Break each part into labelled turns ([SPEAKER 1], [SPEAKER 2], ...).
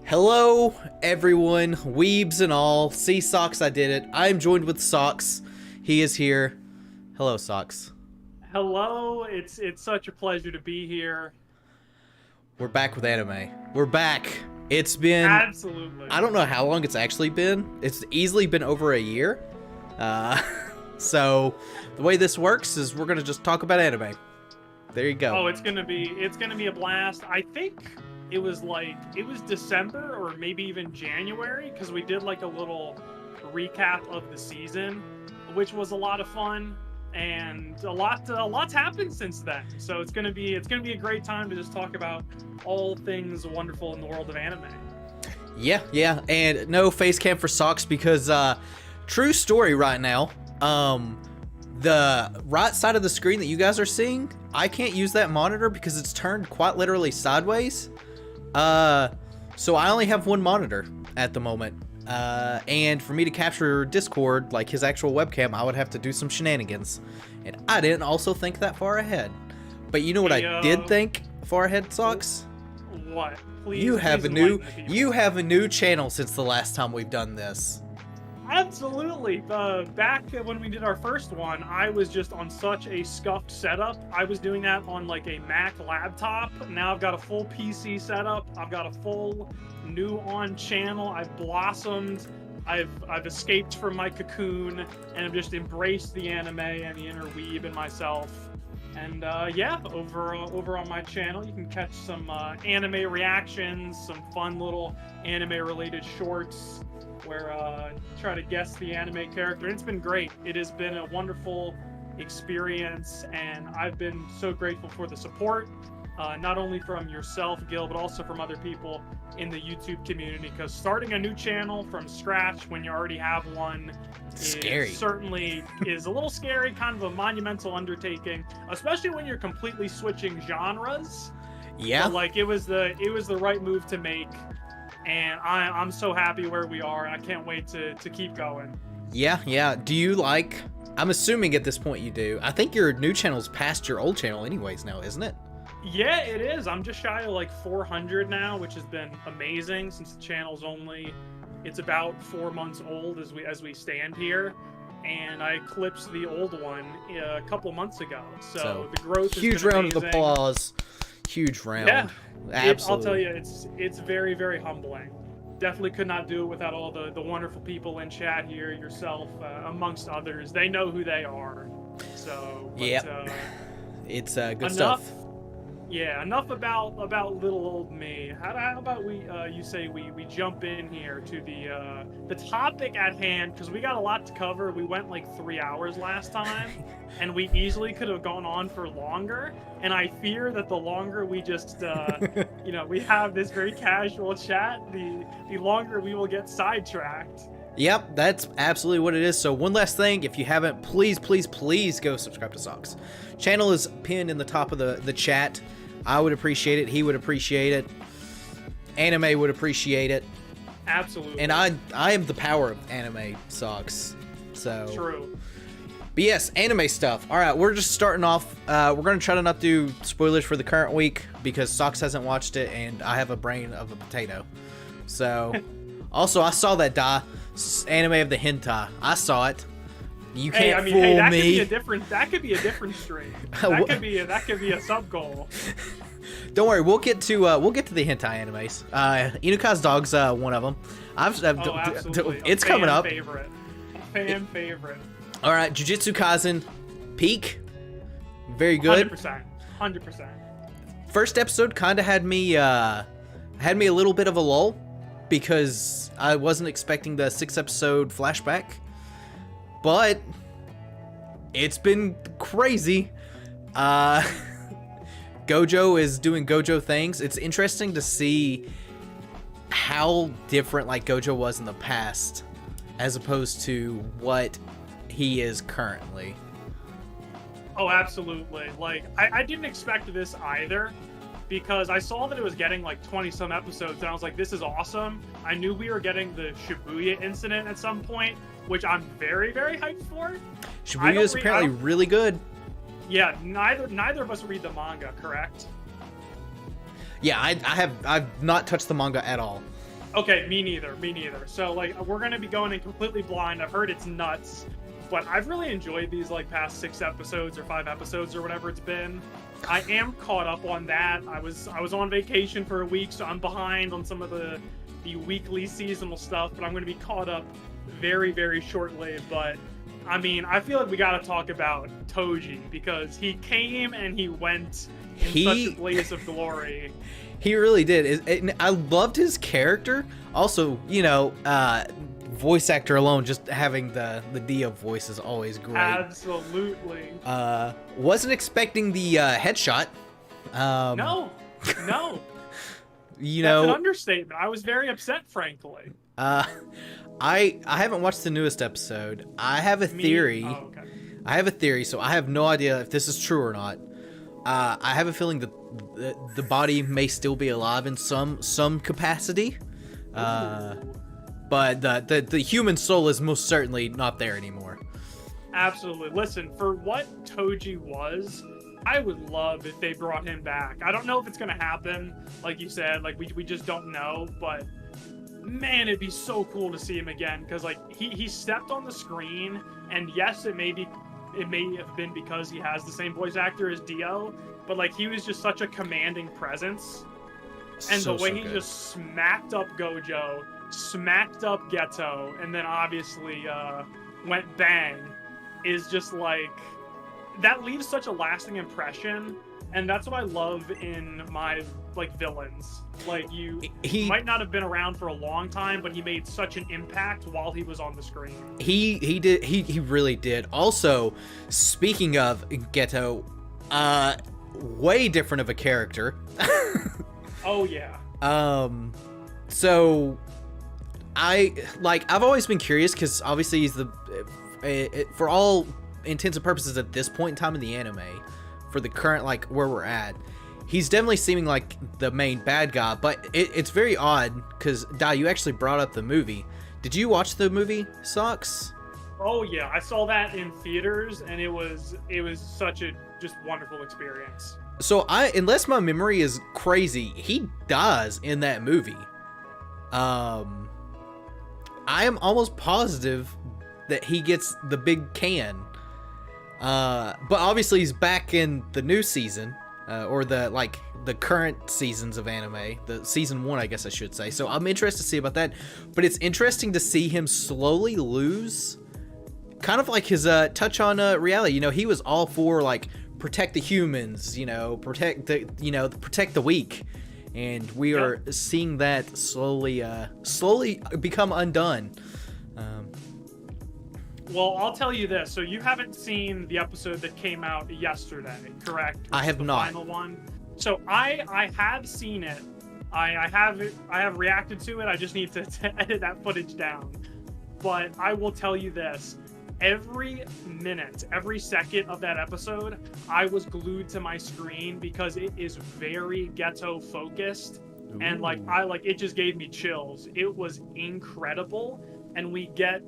[SPEAKER 1] Hello, everyone, weebs and all. See, Socks, I did it. I'm joined with Socks. He is here. Hello, Socks.
[SPEAKER 2] Hello, it's such a pleasure to be here.
[SPEAKER 1] We're back with anime. We're back. It's been...
[SPEAKER 2] Absolutely.
[SPEAKER 1] I don't know how long it's actually been. It's easily been over a year. So, the way this works is we're going to just talk about anime. There you go.
[SPEAKER 2] Oh, it's gonna be a blast. I think it was December or maybe even January, because we did like a little recap of the season, which was a lot of fun, and lot's happened since then. So it's gonna be a great time to just talk about all things wonderful in the world of anime.
[SPEAKER 1] Yeah, and no face cam for Socks because true story right now. The right side of the screen that you guys are seeing, I can't use that monitor because it's turned quite literally sideways. So I only have one monitor at the moment. And for me to capture Discord, like his actual webcam, I would have to do some shenanigans. And I didn't also think that far ahead. But you know what I did think far ahead, Socks?
[SPEAKER 2] What? Please,
[SPEAKER 1] you have
[SPEAKER 2] please
[SPEAKER 1] a new channel since the last time we've done this.
[SPEAKER 2] Absolutely. Back when we did our first one, I was just on such a scuffed setup. I was doing that on like a Mac laptop. Now I've got a full PC setup. I've got a full new on channel. I've blossomed. I've escaped from my cocoon and I've just embraced the anime and the inner weeb in myself. And yeah, over on my channel, you can catch some anime reactions, some fun little anime-related shorts where try to guess the anime character. And it's been great. It has been a wonderful experience, and I've been so grateful for the support, not only from yourself, Gil, but also from other people in the YouTube community, because starting a new channel from scratch when you already have one certainly is a little scary, kind of a monumental undertaking, especially when you're completely switching genres.
[SPEAKER 1] Yeah.
[SPEAKER 2] But, like, it was the right move to make. And I'm so happy where we are, and I can't wait to keep going.
[SPEAKER 1] Yeah. Do you like... I'm assuming at this point you do. I think your new channel's past your old channel anyways now, isn't it?
[SPEAKER 2] Yeah, it is. I'm just shy of like 400 now, which has been amazing since the channel's it's about 4 months old as we stand here. And I eclipsed the old one a couple months ago. So the growth is
[SPEAKER 1] huge round of applause. Huge round.
[SPEAKER 2] Yeah.
[SPEAKER 1] Absolutely.
[SPEAKER 2] I'll tell you, it's very, very humbling. Definitely could not do it without all the wonderful people in chat here, yourself, amongst others. They know who they are. So,
[SPEAKER 1] yeah, it's good stuff.
[SPEAKER 2] Yeah, enough about little old me. How about you say we jump in here to the topic at hand, because we got a lot to cover. We went like 3 hours last time, and we easily could have gone on for longer. And I fear that the longer we just we have this very casual chat, the longer we will get sidetracked.
[SPEAKER 1] Yep, that's absolutely what it is. So one last thing, if you haven't, please go subscribe to Socks. Channel is pinned in the top of the chat. I would appreciate it. He would appreciate it. Anime would appreciate it.
[SPEAKER 2] Absolutely.
[SPEAKER 1] And I am the power of anime, Socks. So
[SPEAKER 2] true.
[SPEAKER 1] But yes, anime stuff. All right, we're just starting off. We're going to try to not do spoilers for the current week because Socks hasn't watched it and I have a brain of a potato. So, also, I saw that anime of the hentai. I saw it. You can't fool me.
[SPEAKER 2] That could be a different stream. That could be a sub goal.
[SPEAKER 1] Don't worry, we'll get to the hentai animes. Inuka's Dog's one of them.
[SPEAKER 2] Absolutely.
[SPEAKER 1] It's coming up.
[SPEAKER 2] Fan favorite.
[SPEAKER 1] All right, Jujutsu Kaisen peak. Very good.
[SPEAKER 2] 100%.
[SPEAKER 1] First episode kind of had me a little bit of a lull because I wasn't expecting the 6-episode flashback. But it's been crazy. Gojo is doing Gojo things. It's interesting to see how different like Gojo was in the past as opposed to what he is currently.
[SPEAKER 2] Oh, absolutely. Like, I didn't expect this either, because I saw that it was getting like 20 some episodes and I was like, this is awesome. I knew we were getting the Shibuya incident at some point, which I'm very, very hyped for.
[SPEAKER 1] Shibuya is apparently really good.
[SPEAKER 2] Yeah, neither of us read the manga, correct?
[SPEAKER 1] Yeah, I've not touched the manga at all.
[SPEAKER 2] Okay, me neither. Me neither. So like we're gonna be going in completely blind. I've heard it's nuts, but I've really enjoyed these like past 6 episodes or 5 episodes or whatever it's been. I am caught up on that. I was on vacation for a week, so I'm behind on some of the weekly seasonal stuff, but I'm gonna be caught up very, very shortly. But I mean, I feel like we gotta talk about Toji because he came and he went in such a blaze of glory.
[SPEAKER 1] He really did. I loved his character. Also, you know, voice actor alone, just having the Dio voice is always great.
[SPEAKER 2] Absolutely.
[SPEAKER 1] Wasn't expecting the headshot.
[SPEAKER 2] No.
[SPEAKER 1] You
[SPEAKER 2] That's
[SPEAKER 1] know,
[SPEAKER 2] an understatement. I was very upset, frankly.
[SPEAKER 1] I haven't watched the newest episode. I have a theory.
[SPEAKER 2] Oh, okay.
[SPEAKER 1] I have a theory, so I have no idea if this is true or not. I have a feeling that the body may still be alive in some capacity, but the human soul is most certainly not there anymore.
[SPEAKER 2] Absolutely. Listen, for what Toji was, I would love if they brought him back. I don't know if it's gonna happen, like you said, like we just don't know, but man, it'd be so cool to see him again because like he stepped on the screen, and yes, it may have been because he has the same voice actor as Dio, but like he was just such a commanding presence, and the way he just smacked up Gojo, smacked up Geto, and then obviously went bang, is just like that leaves such a lasting impression. And that's what I love in my like villains. Like he might not have been around for a long time, but he made such an impact while he was on the screen. He really did. Also, speaking of Geto, way different of a character. Oh yeah.
[SPEAKER 1] So I've always been curious because obviously he's for all intents and purposes at this point in time in the anime, for the current like where we're at, he's definitely seeming like the main bad guy, but it's very odd because Dai, you actually brought up the movie. Did you watch the movie Socks?
[SPEAKER 2] Oh yeah, I saw that in theaters, and it was such a just wonderful experience.
[SPEAKER 1] So unless my memory is crazy, he dies in that movie. I am almost positive that he gets the big can. But obviously he's back in the new season, or the current seasons of anime, the season 1, I guess I should say. So I'm interested to see about that. But it's interesting to see him slowly lose, kind of like his touch on reality. You know, he was all for like protect the humans, you know, protect the weak, and we are seeing that slowly become undone.
[SPEAKER 2] Well, I'll tell you this. So you haven't seen the episode that came out yesterday, correct?
[SPEAKER 1] I have not.
[SPEAKER 2] The final one. So I have seen it. I have reacted to it. I just need to edit that footage down. But I will tell you this. Every minute, every second of that episode, I was glued to my screen because it is very Geto focused. Ooh. And it just gave me chills. It was incredible. And we get,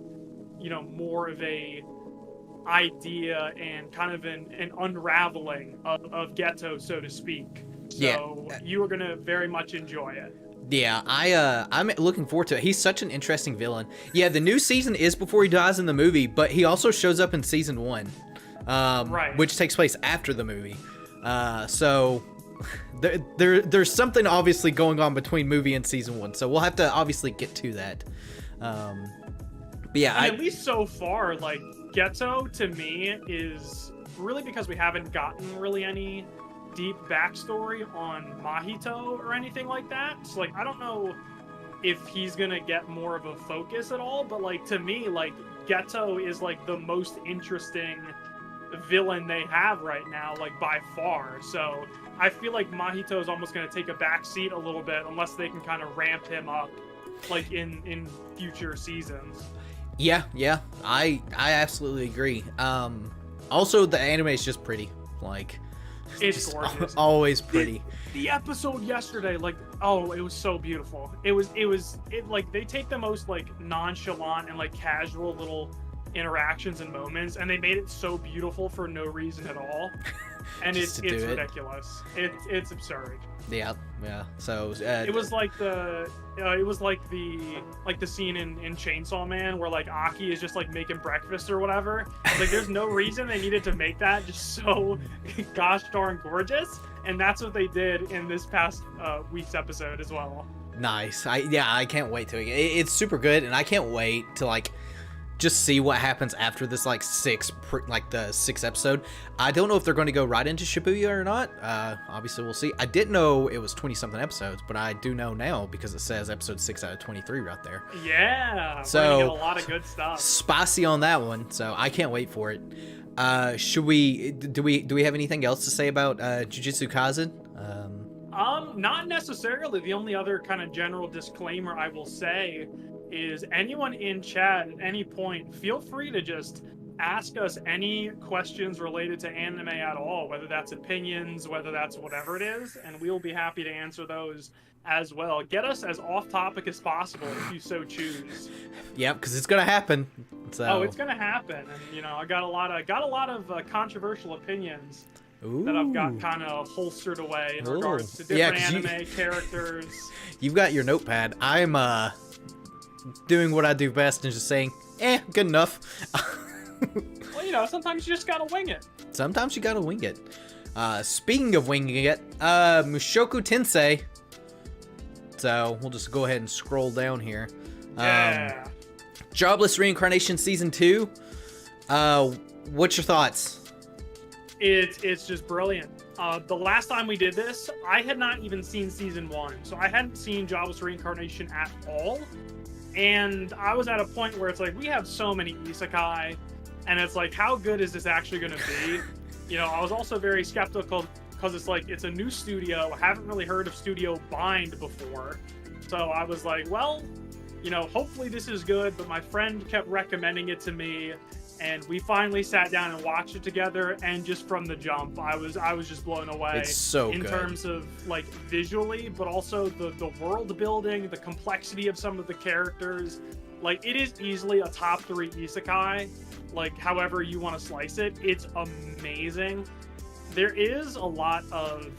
[SPEAKER 2] you know, more of a idea and kind of an unraveling of Geto, so to speak. So you are going to very much enjoy it.
[SPEAKER 1] Yeah, I'm looking forward to it. He's such an interesting villain. Yeah, the new season is before he dies in the movie, but he also shows up in season 1, right, which takes place after the movie. So there's something obviously going on between movie and season 1. So we'll have to obviously get to that. But yeah,
[SPEAKER 2] at least so far, like Geto to me is really because we haven't gotten really any deep backstory on Mahito or anything like that. So like I don't know if he's gonna get more of a focus at all, but like to me, like Geto is like the most interesting villain they have right now, like by far. So I feel like Mahito is almost gonna take a back seat a little bit unless they can kind of ramp him up like in future seasons.
[SPEAKER 1] Yeah, I absolutely agree. Also the anime is just pretty. Like
[SPEAKER 2] it's gorgeous.
[SPEAKER 1] Always pretty.
[SPEAKER 2] The episode yesterday, like, oh, it was so beautiful. It like they take the most like nonchalant and like casual little interactions and moments, and they made it so beautiful for no reason at all. And it's ridiculous. It's absurd.
[SPEAKER 1] Yeah. So
[SPEAKER 2] it was like the scene in Chainsaw Man where like Aki is just like making breakfast or whatever. Like there's no reason they needed to make that just so gosh darn gorgeous, and that's what they did in this past week's episode as well.
[SPEAKER 1] Nice. I can't wait to. It's super good, and I can't wait to like just see what happens after this like the sixth episode. I don't know if they're going to go right into Shibuya or not. Obviously we'll see. I didn't know it was 20 something episodes, but I do know now because it says episode 6 out of 23 right there.
[SPEAKER 2] Yeah,
[SPEAKER 1] so
[SPEAKER 2] we're gonna get a lot of good stuff.
[SPEAKER 1] Spicy on that one, so I can't wait for it. Do we have anything else to say about Jujutsu Kaisen?
[SPEAKER 2] Not necessarily. The only other kind of general disclaimer I will say is anyone in chat at any point, feel free to just ask us any questions related to anime at all, whether that's opinions, whether that's whatever it is, and we'll be happy to answer those as well. Get us as off topic as possible if you so choose.
[SPEAKER 1] Yep, because it's gonna happen. So.
[SPEAKER 2] Oh, it's gonna happen, and I got a lot of controversial opinions. Ooh. That I've got kind of holstered away in regards to different anime characters.
[SPEAKER 1] You've got your notepad. I'm doing what I do best and just saying, good enough.
[SPEAKER 2] Well, sometimes you just gotta wing it.
[SPEAKER 1] Sometimes you gotta wing it. Speaking of winging it, Mushoku Tensei. So we'll just go ahead and scroll down here.
[SPEAKER 2] Yeah.
[SPEAKER 1] Jobless Reincarnation Season 2. What's your thoughts?
[SPEAKER 2] It's just brilliant. The last time we did this, I had not even seen Season 1, so I hadn't seen Jobless Reincarnation at all. And I was at a point where it's like, we have so many isekai, and it's like, how good is this actually going to be? I was also very skeptical because it's like, it's a new studio. I haven't really heard of Studio Bind before. So I was like, well, hopefully this is good, but my friend kept recommending it to me. And we finally sat down and watched it together, and just from the jump, I was just blown away.
[SPEAKER 1] It's so good.
[SPEAKER 2] In terms of like visually, but also the world building, the complexity of some of the characters. Like it is easily a top 3 isekai, like however you want to slice it. It's amazing. There is a lot of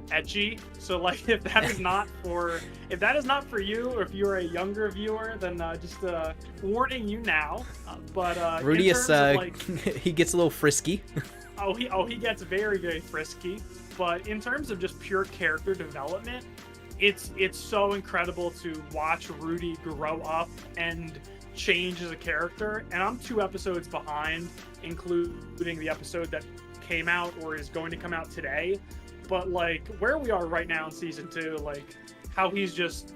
[SPEAKER 2] ecchi, so like if that is not for you, or if you're a younger viewer, then just warning you now. But
[SPEAKER 1] Rudius, he gets a little frisky.
[SPEAKER 2] he gets very, very frisky. But in terms of just pure character development, it's so incredible to watch Rudy grow up and change as a character. And I'm 2 episodes behind, including the episode that came out or is going to come out today. But like where we are right now in Season 2, like how he's just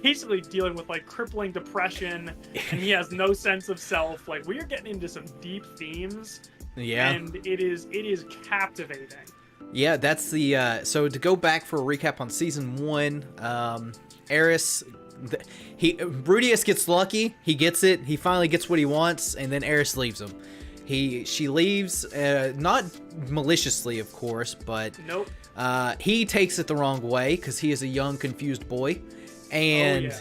[SPEAKER 2] basically dealing with like crippling depression, and he has no sense of self. Like we are getting into some deep themes.
[SPEAKER 1] Yeah.
[SPEAKER 2] And it is captivating.
[SPEAKER 1] Yeah, that's the so to go back for a recap on Season 1, Eris, Rudius gets lucky, he gets it, he finally gets what he wants, and then Eris leaves him. She leaves, not maliciously, of course, but
[SPEAKER 2] nope.
[SPEAKER 1] He takes it the wrong way because he is a young, confused boy, and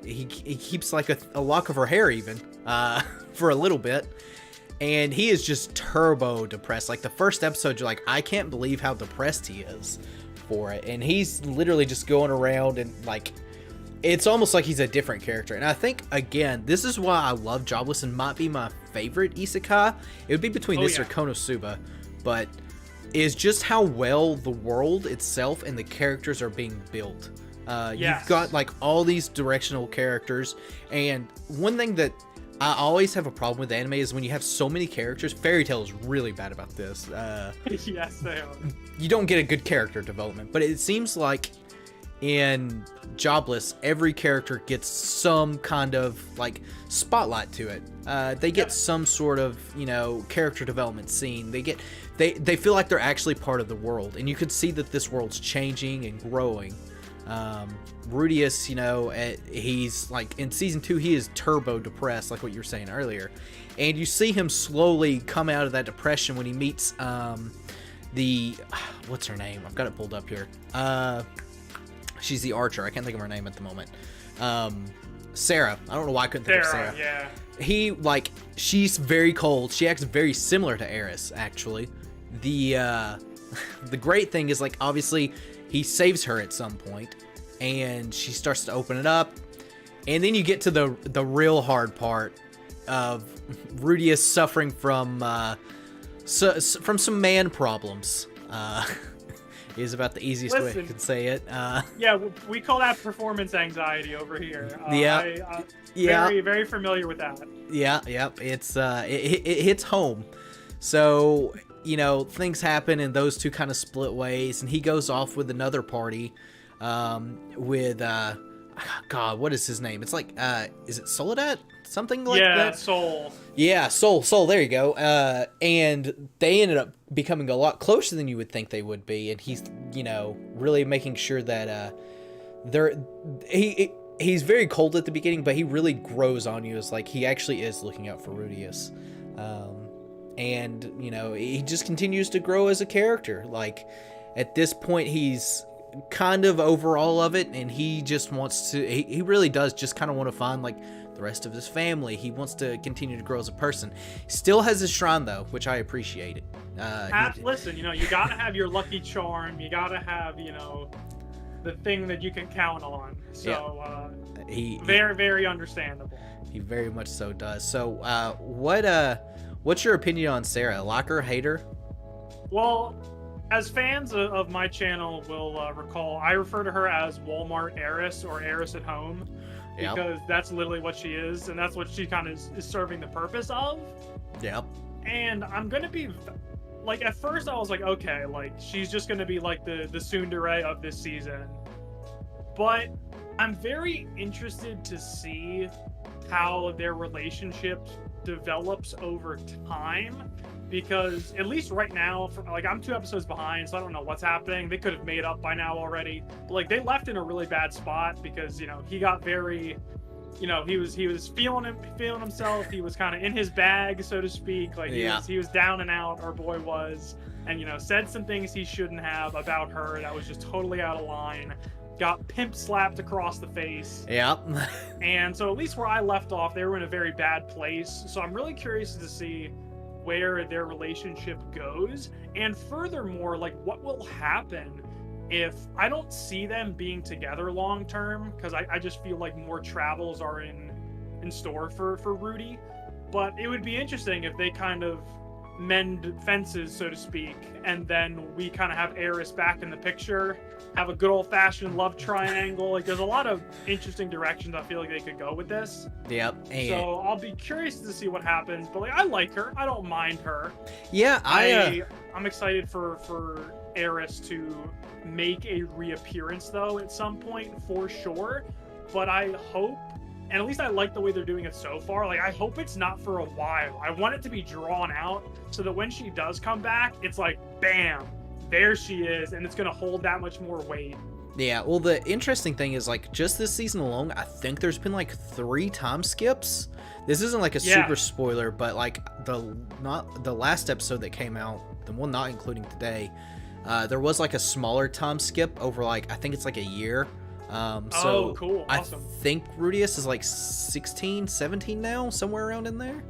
[SPEAKER 1] he keeps like a lock of her hair even for a little bit, and he is just turbo depressed. Like the first episode, you're like, I can't believe how depressed he is for it, and he's literally just going around and like. It's almost like he's a different character. And I think, again, this is why I love Jobless and might be my favorite isekai. It would be between this or Konosuba. But is just how well the world itself and the characters are being built. You've got like all these directional characters. And one thing that I always have a problem with anime is when you have so many characters. Fairy Tail is really bad about this.
[SPEAKER 2] Yes, they are.
[SPEAKER 1] You don't get a good character development. But it seems like in Jobless, every character gets some kind of like spotlight to it. They get some sort of character development scene. They feel like they're actually part of the world, and you can see that this world's changing and growing. Rudius, he's like in Season 2, he is turbo depressed, like what you were saying earlier, and you see him slowly come out of that depression when he meets what's her name? I've got it pulled up here. She's the archer. I can't think of her name at the moment. Sarah. I don't know why I couldn't think of Sarah.
[SPEAKER 2] Yeah.
[SPEAKER 1] She's very cold. She acts very similar to Eris, actually. The great thing is, like, obviously he saves her at some point, and she starts to open it up, and then you get to the real hard part of Rudius suffering from some man problems. Is about the easiest way I can say it.
[SPEAKER 2] Yeah, we call that performance anxiety over here.
[SPEAKER 1] Yeah.
[SPEAKER 2] Very, very familiar with that.
[SPEAKER 1] Yeah. It's it hits home. So, you know, things happen and those two kind of split ways, and he goes off with another party with God, what is his name? It's like is it Soledad? Something like that?
[SPEAKER 2] Yeah, Soul.
[SPEAKER 1] Yeah, Soul, there you go. And they ended up becoming a lot closer than you would think they would be, and he's, you know, really making sure that he's very cold at the beginning, but he really grows on you as, like, he actually is looking out for Rudius. And, you know, he just continues to grow as a character. Like, at this point, he's kind of over all of it, and he just wants to, he really does just kind of want to find, like, the rest of his family. He wants to continue to grow as a person. Still has his shrine, though, which I appreciate it.
[SPEAKER 2] Listen, you know, you gotta have your lucky charm. You gotta have, you know, the thing that you can count on. So, very, very understandable.
[SPEAKER 1] He very much so does. So, what's your opinion on Sarah? Like her, hate her?
[SPEAKER 2] Well, as fans of my channel will recall, I refer to her as Walmart Eris, or Eris at home, because that's literally what she is, and that's what she kind of is serving the purpose of.
[SPEAKER 1] Yep.
[SPEAKER 2] And I'm gonna be like, at first I was like, okay, like, she's just gonna be like the tsundere of this season, but I'm very interested to see how their relationship develops over time, because at least right now, like, I'm 2 episodes behind, so I don't know what's happening. They could have made up by now already, but, like, they left in a really bad spot because, you know, he got very, you know, he was feeling himself. He was kind of in his bag, so to speak. Like, he was down and out, our boy was, and, you know, said some things he shouldn't have about her that was just totally out of line. Got pimp slapped across the face.
[SPEAKER 1] Yep.
[SPEAKER 2] And so at least where I left off, they were in a very bad place. So I'm really curious to see where their relationship goes. And furthermore, like, what will happen if I don't see them being together long term, because I just feel like more travels are in store for Rudy. But it would be interesting if they kind of mend fences, so to speak, and then we kind of have Eris back in the picture, have a good old-fashioned love triangle. Like, there's a lot of interesting directions I feel like they could go with this.
[SPEAKER 1] Yep.
[SPEAKER 2] So I'll be curious to see what happens, but, like, I like her. I don't mind her.
[SPEAKER 1] Yeah,
[SPEAKER 2] I'm excited for Eris to make a reappearance, though, at some point, for sure. But I hope, and at least I like the way they're doing it so far, like, I hope it's not for a while. I want it to be drawn out so that when she does come back, it's like, bam, there she is, and it's going to hold that much more weight.
[SPEAKER 1] Yeah, well, the interesting thing is, like, just this season alone, I think there's been, like, 3 time skips. This isn't, like, a super spoiler, but, like, the last episode that came out, the one not including today, there was, like, a smaller time skip over, like, I think it's, like, a year. So
[SPEAKER 2] cool. Awesome.
[SPEAKER 1] I think Rudius is like 16, 17 now, somewhere around in there.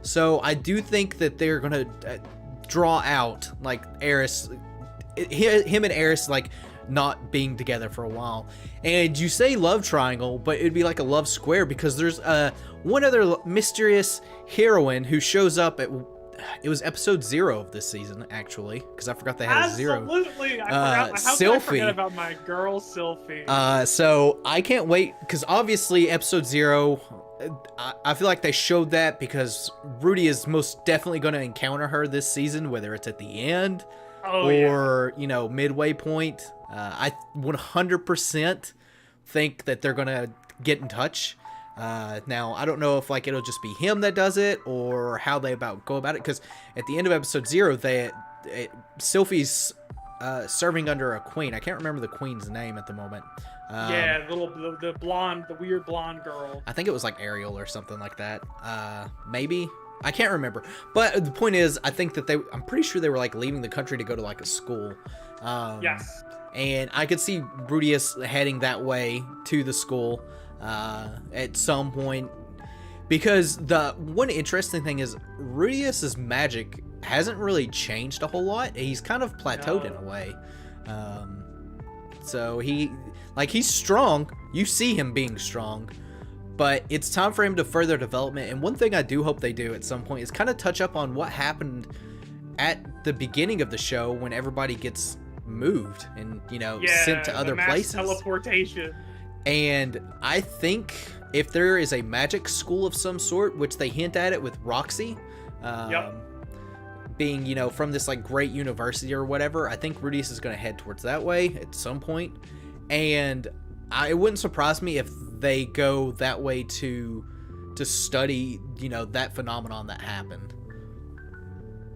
[SPEAKER 1] So I do think that they're going to draw out, like, Eris, him and Eris, like, not being together for a while. And you say love triangle, but it'd be like a love square, because there's one other mysterious heroine who shows up at, it was episode 0 of this season, actually, because I forgot they had a 0.
[SPEAKER 2] Absolutely. How could I forget about my girl, Sylphie?
[SPEAKER 1] So I can't wait, because obviously episode 0, I feel like they showed that because Rudy is most definitely going to encounter her this season, whether it's at the end or, you know, midway point. I 100% think that they're going to get in touch. Now, I don't know if, like, it'll just be him that does it or how they go about it, because at the end of episode 0, Sylphie's serving under a queen. I can't remember the queen's name at the moment.
[SPEAKER 2] The blonde, the weird blonde girl.
[SPEAKER 1] I think it was like Ariel or something like that. Maybe. I can't remember. But the point is, I think that I'm pretty sure they were, like, leaving the country to go to, like, a school.
[SPEAKER 2] Yes.
[SPEAKER 1] And I could see Rudius heading that way to the school. at some point. Because the one interesting thing is Rudius's magic hasn't really changed a whole lot. He's kind of plateaued in a way. So he's strong. You see him being strong, but it's time for him to further development. And one thing I do hope they do at some point is kind of touch up on what happened at the beginning of the show when everybody gets moved and, sent to other places.
[SPEAKER 2] Teleportation.
[SPEAKER 1] And I think if there is a magic school of some sort, which they hint at it with Roxy, being, from this like great university or whatever, I think Rudius is going to head towards that way at some point. And it wouldn't surprise me if they go that way to study, that phenomenon that happened.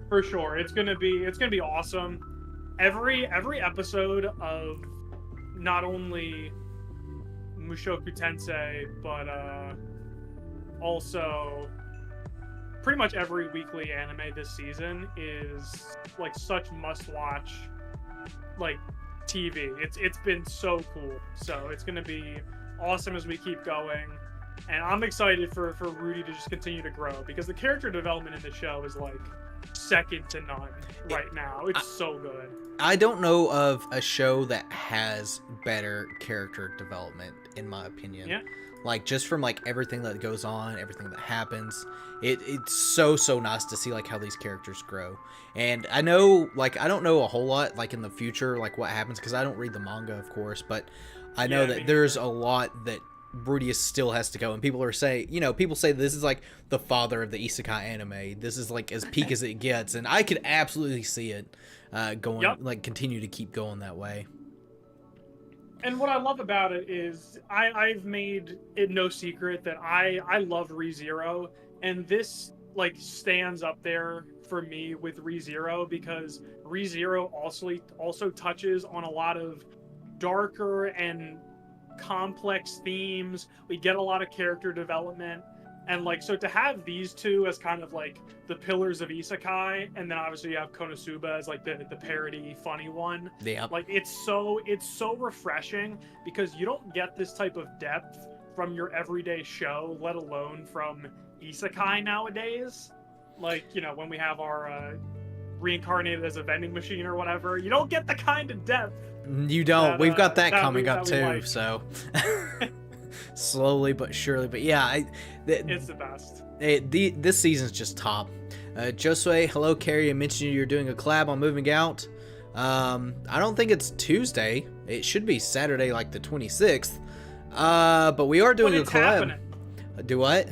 [SPEAKER 2] For sure. It's gonna be awesome. Every episode of not only Mushoku Tensei, but also pretty much every weekly anime this season is like such must-watch like TV. It's been so cool. So it's gonna be awesome as we keep going. And I'm excited for Rudy to just continue to grow, because the character development in the show is like second to none right now. It's so good.
[SPEAKER 1] I don't know of a show that has better character development, in my opinion.
[SPEAKER 2] Yeah.
[SPEAKER 1] Like, just from like everything that goes on, everything that happens, it's so nice to see like how these characters grow. And I know, like, I don't know a whole lot like in the future, like what happens, because I don't read the manga, of course, but I know that there's a lot that Rudius still has to go, and people say this is like the father of the isekai anime. This is like as peak as it gets, and I could absolutely see it going, like, continue to keep going that way.
[SPEAKER 2] And what I love about it is I've made it no secret that I love ReZero, and this like stands up there for me with ReZero, because ReZero also touches on a lot of darker and complex themes. We get a lot of character development, and like, so to have these two as kind of like the pillars of isekai, and then obviously you have Konosuba as like the parody funny one.
[SPEAKER 1] Yeah.
[SPEAKER 2] Like, it's so refreshing, because you don't get this type of depth from your everyday show, let alone from isekai nowadays. Like, when we have our reincarnated as a vending machine or whatever, you don't get the kind of depth.
[SPEAKER 1] You don't. We've got that coming up too,
[SPEAKER 2] like.
[SPEAKER 1] So slowly but surely. But yeah,
[SPEAKER 2] it's the best.
[SPEAKER 1] This season's just top. Josue, hello, Carrie. I mentioned you're doing a collab on Moving Out. I don't think it's Tuesday. It should be Saturday, like the 26th. But we are doing a collab.
[SPEAKER 2] Happening.
[SPEAKER 1] Do what?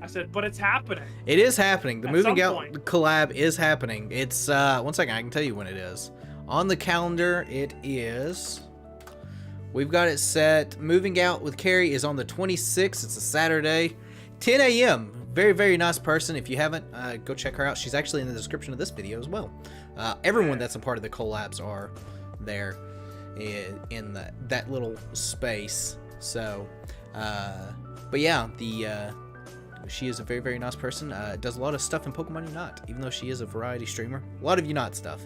[SPEAKER 2] I said, but it's happening.
[SPEAKER 1] It is happening. The Moving Out collab is happening. It's one second. I can tell you when it is. On the calendar, it is. We've got it set. Moving Out with Carrie is on the 26th. It's a Saturday, 10 a.m. Very, very nice person. If you haven't, go check her out. She's actually in the description of this video as well. Everyone that's a part of the collabs are there in that little space. So, but yeah, she is a very, very nice person. Does a lot of stuff in Pokemon Unite, even though she is a variety streamer. A lot of Unite stuff.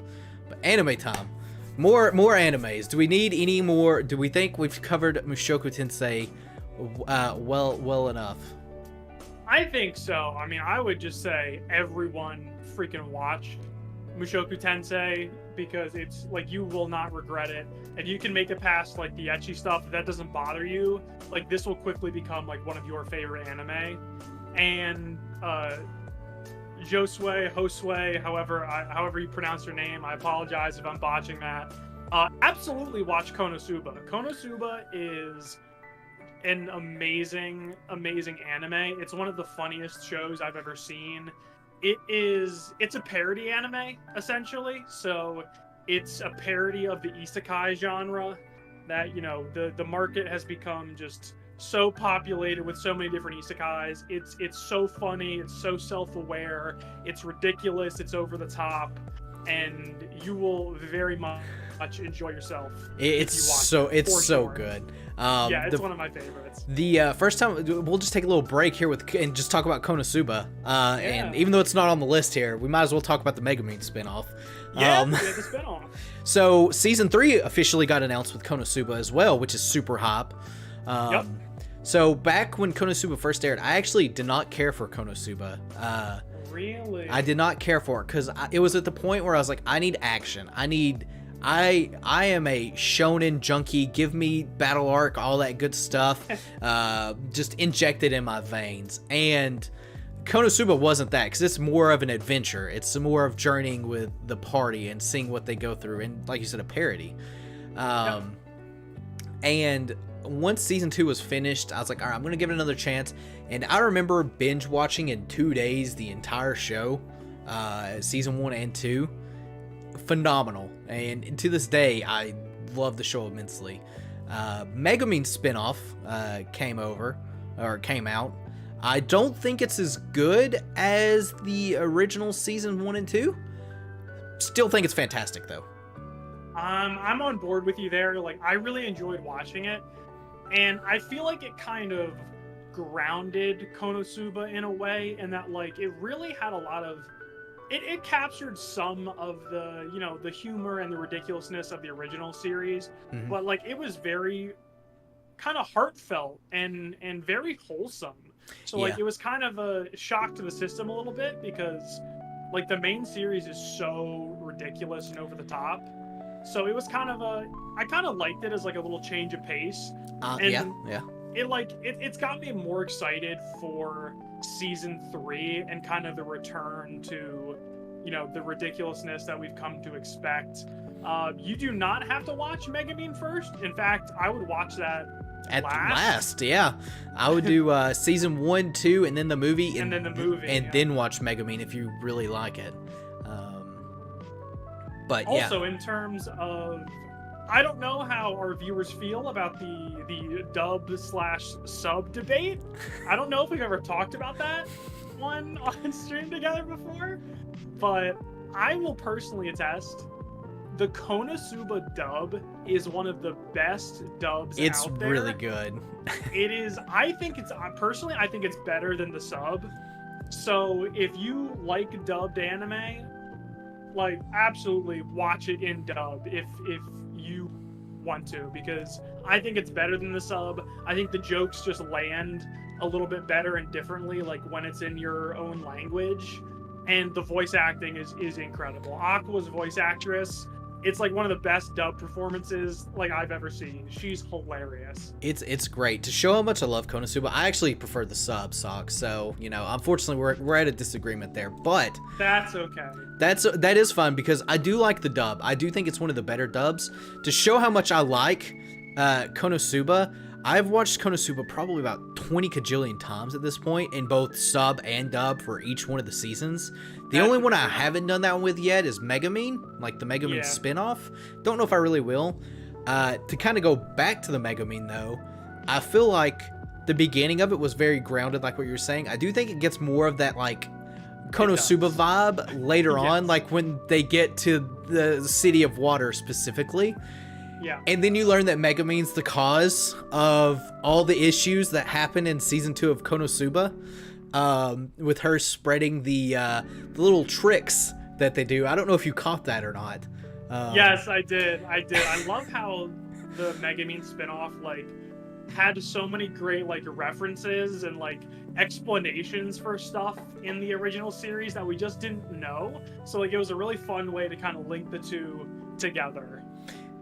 [SPEAKER 1] But anime time. More animes. Do we need any more? Do we think we've covered Mushoku Tensei well enough?
[SPEAKER 2] I think so. I mean, I would just say everyone freaking watch Mushoku Tensei, because it's like, you will not regret it. And you can make it past like the ecchi stuff. If that doesn't bother you, like, this will quickly become like one of your favorite anime. And Josue, however you pronounce your name, I apologize if I'm botching that. Absolutely watch Konosuba. Konosuba is an amazing anime. It's one of the funniest shows I've ever seen. It's a parody anime, essentially. So it's a parody of the isekai genre that, the market has become just so populated with so many different isekais. It's so funny, it's so self-aware, it's ridiculous, it's over the top, and you will very much enjoy yourself.
[SPEAKER 1] It's so good.
[SPEAKER 2] Yeah, it's one of my favorites.
[SPEAKER 1] The first time, we'll just take a little break here and just talk about Konosuba. And even though it's not on the list here, we might as well talk about the Megumin spinoff.
[SPEAKER 2] Yeah, the spinoff.
[SPEAKER 1] So season 3 officially got announced with Konosuba as well, which is super hype. So back when Konosuba first aired, I actually did not care for Konosuba.
[SPEAKER 2] Really?
[SPEAKER 1] I did not care for it because it was at the point where I was like, I need action. I am a shonen junkie. Give me battle arc, all that good stuff, just injected in my veins. And Konosuba wasn't that, because it's more of an adventure. It's more of journeying with the party and seeing what they go through, and like you said, a parody. And once season 2 was finished, I was like, all right, I'm gonna give it another chance. And I remember binge watching in 2 days the entire show, season 1 and 2. Phenomenal. And to this day, I love the show immensely. Megumin spinoff came out. I don't think it's as good as the original season 1 and 2. Still think it's fantastic though.
[SPEAKER 2] I'm on board with you there. Like, I really enjoyed watching it, and I feel like it kind of grounded Konosuba in a way, and that like it really had a lot of it captured some of the, you know, the humor and the ridiculousness of the original series, but like it was very kind of heartfelt and very wholesome. So like it was kind of a shock to the system a little bit, because like the main series is so ridiculous and over the top. So it was kind of I kind of liked it as like a little change of pace. It's got me more excited for season 3 and kind of the return to, you know, the ridiculousness that we've come to expect. You do not have to watch Megumin first. In fact, I would watch that
[SPEAKER 1] at last. Yeah, I would do season 1, 2, and then the movie, and then watch Megumin if you really like it. But
[SPEAKER 2] also, in terms of, I don't know how our viewers feel about the dub/sub debate. I don't know if we've ever talked about that on stream together before, but I will personally attest, the Konosuba dub is one of the best dubs out there. It's
[SPEAKER 1] really good.
[SPEAKER 2] It is. I think it's better than the sub. So if you like dubbed anime, like, absolutely watch it in dub if you want to, because I think it's better than the sub. I think the jokes just land a little bit better and differently, like when it's in your own language. And the voice acting is incredible. Aqua's voice actress, it's like one of the best dub performances like I've ever seen. She's hilarious.
[SPEAKER 1] It's great. To show how much I love Konosuba, I actually prefer the sub, Sock. So, you know, unfortunately we're at a disagreement there, but
[SPEAKER 2] that's okay.
[SPEAKER 1] That is fun, because I do like the dub. I do think it's one of the better dubs. To show how much I like Konosuba, I've watched Konosuba probably about 20 kajillion times at this point, in both sub and dub for each one of the seasons. The only one I haven't done that one with yet is Megumin, like the Megumin spinoff. Don't know if I really will. To kind of go back to the Megumin though, I feel like the beginning of it was very grounded, like what you're saying. I do think it gets more of that like Konosuba vibe later on, like when they get to the City of Water specifically.
[SPEAKER 2] Yeah.
[SPEAKER 1] And then you learn that Megumin's the cause of all the issues that happen in season 2 of Konosuba, with her spreading the little tricks that they do. I don't know if you caught that or not.
[SPEAKER 2] Yes, I did. I love how the Megumin spinoff like had so many great like references and like explanations for stuff in the original series that we just didn't know. So like it was a really fun way to kind of link the two together.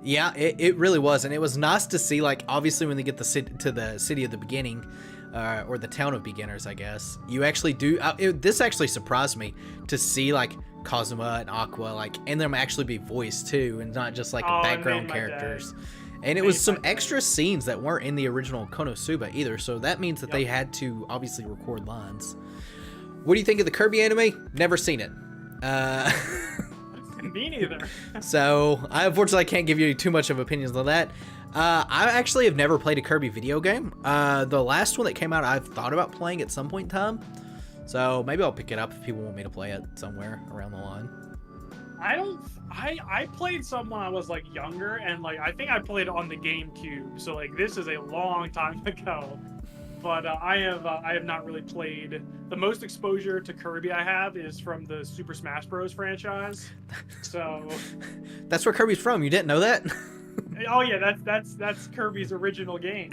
[SPEAKER 1] Yeah, it really was, and it was nice to see, like, obviously when they get to the city of the beginning, or the town of beginners, I guess, you actually do, this actually surprised me, to see, like, Kazuma and Aqua, like, and them actually be voiced, too, and not just, like, background characters. And it was some extra scenes that weren't in the original Konosuba either, so that means that they had to, obviously, record lines. What do you think of the Kirby anime? Never seen it.
[SPEAKER 2] Me neither.
[SPEAKER 1] So I unfortunately can't give you too much of opinions on that. I actually have never played a Kirby video game. The last one that came out, I've thought about playing at some point in time. So maybe I'll pick it up if people want me to play it somewhere around the line.
[SPEAKER 2] I played some when I was like younger, and like I think I played it on the GameCube. So like this is a long time ago. But I have not really played. The most exposure to Kirby I have is from the Super Smash Bros. Franchise. So
[SPEAKER 1] that's where Kirby's from. You didn't know that?
[SPEAKER 2] Oh yeah, that's Kirby's original game.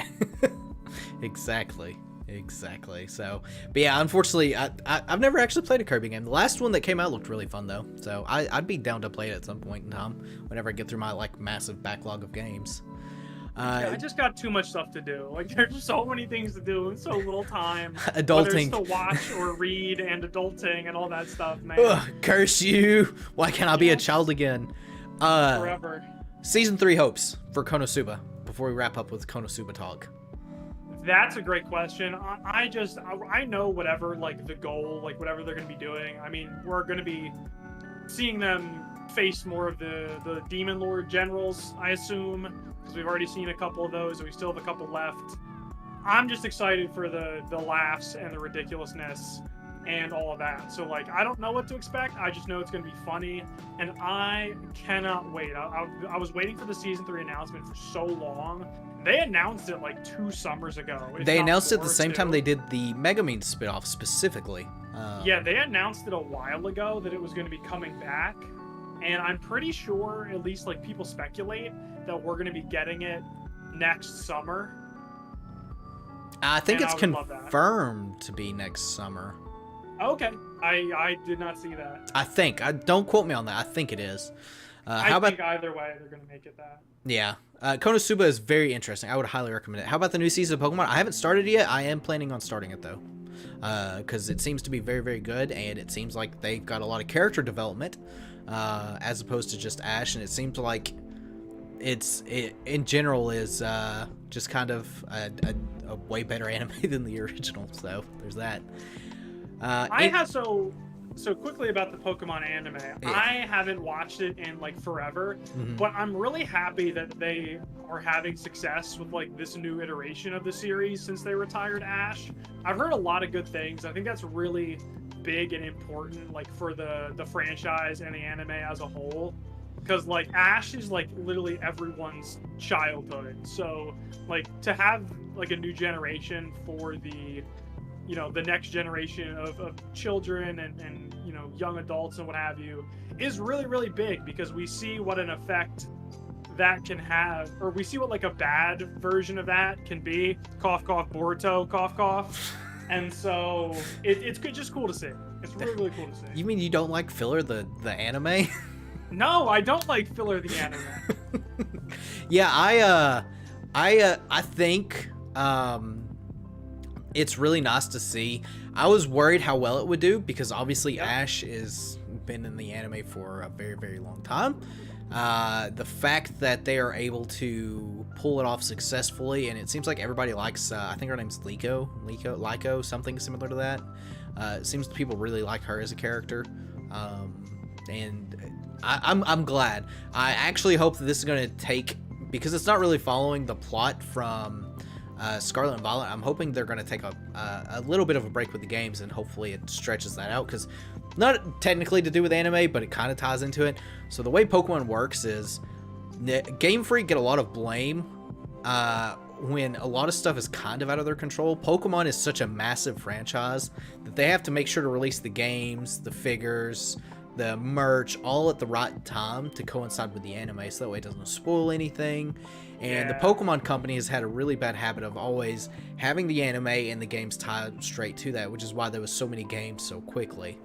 [SPEAKER 1] Exactly. So, but yeah, unfortunately, I've never actually played a Kirby game. The last one that came out looked really fun though, so I'd be down to play it at some point in time whenever I get through my like massive backlog of games.
[SPEAKER 2] Yeah, I just got too much stuff to do. Like, there's so many things to do in so little time.
[SPEAKER 1] Adulting.
[SPEAKER 2] Whether it's to watch or read and adulting and all that stuff, man.
[SPEAKER 1] Ugh, curse you! Why can't I be a child again?
[SPEAKER 2] Forever.
[SPEAKER 1] Season 3 hopes for Konosuba before we wrap up with Konosuba talk.
[SPEAKER 2] That's a great question. I know whatever, like, the goal, like, whatever they're going to be doing. I mean, we're going to be seeing them face more of the Demon Lord generals, I assume, because we've already seen a couple of those, and we still have a couple left. I'm just excited for the laughs and the ridiculousness and all of that. So, like, I don't know what to expect. I just know it's going to be funny, and I cannot wait. I was waiting for the Season 3 announcement for so long. They announced it, like, 2 summers ago.
[SPEAKER 1] They announced it the same time they did the Megumin spinoff, specifically.
[SPEAKER 2] Yeah, they announced it a while ago that it was going to be coming back, and I'm pretty sure, at least, like, people speculate that we're going to be getting it next summer.
[SPEAKER 1] I think it's confirmed to be next summer.
[SPEAKER 2] Okay, I did not see that.
[SPEAKER 1] I think. Don't quote me on that. I think it is.
[SPEAKER 2] I think either way, they're going to make it that.
[SPEAKER 1] Yeah. Konosuba is very interesting. I would highly recommend it. How about the new season of Pokemon? I haven't started it yet. I am planning on starting it, though. Because it seems to be very, very good, and it seems like they've got a lot of character development, as opposed to just Ash, and it seems like it in general is just kind of a way better anime than the original, so there's that.
[SPEAKER 2] So quickly about the Pokemon anime, yeah. I haven't watched it in like forever, but I'm really happy that they are having success with like this new iteration of the series since they retired Ash. I've heard a lot of good things. I think that's really big and important, like for the franchise and the anime as a whole, because like Ash is like literally everyone's childhood. So like to have like a new generation for the the next generation of children and young adults and what have you is really, really big, because we see what an effect that can have, or we see what like a bad version of that can be. Cough, cough, Boruto, cough, cough. And so it's good, just cool to see. It's really, really cool to see.
[SPEAKER 1] You mean you don't like Filler, the anime?
[SPEAKER 2] No, I don't like Filler, the anime.
[SPEAKER 1] Yeah, I think it's really nice to see. I was worried how well it would do, because obviously Ash has been in the anime for a very, very long time. The fact that they are able to pull it off successfully, and it seems like everybody likes, I think her name's Liko, something similar to that. It seems people really like her as a character. And I'm glad. I actually hope that this is going to take, because it's not really following the plot from Scarlet and Violet. I'm hoping they're going to take a little bit of a break with the games, and hopefully it stretches that out, because not technically to do with anime, but it kind of ties into it. So the way Pokemon works is Game Freak get a lot of blame when a lot of stuff is kind of out of their control. Pokemon is such a massive franchise that they have to make sure to release the games, the figures, the merch, all at the right time to coincide with the anime, so that way it doesn't spoil anything. And the Pokemon company has had a really bad habit of always having the anime and the games tied straight to that, which is why there was so many games so quickly.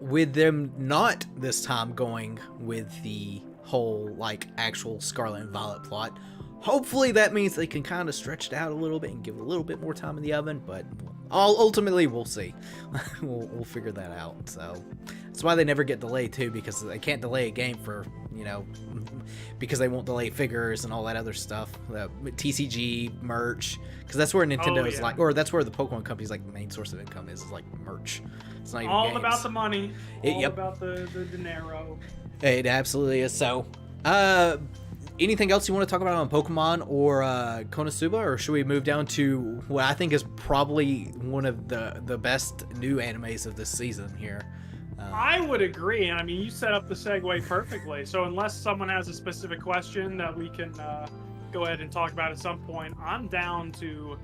[SPEAKER 1] With them not this time going with the whole like actual Scarlet and Violet plot, hopefully that means they can kind of stretch it out a little bit and give it a little bit more time in the oven, but ultimately we'll see. we'll figure that out. So that's why they never get delayed too, because they can't delay a game for, because they won't delay figures and all that other stuff, TCG merch, because that's where Nintendo is like, or that's where the Pokemon company's like main source of income is like merch. It's not even
[SPEAKER 2] all
[SPEAKER 1] games.
[SPEAKER 2] About the money, all about the dinero.
[SPEAKER 1] It absolutely is. So anything else you want to talk about on Pokemon or Konosuba, or should we move down to what I think is probably one of the best new animes of this season here?
[SPEAKER 2] I would agree. I mean, you set up the segue perfectly. So unless someone has a specific question that we can go ahead and talk about at some point, I'm down to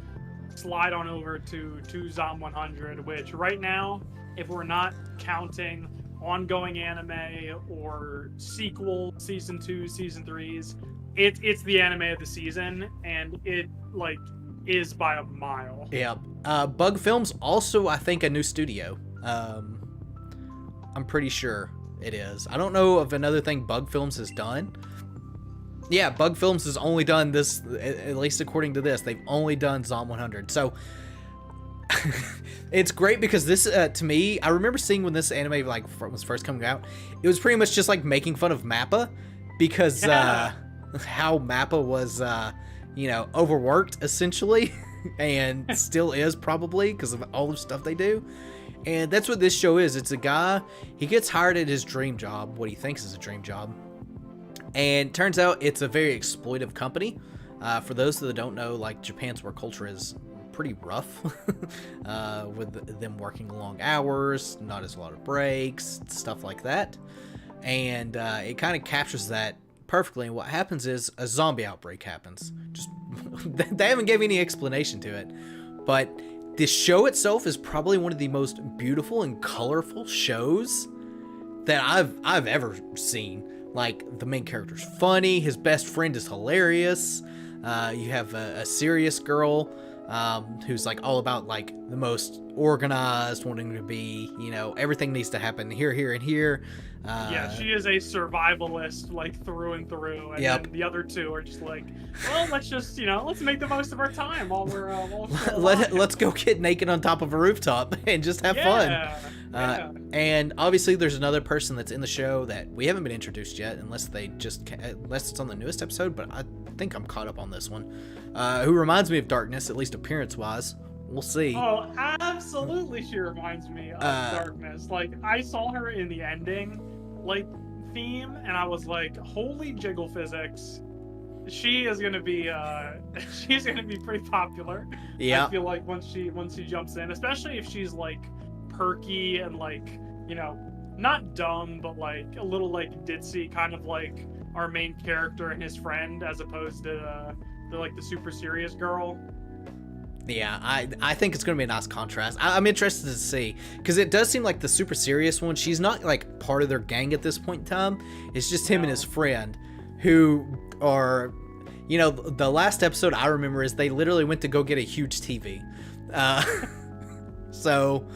[SPEAKER 2] slide on over to Zom 100, which right now, if we're not counting ongoing anime or sequel season 2, season 3s, it's the anime of the season, and it like is by a mile.
[SPEAKER 1] Yeah. Bug Films also, I think, a new studio. I'm pretty sure it is. I don't know of another thing Bug Films has done. Yeah, Bug Films has only done this, at least according to this, they've only done Zom 100. So it's great because this, to me, I remember seeing when this anime like was first coming out, it was pretty much just like making fun of Mappa because how Mappa was, overworked essentially, and still is probably because of all the stuff they do. And that's what this show is. It's a guy, he gets hired at his dream job, what he thinks is a dream job. And turns out it's a very exploitive company. For those that don't know, like Japan's work culture is pretty rough with them working long hours, not as a lot of breaks, stuff like that. And it kind of captures that perfectly. And what happens is a zombie outbreak happens. Just they haven't given any explanation to it, but this show itself is probably one of the most beautiful and colorful shows that I've ever seen. Like, the main character's funny, his best friend is hilarious. You have a serious girl who's like all about like the most organized, wanting to be, everything needs to happen here, here, and here.
[SPEAKER 2] Yeah, she is a survivalist, like, through and through, and then the other two are just like, well, let's just, let's make the most of our time while we're
[SPEAKER 1] let's go get naked on top of a rooftop and just have fun.
[SPEAKER 2] Yeah.
[SPEAKER 1] And obviously there's another person that's in the show that we haven't been introduced yet, unless it's on the newest episode, but I think I'm caught up on this one, who reminds me of Darkness, at least appearance wise. We'll see.
[SPEAKER 2] Oh, absolutely, she reminds me of Darkness. Like, I saw her in the ending, like, theme, and I was like, holy jiggle physics. She is gonna be she's gonna be pretty popular.
[SPEAKER 1] Yeah.
[SPEAKER 2] I feel like once she jumps in, especially if she's like perky and like, not dumb, but like a little like ditzy, kind of like our main character and his friend, as opposed to the super serious girl.
[SPEAKER 1] Yeah, I think it's going to be a nice contrast. I'm interested to see, because it does seem like the super serious one, she's not like part of their gang at this point in time. It's just him and his friend, who are, the last episode I remember is they literally went to go get a huge TV. So,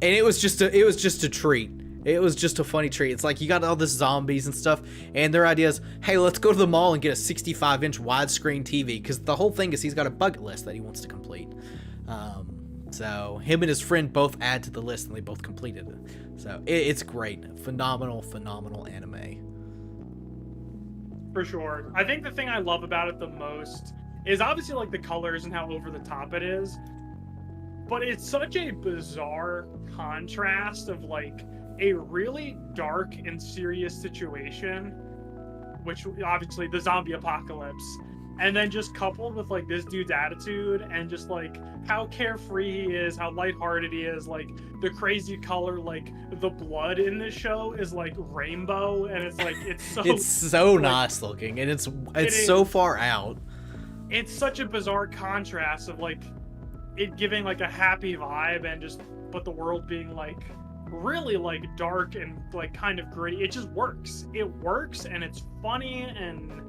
[SPEAKER 1] and it was just a treat. It was just a funny treat. It's like, you got all this zombies and stuff, and their idea is, hey, let's go to the mall and get a 65-inch widescreen TV, because the whole thing is he's got a bucket list that he wants to complete. So him and his friend both add to the list, and they both completed it. So it's great. Phenomenal anime.
[SPEAKER 2] For sure. I think the thing I love about it the most is obviously like the colors and how over the top it is, but it's such a bizarre contrast of like a really dark and serious situation, which obviously the zombie apocalypse, and then just coupled with like this dude's attitude and just like how carefree he is, how lighthearted he is, like the crazy color, like the blood in this show is like rainbow, and it's like it's so like,
[SPEAKER 1] nice looking, and it's so far out.
[SPEAKER 2] It's such a bizarre contrast of like it giving like a happy vibe and just but the world being like really like dark and like kind of gritty. It just works. It works, and it's funny and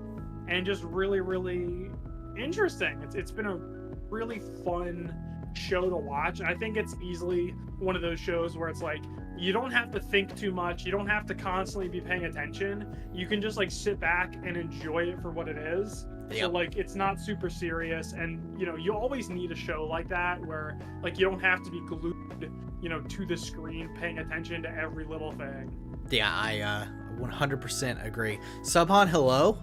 [SPEAKER 2] just really interesting. It's been a really fun show to watch, and I think it's easily one of those shows where it's like you don't have to think too much, you don't have to constantly be paying attention, you can just like sit back and enjoy it for what it is. So like it's not super serious, and you always need a show like that where like you don't have to be glued to the screen paying attention to every little thing.
[SPEAKER 1] Yeah, I 100% agree. Subhan, hello.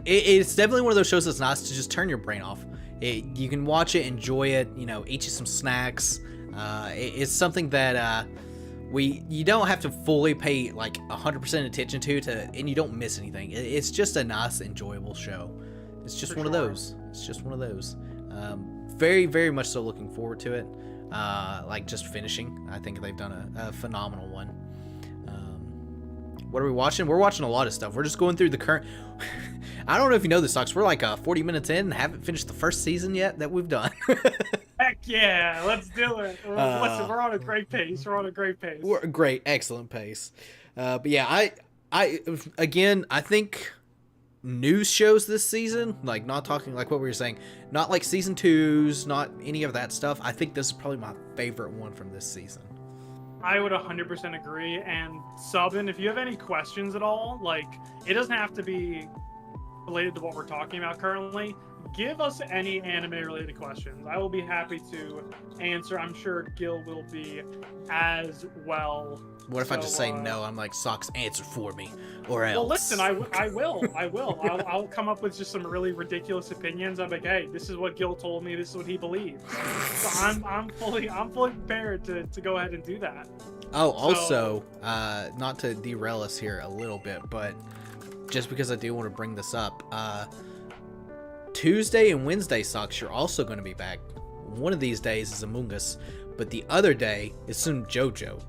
[SPEAKER 1] It's definitely one of those shows that's nice to just turn your brain off. You can watch it, enjoy it, eat you some snacks. It's something that you don't have to fully pay like 100% attention to, and you don't miss anything. It's just a nice, enjoyable show. It's just one of those. It's just one of those. Very, very much so looking forward to it. Like just finishing. I think they've done a phenomenal one. What are we watching? We're watching a lot of stuff. We're just going through the current. I don't know if you know this, Sox. We're like 40 minutes in and haven't finished the first season yet that we've done.
[SPEAKER 2] Heck yeah, let's do it. Listen, we're on a great pace. We're on a great pace.
[SPEAKER 1] We're great, excellent pace. But yeah, I think news shows this season, like not talking like what we were saying, not like season 2s, not any of that stuff. I think this is probably my favorite one from this season.
[SPEAKER 2] I would 100% agree. And Subin, if you have any questions at all, like it doesn't have to be related to what we're talking about currently. Give us any anime-related questions. I will be happy to answer. I'm sure Gil will be as well.
[SPEAKER 1] What if I just say no? I'm like, Socks, answer for me, or else.
[SPEAKER 2] Well, listen, I will. I'll come up with just some really ridiculous opinions. I'm like, hey, this is what Gil told me. This is what he believes. So I'm fully prepared to go ahead and do that.
[SPEAKER 1] Oh, also, not to derail us here a little bit, but just because I do want to bring this up, Tuesday and Wednesday, Socks, you're also going to be back. One of these days is Among Us, but the other day is some JoJo.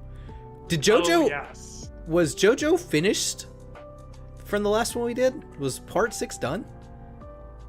[SPEAKER 1] Did JoJo?
[SPEAKER 2] Oh, yes.
[SPEAKER 1] Was JoJo finished from the last one we did? Was part 6 done?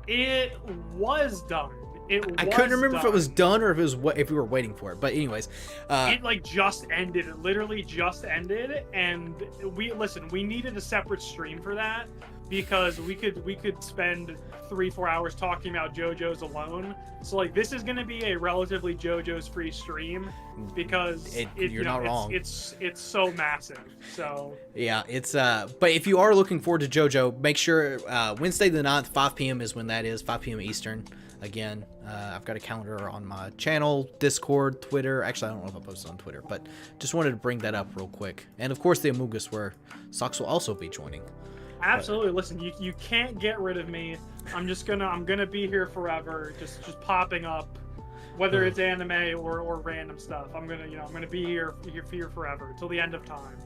[SPEAKER 2] It was done.
[SPEAKER 1] I couldn't remember if it was done or if we were waiting for it. But anyways,
[SPEAKER 2] it like just ended. It literally just ended, and we needed a separate stream for that because we could spend 3-4 hours talking about JoJo's alone. So like this is gonna be a relatively JoJo's free stream because
[SPEAKER 1] you're not wrong.
[SPEAKER 2] It's so massive. So
[SPEAKER 1] yeah, it's but if you are looking forward to JoJo, make sure Wednesday the 9th, 5 p.m. is when that is, 5 p.m. Eastern. Again, I've got a calendar on my channel, Discord, Twitter. Actually, I don't know if I posted on Twitter, but just wanted to bring that up real quick. And of course, the Among Us, where Socks will also be joining.
[SPEAKER 2] Absolutely. But listen, you can't get rid of me. I'm gonna be here forever, just popping up, whether it's anime or random stuff. I'm gonna be here forever till the end of time.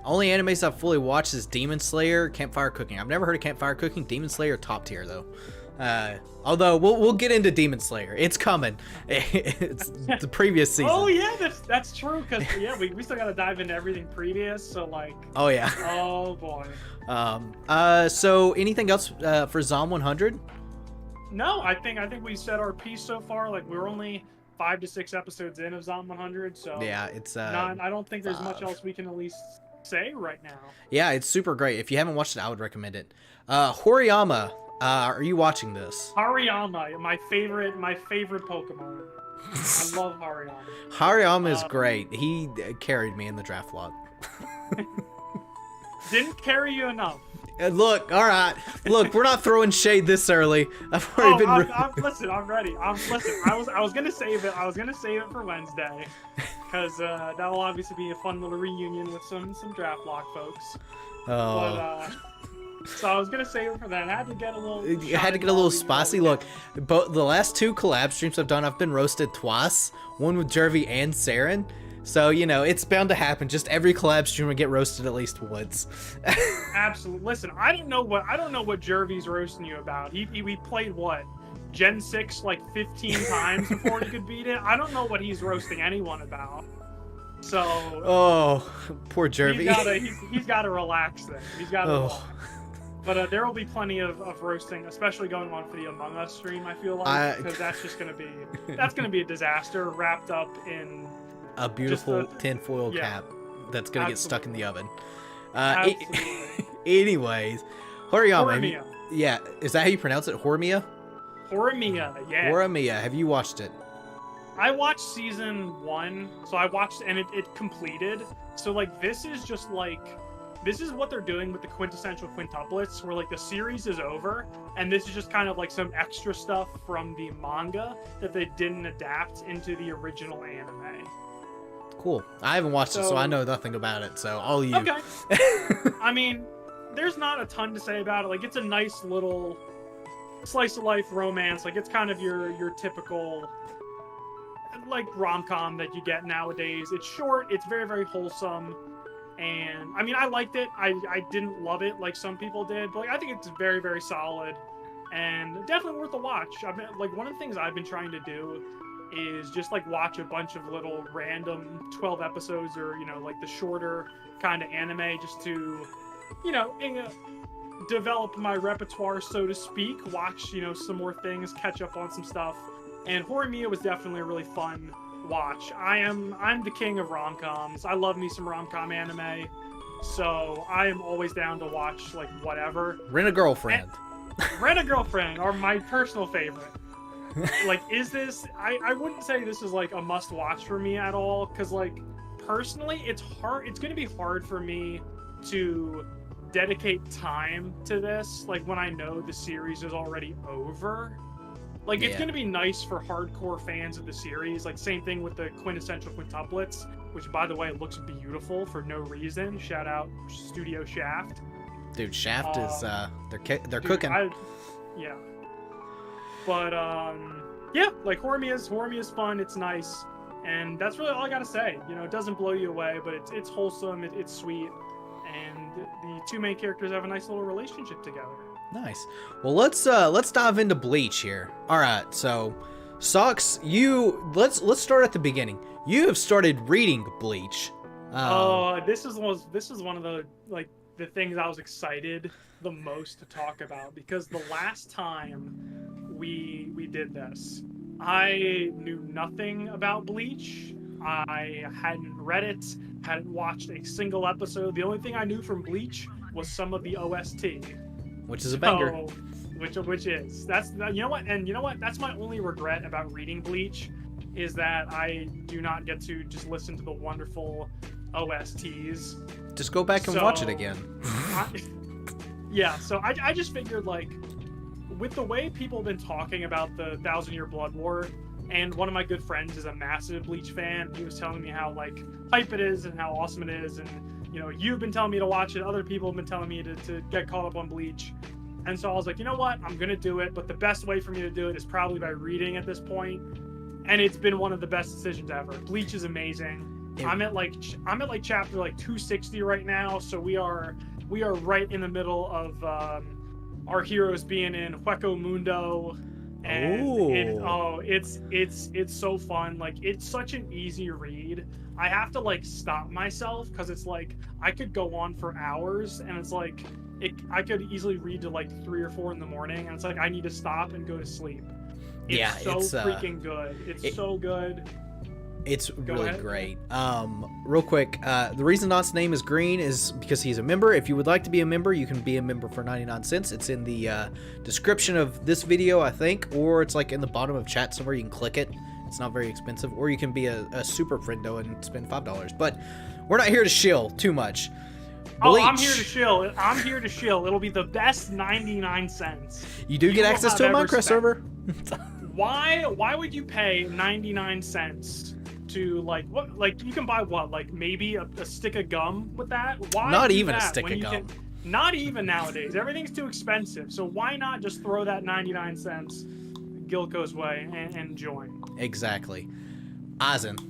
[SPEAKER 1] Only animes I've fully watched is Demon Slayer, Campfire Cooking. I've never heard of Campfire Cooking. Demon Slayer, top tier though. Although we'll get into Demon Slayer. It's coming. It's the previous season.
[SPEAKER 2] Oh yeah, that's true. Cause yeah, we still gotta dive into everything previous. So like.
[SPEAKER 1] Oh yeah.
[SPEAKER 2] Oh boy.
[SPEAKER 1] So anything else for Zom 100?
[SPEAKER 2] No, I think we said our piece so far. Like we're only 5 to 6 episodes in of Zom 100. So yeah,
[SPEAKER 1] it's
[SPEAKER 2] I don't think there's much else we can at least say right now.
[SPEAKER 1] Yeah, it's super great. If you haven't watched it, I would recommend it. Horiyama. Are you watching this?
[SPEAKER 2] Hariyama, my favorite Pokemon. I love Hariyama.
[SPEAKER 1] Hariyama is great. He carried me in the draft log.
[SPEAKER 2] Didn't carry you enough.
[SPEAKER 1] Look, all right. Look, we're not throwing shade this early. I've already been.
[SPEAKER 2] Listen, I'm ready. Listen, I was gonna save it. I was gonna save it for Wednesday, because that will obviously be a fun little reunion with some draft log folks.
[SPEAKER 1] Oh.
[SPEAKER 2] But, so I was gonna save it for that. I had to get a little.
[SPEAKER 1] You had to get a little spicy. Look, the last 2 collab streams I've done, I've been roasted twice. One with Jervy and Saren. So it's bound to happen. Just every collab stream will get roasted at least once.
[SPEAKER 2] Absolutely. Listen, I don't know what Jervy's roasting you about. We played what, Gen 6 like 15 times before he could beat it. I don't know what he's roasting anyone about. So.
[SPEAKER 1] Oh, poor Jervy.
[SPEAKER 2] He's got to relax then. He's got to.
[SPEAKER 1] Oh.
[SPEAKER 2] But there will be plenty of roasting, especially going on for the Among Us stream. I feel like because that's just gonna be a disaster wrapped up in
[SPEAKER 1] a beautiful tinfoil cap that's gonna get stuck in the oven. Anyways, Horiyama. Yeah, is that how you pronounce it? Horimiya?
[SPEAKER 2] Horimiya, yeah.
[SPEAKER 1] Horimiya. Have you watched it?
[SPEAKER 2] I watched season 1, so I watched and it completed. So like this is what they're doing with the quintessential quintuplets, where like the series is over and this is just kind of like some extra stuff from the manga that they didn't adapt into the original anime.
[SPEAKER 1] Cool. I haven't watched it, so I know nothing about it, so all you.
[SPEAKER 2] Okay. I mean, there's not a ton to say about it. Like, it's a nice little slice of life romance. Like, it's kind of your typical like rom-com that you get nowadays. It's short, it's very, very wholesome. And I mean, I liked it. I didn't love it like some people did, but like, I think it's very, very solid and definitely worth a watch. I mean, like one of the things I've been trying to do is just like watch a bunch of little random 12 episodes or like the shorter kind of anime just to develop my repertoire, so to speak. Watch some more things, catch up on some stuff. And Horimiya was definitely a really fun watch. I'm the king of rom-coms. I love me some rom-com anime. So I am always down to watch like whatever.
[SPEAKER 1] Rent a girlfriend.
[SPEAKER 2] Rent a Girlfriend are my personal favorite. Like, is this? I wouldn't say this is like a must watch for me at all, because like personally, it's hard. It's gonna be hard for me to dedicate time to this. Like when I know the series is already over. Like it's gonna be nice for hardcore fans of the series. Like same thing with the quintessential quintuplets, which by the way looks beautiful for no reason. Shout out Studio Shaft.
[SPEAKER 1] Dude, Shaft is they're
[SPEAKER 2] Dude,
[SPEAKER 1] cooking.
[SPEAKER 2] Yeah. But yeah, like Horimiya is fun. It's nice, and that's really all I gotta say. You know, it doesn't blow you away, but it's wholesome. It's sweet, and the two main characters have a nice little relationship together.
[SPEAKER 1] Nice. Well, let's dive into Bleach here. All right, so Socks, let's start at the beginning. You have started reading Bleach.
[SPEAKER 2] This is one of the like the things I was excited the most to talk about, because the last time we did this, I knew nothing about Bleach. I hadn't read it, hadn't watched a single episode. The only thing I knew from Bleach was some of the OST,
[SPEAKER 1] which is a banger.
[SPEAKER 2] Which is that's you know what, that's my only regret about reading Bleach, is that I do not get to just listen to the wonderful OSTs.
[SPEAKER 1] Just go back and watch it again.
[SPEAKER 2] Yeah, so I just figured, like, with the way people have been talking about the 1,000-Year Blood War, and one of my good friends is a massive Bleach fan, he was telling me how, like, hype it is and how awesome it is, and, you know, you've been telling me to watch it, other people have been telling me to get caught up on Bleach, and so I was like, you know what, I'm gonna do it, but the best way for me to do it is probably by reading at this point, and it's been one of the best decisions ever. Bleach is amazing. I'm at like chapter like 260 right now, so we are right in the middle of our heroes being in Hueco Mundo, and it's so fun. Like, it's such an easy read. I have to like stop myself because it's like I could go on for hours, and it's like I could easily read to like 3 or 4 in the morning, and it's like I need to stop and go to sleep. It's freaking good. It's so good.
[SPEAKER 1] It's really great. Real quick, the reason Not's name is green is because he's a member. If you would like to be a member, you can be a member for 99 cents. It's in the description of this video, I think, or it's like in the bottom of chat somewhere. You can click it. It's not very expensive. Or you can be a super friendo and spend $5. But we're not here to shill too much. Bleach.
[SPEAKER 2] Oh, I'm here to shill. I'm here to shill. It'll be the best 99 cents.
[SPEAKER 1] You do get access to a Minecraft server?
[SPEAKER 2] Why would you pay 99 cents to like what? Like you can buy what? Like maybe a stick of gum with that? Why?
[SPEAKER 1] Not even a stick of gum.
[SPEAKER 2] Not even nowadays. Everything's too expensive. So why not just throw that 99 cents Gilko's way and join?
[SPEAKER 1] Exactly. Aizen,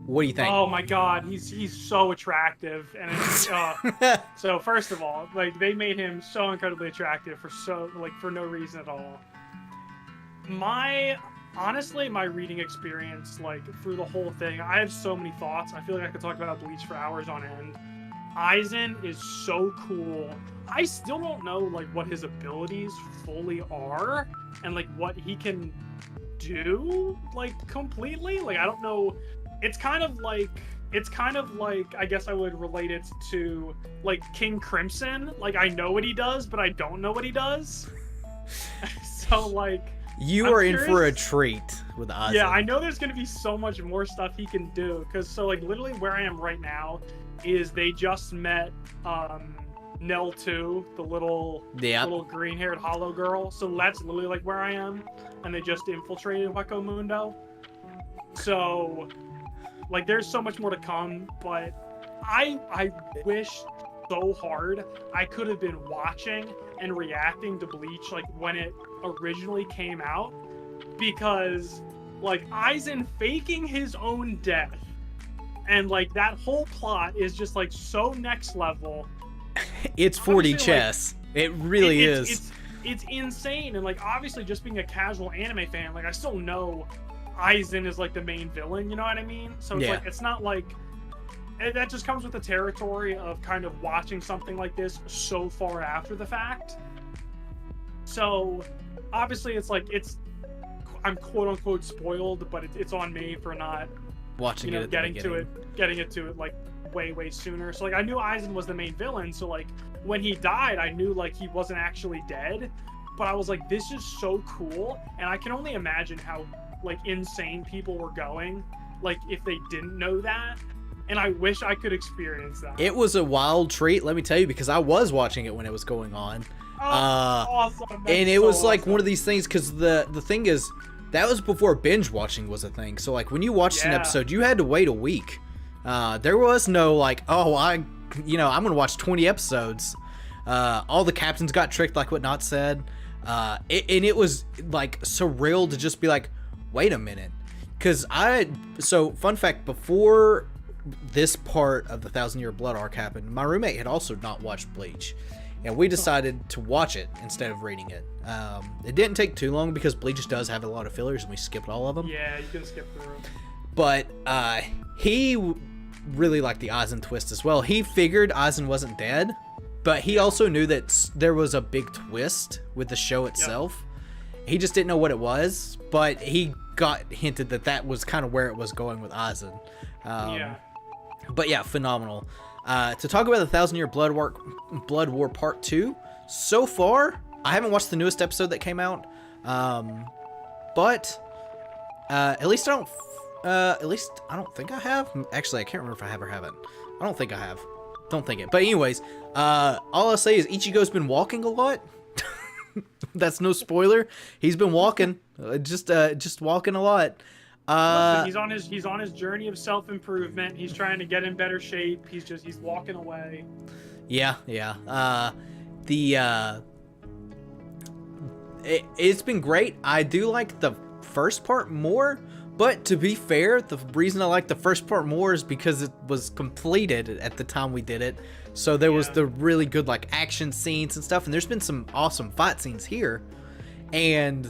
[SPEAKER 1] what do you think?
[SPEAKER 2] Oh my God, he's so attractive, and it's, so first of all, like they made him so incredibly attractive for no reason at all. Honestly, my reading experience, like, through the whole thing, I have so many thoughts. I feel like I could talk about Bleach for hours on end. Aizen is so cool. I still don't know, like, what his abilities fully are, and, like, what he can do, like, completely. Like, I don't know. It's kind of like, I guess I would relate it to, like, King Crimson. Like, I know what he does, but I don't know what he does. So, like...
[SPEAKER 1] You are in for a treat with Aizen.
[SPEAKER 2] Yeah, I know there's going to be so much more stuff he can do. Because, so, like, literally where I am right now is they just met Nell 2, the little green-haired hollow girl. So that's literally, like, where I am. And they just infiltrated Hueco Mundo. So, like, there's so much more to come. But I wish so hard I could have been watching and reacting to Bleach, like, when it originally came out, because, like, Aizen faking his own death and, like, that whole plot is just, like, so next level.
[SPEAKER 1] It's 4D chess. Like, it really is.
[SPEAKER 2] It's insane. And, like, obviously just being a casual anime fan, like, I still know Aizen is, like, the main villain, you know what I mean? So it's like, it's not like that just comes with the territory of kind of watching something like this so far after the fact. So obviously it's like, I'm quote unquote spoiled, but it's on me for not
[SPEAKER 1] watching it at the beginning.
[SPEAKER 2] getting it to it like way sooner. So like I knew Aizen was the main villain, so like when he died, I knew like he wasn't actually dead. But I was like, this is so cool, and I can only imagine how like insane people were going, like if they didn't know that. And I wish I could experience that.
[SPEAKER 1] It was a wild treat, let me tell you, because I was watching it when it was going on.
[SPEAKER 2] Oh, awesome!
[SPEAKER 1] And it was like one of these things, because the thing is, that was before binge watching was a thing. So like when you watched an episode, you had to wait a week. There was no like, oh, I'm gonna watch 20 episodes. All the captains got tricked, like what Not said. And it was like surreal to just be like, wait a minute, because so fun fact, before this part of the 1,000-Year Blood arc happened, my roommate had also not watched Bleach, and we decided to watch it instead of reading it. It didn't take too long because Bleach does have a lot of fillers, and we skipped all of them.
[SPEAKER 2] Yeah, you can skip through.
[SPEAKER 1] But he really liked the Aizen twist as well. He figured Aizen wasn't dead, but he also knew that there was a big twist with the show itself. Yep. He just didn't know what it was, but he got hinted that was kind of where it was going with Aizen. But yeah, phenomenal. To talk about the 1,000-Year Blood War Part 2, so far, I haven't watched the newest episode that came out, but at least I don't think I have. Actually, I can't remember if I have or haven't. I don't think I have. Don't think it. But anyways, all I'll say is Ichigo's been walking a lot. That's no spoiler. He's been walking, just walking a lot.
[SPEAKER 2] Listen, he's on his journey of self-improvement. He's trying to get in better shape. He's walking away.
[SPEAKER 1] Yeah. It's been great. I do like the first part more, but to be fair, the reason I like the first part more is because it was completed at the time we did it. So there was the really good like action scenes and stuff, and there's been some awesome fight scenes here, and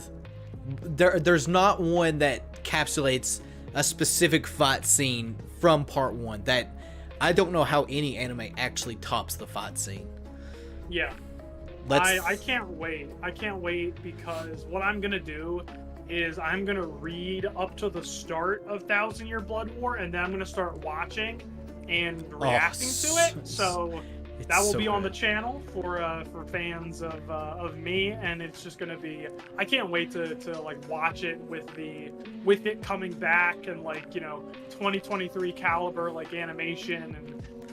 [SPEAKER 1] there's not one that encapsulates a specific fight scene from part 1 that I don't know how any anime actually tops the fight scene.
[SPEAKER 2] Yeah. I can't wait. I can't wait, because what I'm gonna do is I'm gonna read up to the start of 1,000-Year Blood War, and then I'm gonna start watching and reacting to it. So that will be on the channel for fans of me, and it's just gonna be. I can't wait to like watch it with it coming back, and like 2023 caliber like animation,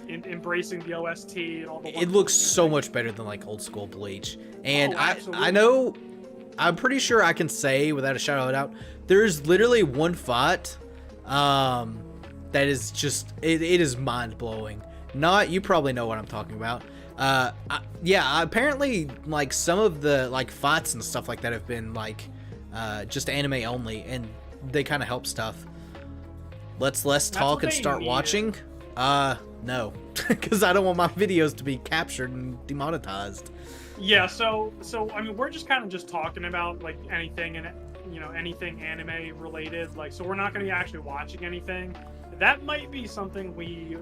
[SPEAKER 2] and embracing the OST and all the.
[SPEAKER 1] It looks so much better than like old school Bleach, and
[SPEAKER 2] I
[SPEAKER 1] know. I'm pretty sure I can say without a shadow of a doubt, there's literally one fight that is just it is mind blowing. You probably know what I'm talking about. Apparently like some of the like fights and stuff like that have been like just anime only, and they kind of help stuff. Let's talk and start watching. No, because I don't want my videos to be captured and demonetized.
[SPEAKER 2] Yeah, so I mean, we're just kind of just talking about like anything and anything anime related. Like, so we're not going to be actually watching anything. That might be something we,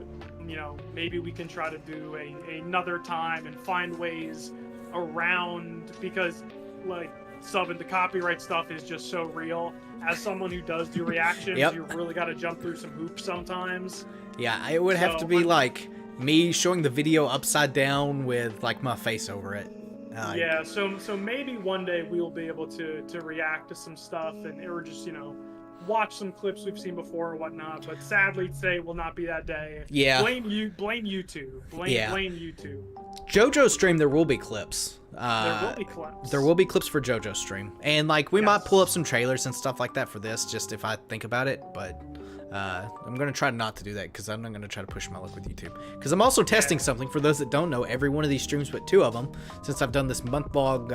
[SPEAKER 2] maybe we can try to do another time and find ways around, because like subbing to copyright stuff is just so real. As someone who does do reactions, you really got to jump through some hoops sometimes.
[SPEAKER 1] Yeah, it would have to be like me showing the video upside down with like my face over it.
[SPEAKER 2] So maybe one day we'll be able to react to some stuff, or just watch some clips we've seen before or whatnot. But sadly, today will not be that day.
[SPEAKER 1] Yeah.
[SPEAKER 2] Blame YouTube. Blame YouTube.
[SPEAKER 1] JoJo's stream, there will be clips.
[SPEAKER 2] There will be clips.
[SPEAKER 1] There will be clips for JoJo's stream, and like we might pull up some trailers and stuff like that for this, just if I think about it. But I'm gonna try not to do that, because I'm not gonna try to push my luck with YouTube. Because I'm also testing something. For those that don't know, every one of these streams, but 2 of them, since I've done this month-long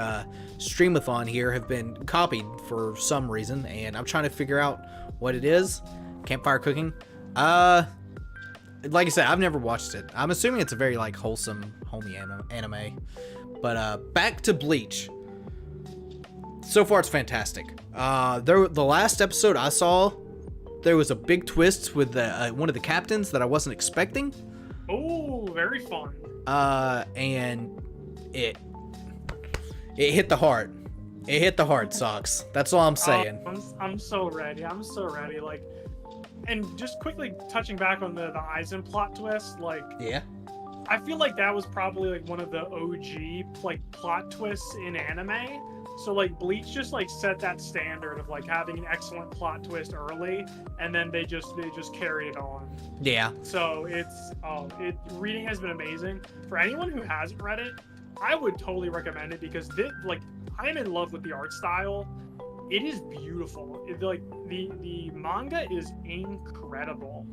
[SPEAKER 1] streamathon here, have been copied for some reason, and I'm trying to figure out what it is. Campfire cooking. Like I said, I've never watched it. I'm assuming it's a very like wholesome, homey anime. But back to Bleach. So far, it's fantastic. The last episode I saw, there was a big twist with one of the captains that I wasn't expecting.
[SPEAKER 2] Oh, very fun.
[SPEAKER 1] And it hit the heart. It hit the heart, Socks. That's all I'm saying.
[SPEAKER 2] I'm so ready. Like, and just quickly touching back on the Aizen plot twist, like,
[SPEAKER 1] Yeah.
[SPEAKER 2] I feel like that was probably like one of the OG like plot twists in anime. So like Bleach just like set that standard of like having an excellent plot twist early, and then they just carried it on.
[SPEAKER 1] Yeah.
[SPEAKER 2] So reading has been amazing. For anyone who hasn't read it, I would totally recommend it because like I am in love with the art style. It is beautiful. Like the manga is incredible.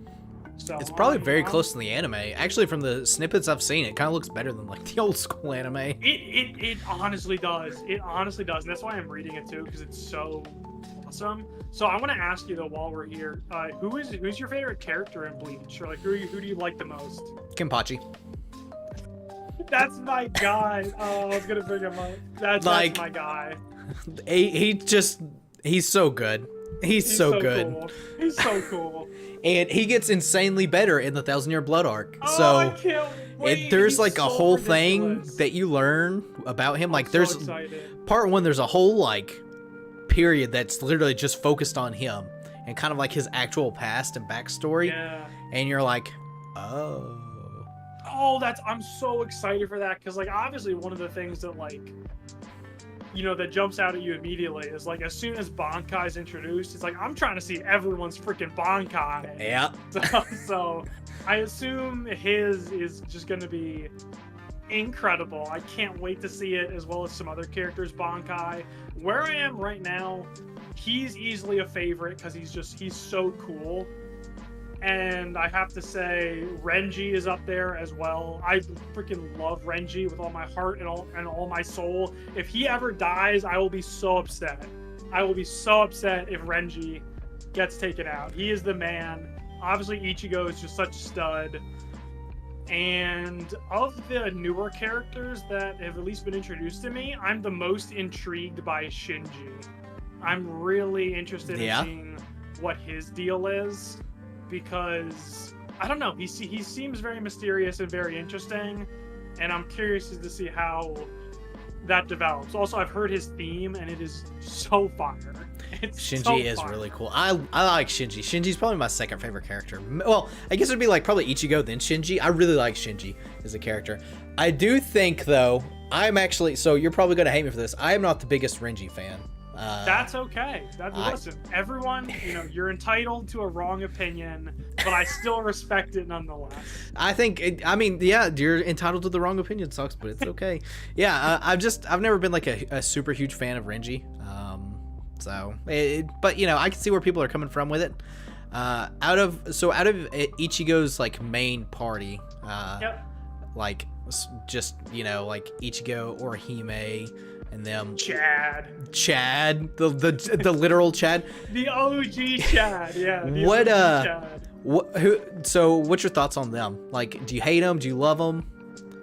[SPEAKER 2] So
[SPEAKER 1] It's probably very close to the anime. Actually, from the snippets I've seen, it kind of looks better than like the old school anime.
[SPEAKER 2] It honestly does. It honestly does, and that's why I'm reading it too, because it's so awesome. So I want to ask you though, while we're here, who's your favorite character in Bleach, or like who do you like the most?
[SPEAKER 1] Kenpachi.
[SPEAKER 2] That's my guy. Oh, I was gonna bring him up. That's my guy.
[SPEAKER 1] He's so good. He's so good.
[SPEAKER 2] Cool. He's so cool.
[SPEAKER 1] And he gets insanely better in the 1,000-Year Blood arc.
[SPEAKER 2] Oh,
[SPEAKER 1] so
[SPEAKER 2] I can't wait.
[SPEAKER 1] there's like
[SPEAKER 2] He's
[SPEAKER 1] a
[SPEAKER 2] so
[SPEAKER 1] whole
[SPEAKER 2] ridiculous.
[SPEAKER 1] thing that you learn about him. Like
[SPEAKER 2] I'm
[SPEAKER 1] there's
[SPEAKER 2] so excited.
[SPEAKER 1] part 1, there's a whole like period that's literally just focused on him and kind of like his actual past and backstory.
[SPEAKER 2] Yeah.
[SPEAKER 1] And you're like, oh.
[SPEAKER 2] Oh, I'm so excited for that, because like obviously one of the things that like, you know, that jumps out at you immediately is like, as soon as Bankai is introduced, it's like, I'm trying to see everyone's freaking Bankai.
[SPEAKER 1] Yeah.
[SPEAKER 2] So I assume his is just going to be incredible. I can't wait to see it, as well as some other characters' Bankai. Where I am right now, he's easily a favorite because he's so cool. And I have to say, Renji is up there as well. I freaking love Renji with all my heart and all my soul. If he ever dies, I will be so upset. I will be so upset if Renji gets taken out. He is the man. Obviously, Ichigo is just such a stud. And of the newer characters that have at least been introduced to me, I'm the most intrigued by Shinji. I'm really interested in seeing what his deal is. Because I don't know, he seems very mysterious and very interesting, and I'm curious to see how that develops. Also, I've heard his theme, and it is so fire.
[SPEAKER 1] Shinji is really cool. I like Shinji. Shinji's probably my second favorite character. Well, I guess it'd be like probably Ichigo, then Shinji. I really like Shinji as a character. I do think, though, so you're probably going to hate me for this. I am not the biggest Renji fan.
[SPEAKER 2] That's okay. Listen, everyone, you're entitled to a wrong opinion, but I still respect it nonetheless.
[SPEAKER 1] I think, you're entitled to the wrong opinion, sucks, but it's okay. I've never been like a super huge fan of Renji. But I can see where people are coming from with it. Out of Ichigo's like main party, like just like Ichigo, Orihime, and them Chad, the literal Chad,
[SPEAKER 2] the OG Chad, yeah.
[SPEAKER 1] What's your thoughts on them? Like, do you hate them? Do you love them?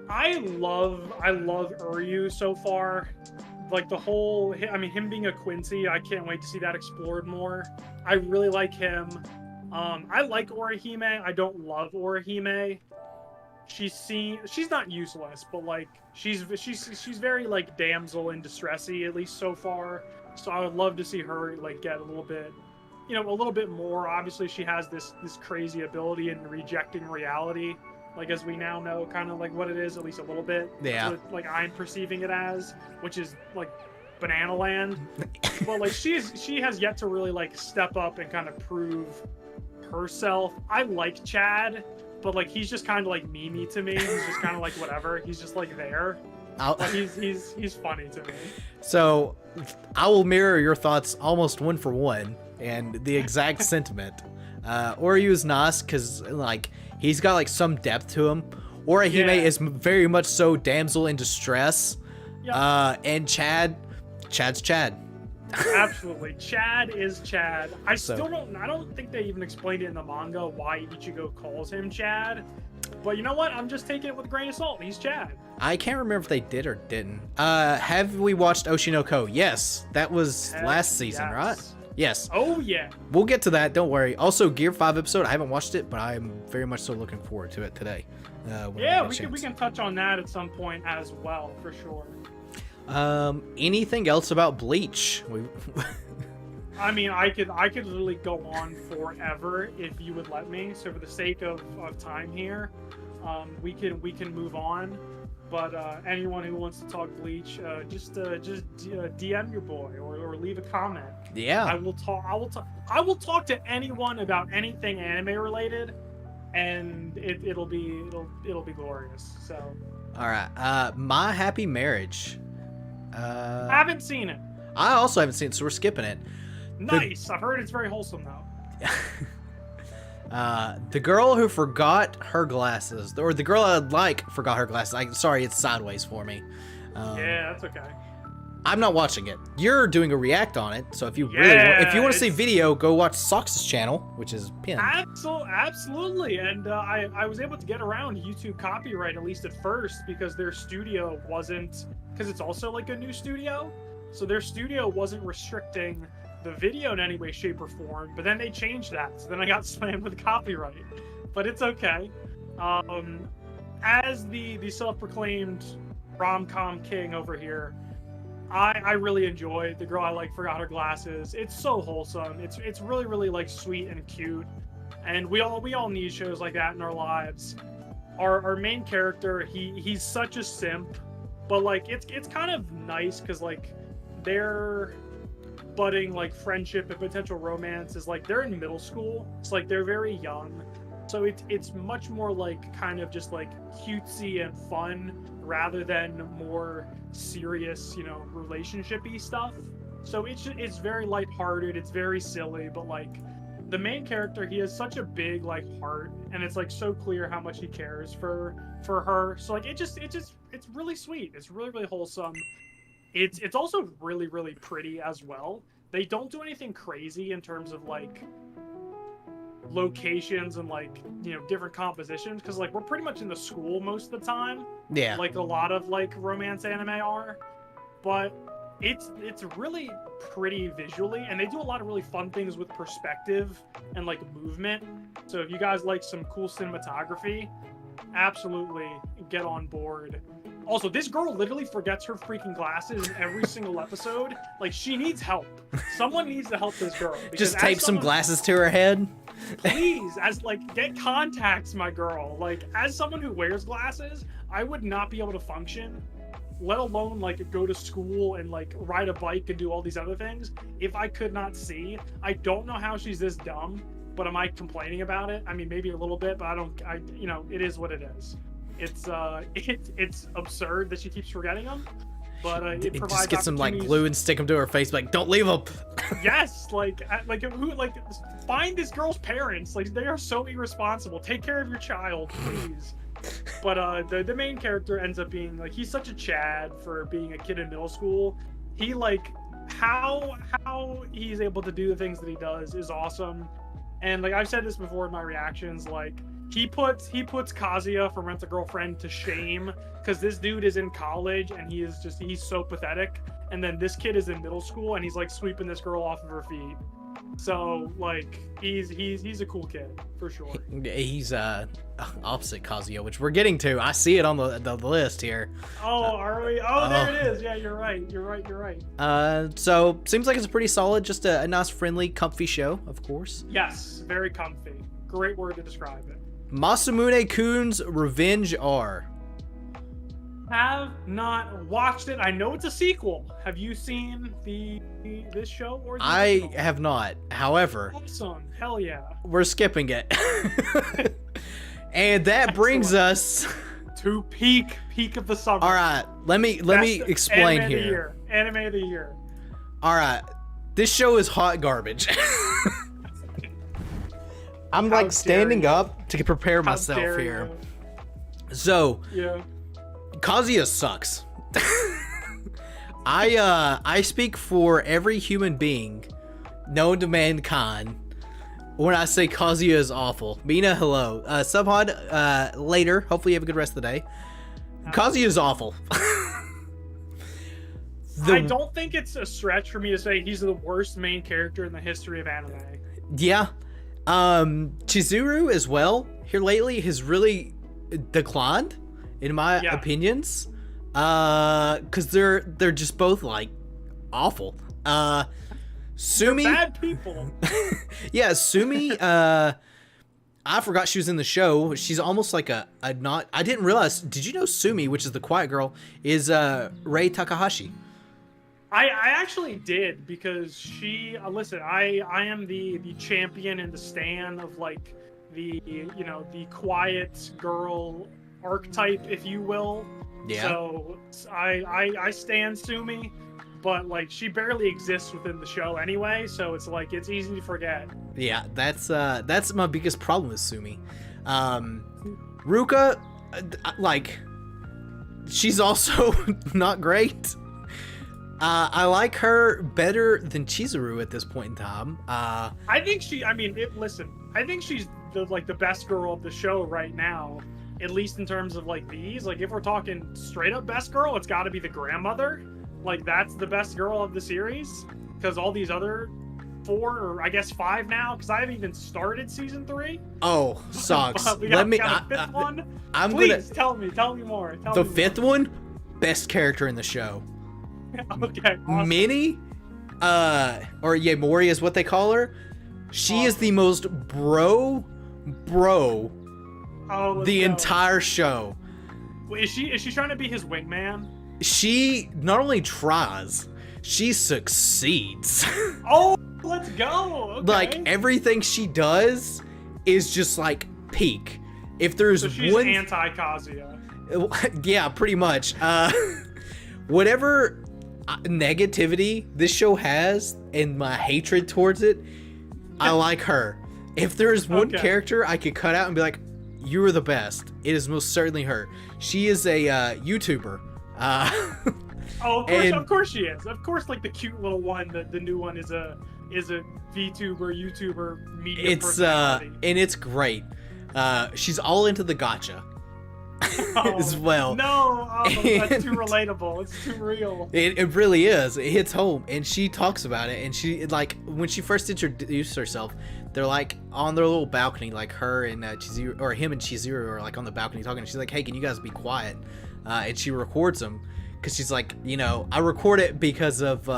[SPEAKER 2] I love Uryu so far. Like him being a Quincy, I can't wait to see that explored more. I really like him. I like Orihime. I don't love Orihime. She's not useless, but like she's very like damsel in distressy, at least so far. So I would love to see her like get a little bit more. Obviously, she has this crazy ability in rejecting reality, like as we now know, kind of like what it is, at least a little bit.
[SPEAKER 1] Yeah.
[SPEAKER 2] What, like I'm perceiving it as, which is like banana land. But like she has yet to really like step up and kind of prove herself. I like Chad, but like he's just kind of like Mimi to me. He's just kind of like whatever. He's just like there. But he's funny to me.
[SPEAKER 1] So I will mirror your thoughts almost one for one and the exact sentiment. Oryu is nice because like he's got like some depth to him. Orihime is very much so damsel in distress. Yep. And Chad's Chad.
[SPEAKER 2] Absolutely, Chad is Chad. I don't think they even explained it in the manga why Ichigo calls him Chad. But you know what? I'm just taking it with a grain of salt. He's Chad.
[SPEAKER 1] I can't remember if they did or didn't. Have we watched Oshinoko? Yes, that was last season, right? Yes.
[SPEAKER 2] Oh yeah.
[SPEAKER 1] We'll get to that. Don't worry. Also, Gear 5 episode. I haven't watched it, but I'm very much so looking forward to it today.
[SPEAKER 2] We can touch on that at some point as well, for sure.
[SPEAKER 1] Anything else about Bleach?
[SPEAKER 2] I mean, I could literally go on forever if you would let me. So for the sake of time here, we can move on. But anyone who wants to talk Bleach, just DM your boy or leave a comment.
[SPEAKER 1] Yeah.
[SPEAKER 2] I will talk to anyone about anything anime related, and it'll be glorious. So.
[SPEAKER 1] All right. My Happy Marriage.
[SPEAKER 2] I haven't seen it.
[SPEAKER 1] I also haven't seen it, so we're skipping it.
[SPEAKER 2] Nice. I've heard it's very wholesome though.
[SPEAKER 1] The girl who forgot her glasses, or the girl I like forgot her glasses. Sorry, it's sideways for me.
[SPEAKER 2] Yeah, that's okay.
[SPEAKER 1] I'm not watching it. You're doing a react on it, so if you
[SPEAKER 2] Yeah,
[SPEAKER 1] want to see video, go watch Sox's channel, which is pinned.
[SPEAKER 2] Absolutely, and I was able to get around YouTube copyright at least at first because their studio wasn't, because it's also like a new studio, so their studio wasn't restricting the video in any way, shape, or form. But then they changed that, so then I got slammed with copyright. But it's okay. As the self-proclaimed rom-com king over here, I really enjoyed The Girl I Like Forgot Her Glasses. It's so wholesome. It's really, really like sweet and cute. And we all need shows like that in our lives. Our main character, he's such a simp, but like it's kind of nice because like their budding like friendship and potential romance is like they're in middle school. It's like they're very young. So it's much more like kind of just like cutesy and fun rather than more serious, you know, relationship-y stuff. So it's very lighthearted, it's very silly, but like the main character, he has such a big like heart, and it's like so clear how much he cares for her. So like it's really sweet. It's really, really wholesome. It's also really, really pretty as well. They don't do anything crazy in terms of like locations and like, you know, different compositions, because like we're pretty much in the school most of the time, like a lot of like romance anime are, but it's really pretty visually, and they do a lot of really fun things with perspective and like movement. So if you guys like some cool cinematography, absolutely get on board. Also, this girl literally forgets her freaking glasses in every single episode. Like, she needs help. Someone needs to help this girl.
[SPEAKER 1] Just tape some glasses to her head.
[SPEAKER 2] Please, get contacts, my girl. Like, as someone who wears glasses, I would not be able to function, let alone like go to school and like ride a bike and do all these other things if I could not see. I don't know how she's this dumb, but am I complaining about it? I mean, maybe a little bit, but you know, it is what it is. It's absurd that she keeps forgetting them, but it provides
[SPEAKER 1] just get some like glue and stick them to her face, like don't leave them.
[SPEAKER 2] Yes, find this girl's parents. Like, they are so irresponsible. Take care of your child, please. But the main character ends up being like, he's such a Chad for being a kid in middle school. He like how he's able to do the things that he does is awesome. And like I've said this before in my reactions, like he puts Kazuya from Rent a Girlfriend to shame, because this dude is in college and he's so pathetic, and then this kid is in middle school and he's like sweeping this girl off of her feet. So like he's a cool kid for sure.
[SPEAKER 1] He's opposite Kazuya, which we're getting to. I see it on the list here.
[SPEAKER 2] Oh, are we? Oh, there it is. Yeah, you're right.
[SPEAKER 1] So seems like it's pretty solid, just a nice, friendly, comfy show, of course.
[SPEAKER 2] Yes, very comfy. Great word to describe it.
[SPEAKER 1] Masamune-kun's Revenge R.
[SPEAKER 2] Have not watched it. I know it's a sequel. Have you seen this show? Or
[SPEAKER 1] I have not. However,
[SPEAKER 2] awesome. Hell yeah.
[SPEAKER 1] We're skipping it. And that brings us
[SPEAKER 2] to peak of the summer.
[SPEAKER 1] All right, let me explain here.
[SPEAKER 2] Anime of the year.
[SPEAKER 1] All right, this show is hot garbage. I'm like standing up to prepare myself here. So,
[SPEAKER 2] yeah.
[SPEAKER 1] Kazuya sucks. I speak for every human being known to mankind when I say Kazuya is awful. Mina, hello. Subhod, later. Hopefully you have a good rest of the day. Kazuya is awful.
[SPEAKER 2] I don't think it's a stretch for me to say he's the worst main character in the history of anime.
[SPEAKER 1] Yeah. Chizuru as well here lately has really declined in my opinions, because they're just both like awful. Sumi.
[SPEAKER 2] Bad people.
[SPEAKER 1] Yeah, Sumi. I forgot she was in the show. She's almost like a not. I didn't realize. Did you know Sumi, which is the quiet girl, is Rei Takahashi?
[SPEAKER 2] I actually did, because she listen, I am the champion and the stan of like the the quiet girl archetype, if you will.
[SPEAKER 1] Yeah.
[SPEAKER 2] So I stan Sumi, but like she barely exists within the show anyway, so it's like it's easy to forget.
[SPEAKER 1] Yeah, that's my biggest problem with Sumi. Ruka, like, she's also not great. I like her better than Chizuru at this point in time.
[SPEAKER 2] I think I think she's the best girl of the show right now, at least in terms of like these. Like if we're talking straight up best girl, it's got to be the grandmother. Like that's the best girl of the series, because all these other 4 or I guess 5 now, because I haven't even started season 3.
[SPEAKER 1] Oh, sucks.
[SPEAKER 2] Let me. Got a 5th one. Please tell me more.
[SPEAKER 1] The 5th one, best character in the show.
[SPEAKER 2] Okay. Awesome.
[SPEAKER 1] Minnie, or Yamori is what they call her. She is the most bro the entire show.
[SPEAKER 2] Wait, is she trying to be his wingman?
[SPEAKER 1] She not only tries, she succeeds.
[SPEAKER 2] Oh, let's go. Okay.
[SPEAKER 1] Like everything she does is just like peak. If there's
[SPEAKER 2] so she's
[SPEAKER 1] one
[SPEAKER 2] anti-Kazuya.
[SPEAKER 1] Yeah, pretty much. Whatever negativity this show has and my hatred towards it, I like her. If there's one character I could cut out and be like, you are the best, it is most certainly her. She is a YouTuber.
[SPEAKER 2] Oh, of course she is. Of course, like the cute little one, the new one is a VTuber, YouTuber, media personality.
[SPEAKER 1] And it's great. She's all into the gacha. As well.
[SPEAKER 2] No, that's too relatable. It's too real.
[SPEAKER 1] It really is. It hits home, and she talks about it. And she like when she first introduced herself, they're like on their little balcony, like her and Chizuru, or him and Chizuru are like on the balcony talking. And she's like, "Hey, can you guys be quiet?" And she records them because she's like, I record it because of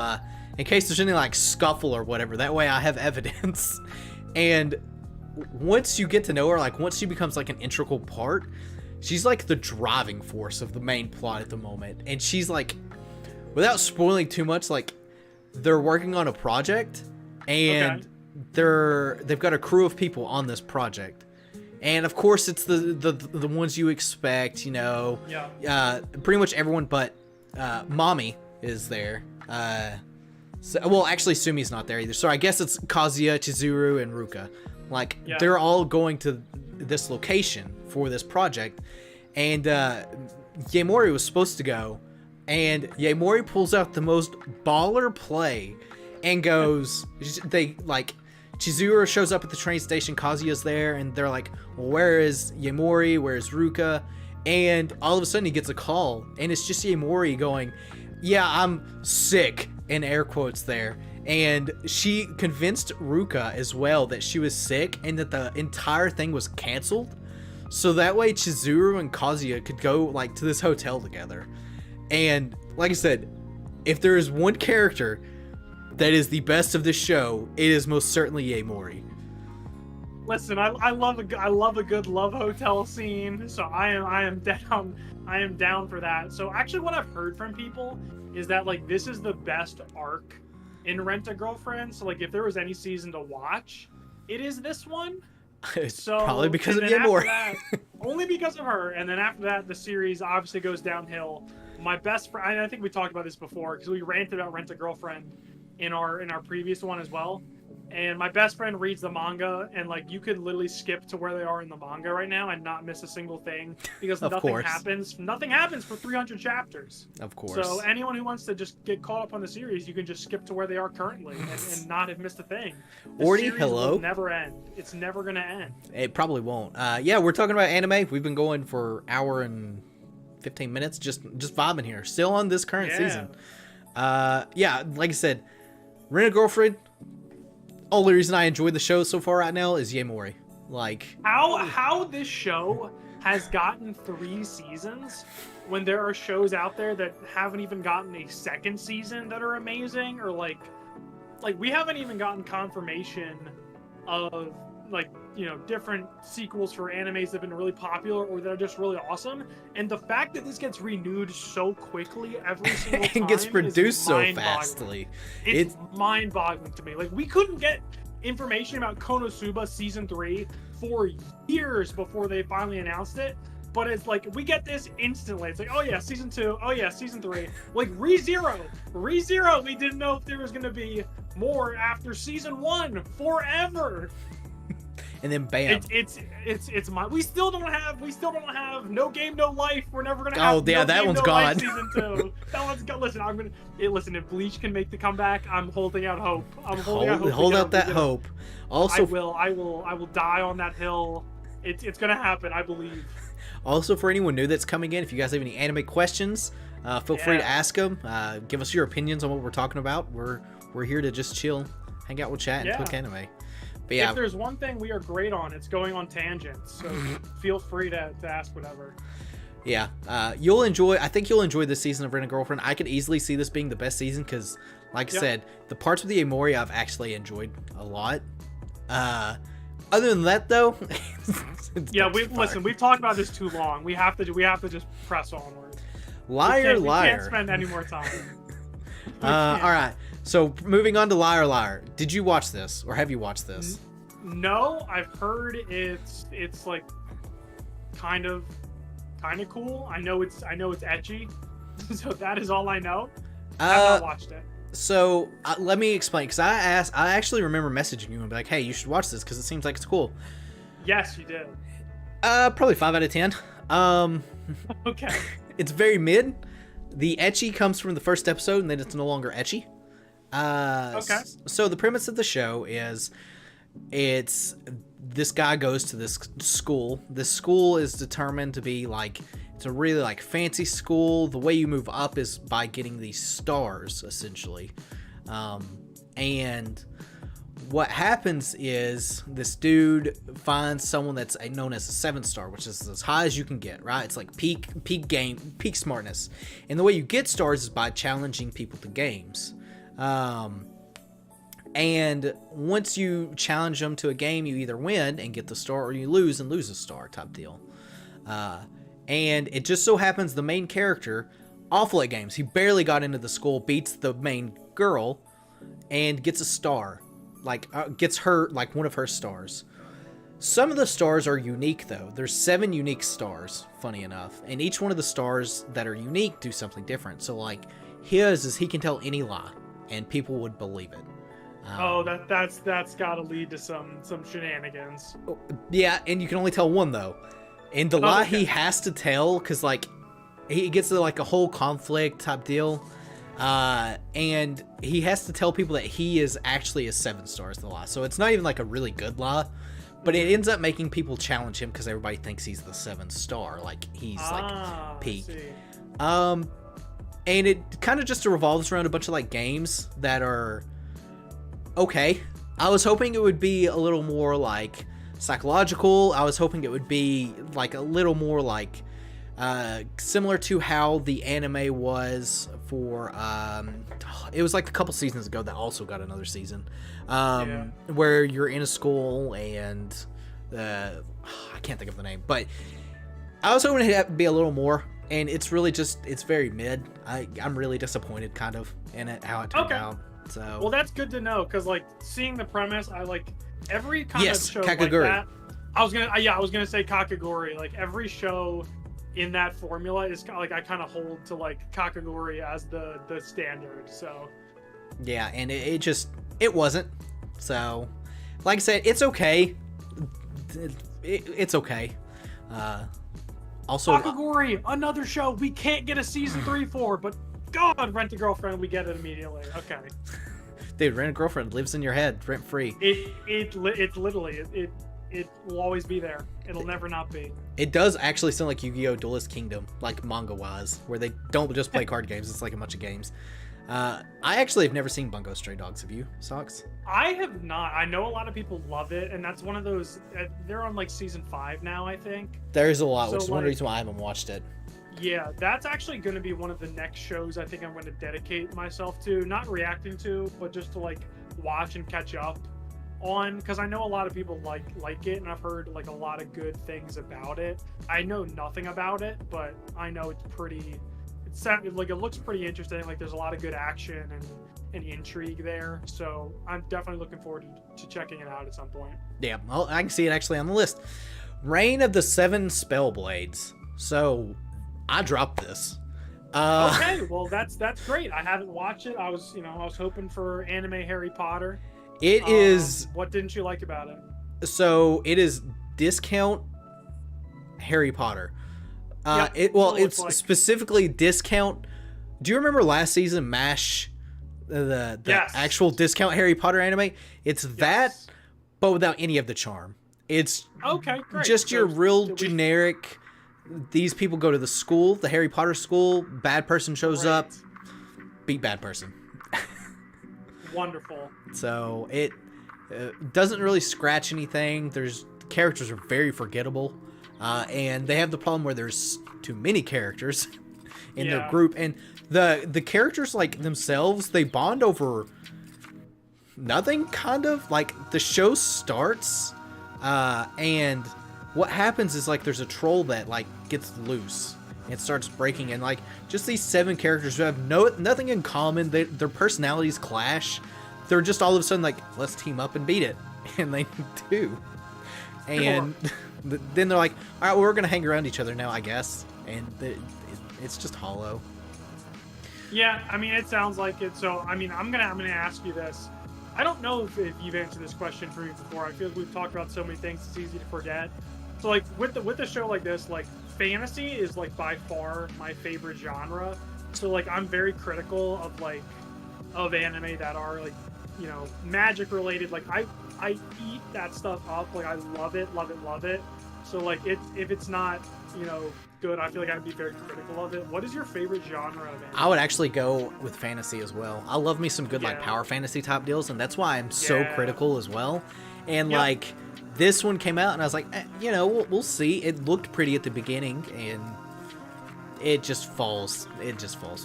[SPEAKER 1] in case there's any like scuffle or whatever. That way I have evidence. And once you get to know her, like once she becomes like an integral part, she's like the driving force of the main plot at the moment. And she's like, without spoiling too much, like they're working on a project and they've got a crew of people on this project. And of course it's the ones you expect, pretty much everyone but Mommy is there. Well, actually Sumi's not there either. So I guess it's Kazuya, Chizuru, and Ruka. Like they're all going to this location for this project, and Yaemori was supposed to go, and Yaemori pulls out the most baller play and goes, Chizuru shows up at the train station, Kazuya's there, and they're like, well, where is Yaemori, where's Ruka? And all of a sudden he gets a call, and it's just Yaemori going, yeah, I'm sick, in air quotes there. And she convinced Ruka as well that she was sick and that the entire thing was canceled. So that way Chizuru and Kazuya could go like to this hotel together. And like I said, if there is one character that is the best of this show, it is most certainly Yaemori.
[SPEAKER 2] Listen, I love a good love hotel scene, so I am down for that. So actually what I've heard from people is that like this is the best arc in Rent-A-Girlfriend. So like if there was any season to watch, it is this one. So
[SPEAKER 1] probably because of Yaemori.
[SPEAKER 2] Only because of her. And then after that, the series obviously goes downhill. My best friend, I think we talked about this before because we ranted about Rent-A-Girlfriend in our previous one as well. And my best friend reads the manga, and like you could literally skip to where they are in the manga right now and not miss a single thing because nothing happens. Nothing happens for 300 chapters.
[SPEAKER 1] Of course.
[SPEAKER 2] So anyone who wants to just get caught up on the series, you can just skip to where they are currently and not have missed a thing.
[SPEAKER 1] Orty, hello.
[SPEAKER 2] Will never end. It's never gonna end.
[SPEAKER 1] It probably won't. Yeah, we're talking about anime. We've been going for an hour and 15 minutes, just vibing here. Still on this current season. Yeah, like I said, Rent-A-Girlfriend. Only reason I enjoy the show so far right now is Yaemori. Like
[SPEAKER 2] how this show has gotten 3 seasons when there are shows out there that haven't even gotten a second season that are amazing, or like like we haven't even gotten confirmation of like, you know, different sequels for animes that have been really popular or that are just really awesome. And the fact that this gets renewed so quickly every single time
[SPEAKER 1] and gets produced so
[SPEAKER 2] mind-boggling.
[SPEAKER 1] fastly.
[SPEAKER 2] It's mind-boggling to me. Like, we couldn't get information about Konosuba Season 3 for years before they finally announced it. But it's like, we get this instantly. It's like, oh yeah, Season 2. Oh yeah, Season 3. Like, ReZero. ReZero, we didn't know if there was going to be more after Season 1 forever.
[SPEAKER 1] And then bam.
[SPEAKER 2] It's my we still don't have No Game No Life. We're never gonna have
[SPEAKER 1] yeah,
[SPEAKER 2] No
[SPEAKER 1] that
[SPEAKER 2] Game,
[SPEAKER 1] one's
[SPEAKER 2] No
[SPEAKER 1] gone.
[SPEAKER 2] Life Season 2. That one's gone. Listen, if Bleach can make the comeback, I'm holding out hope.
[SPEAKER 1] Hold out that hope. Also,
[SPEAKER 2] I will die on that hill. It's gonna happen, I believe.
[SPEAKER 1] Also, for anyone new that's coming in, if you guys have any anime questions, feel free to ask them. Give us your opinions on what we're talking about. We're here to just chill, hang out with chat, and talk anime. But yeah,
[SPEAKER 2] if there's one thing we are great on, it's going on tangents. So feel free to ask whatever.
[SPEAKER 1] Yeah, you'll enjoy. I think you'll enjoy this season of Rent a Girlfriend. I could easily see this being the best season because, like I said, the parts with the Amori I've actually enjoyed a lot. Other than that, though,
[SPEAKER 2] we've talked about this too long. We have to just press onward.
[SPEAKER 1] Liar.
[SPEAKER 2] We can't spend any more time.
[SPEAKER 1] All right. So moving on to Liar. Did you watch this, or have you watched this?
[SPEAKER 2] No, I've heard it's like kind of cool. I know it's ecchi, so that is all I know. I've not watched it.
[SPEAKER 1] So let me explain, because I actually remember messaging you and be like, hey, you should watch this because it seems like it's cool.
[SPEAKER 2] Yes, you did.
[SPEAKER 1] Probably 5 out of 10.
[SPEAKER 2] Okay.
[SPEAKER 1] It's very mid. The ecchi comes from the first episode, and then it's no longer ecchi. Okay. So the premise of the show is, it's this guy goes to this school. This school is determined to be like, it's a really like fancy school. The way you move up is by getting these stars, essentially. And what happens is this dude finds someone that's known as a 7-star, which is as high as you can get, right? It's like peak smartness. And the way you get stars is by challenging people to games. And once you challenge them to a game, you either win and get the star, or you lose and lose a star type deal. And it just so happens the main character, awful at games. He barely got into the school, beats the main girl, and gets a star. Gets her, like, one of her stars. Some of the stars are unique, though. There's 7 unique stars, funny enough. And each one of the stars that are unique do something different. So, like, his is he can tell any lie, and people would believe it.
[SPEAKER 2] That's gotta lead to some shenanigans.
[SPEAKER 1] Yeah, and you can only tell one, though. And the lie he has to tell, because, like, he gets to, like, a whole conflict type deal. And he has to tell people that he is actually a 7-star is the lie. So it's not even, like, a really good lie. But it ends up making people challenge him because everybody thinks he's the 7-star. Like, he's, like, peak. And it kind of just revolves around a bunch of, like, games that are okay. I was hoping it would be a little more, like, psychological. I was hoping it would be, like, a little more, like, similar to how the anime was for, it was, like, a couple seasons ago that also got another season, where you're in a school and, I can't think of the name, but I was hoping it'd be a little more, and it's really just, it's very mid. I'm really disappointed, kind of, in it, how it turned out. So,
[SPEAKER 2] well, that's good to know, because, like, seeing the premise, I like every kind of show
[SPEAKER 1] Kakaguri.
[SPEAKER 2] Like that. I was gonna say Kakaguri. Like, every show in that formula is like, I kind of hold to, like, Kakaguri as the standard. So
[SPEAKER 1] yeah, and it wasn't. So, like I said, it's okay. It's okay. Also,
[SPEAKER 2] Kakaguri, another show we can't get a season 3 for, but God, Rent a Girlfriend, we get it immediately. Okay.
[SPEAKER 1] Dude, Rent a Girlfriend lives in your head, rent free.
[SPEAKER 2] It's literally it will always be there. It'll never not be.
[SPEAKER 1] It does actually sound like Yu-Gi-Oh! Duelist Kingdom, like manga-wise, where they don't just play card games. It's like a bunch of games. I actually have never seen Bungo Stray Dogs. Have you, Socks?
[SPEAKER 2] I have not. I know a lot of people love it, and that's one of those. They're on like season 5 now, I think.
[SPEAKER 1] There's a lot,
[SPEAKER 2] so,
[SPEAKER 1] which is one reason why I haven't watched it.
[SPEAKER 2] Yeah, that's actually going to be one of the next shows I think I'm going to dedicate myself to. Not reacting to, but just to, like, watch and catch up on, because I know a lot of people like it, and I've heard like a lot of good things about it. I know nothing about it, but I know it's pretty. It sounded like it looks pretty interesting. Like there's a lot of good action and intrigue there. So I'm definitely looking forward to checking it out at some point.
[SPEAKER 1] Yeah, well, I can see it actually on the list. Reign of the Seven Spellblades. So I dropped this.
[SPEAKER 2] Okay, well that's great. I haven't watched it. I was hoping for anime Harry Potter.
[SPEAKER 1] It is.
[SPEAKER 2] What didn't you like about it?
[SPEAKER 1] So it is discount Harry Potter. It's like... specifically discount. Do you remember last season MASH, the
[SPEAKER 2] yes.
[SPEAKER 1] actual discount Harry Potter anime? It's that, but without any of the charm. It's
[SPEAKER 2] okay, great.
[SPEAKER 1] Just your real generic. These people go to the school, the Harry Potter school. Bad person shows up, beat bad person.
[SPEAKER 2] Wonderful.
[SPEAKER 1] So it doesn't really scratch anything. Characters are very forgettable, and they have the problem where there's too many characters in their group, and the characters like themselves, they bond over nothing. Kind of like the show starts, and what happens is like there's a troll that like gets loose. It starts breaking, and like just these 7 characters who have nothing in common. Their personalities clash. They're just all of a sudden like, let's team up and beat it, and they do. And then they're like, all right, well, we're gonna hang around each other now, I guess. And it's just hollow.
[SPEAKER 2] Yeah, I mean, it sounds like it. So I mean, I'm gonna ask you this. I don't know if you've answered this question for me before. I feel like we've talked about so many things; it's easy to forget. So like with a show like this, like fantasy is like by far my favorite genre. So like I'm very critical of anime that are like, magic related. Like I eat that stuff up. Like I love it. So like if it's not, good, I feel like I'd be very critical of it. What is your favorite genre of anime?
[SPEAKER 1] I would actually go with fantasy as well. I love me some good like power fantasy type deals, and that's why I'm so critical as well. And like this one came out, and I was like, we'll see. It looked pretty at the beginning, and it just falls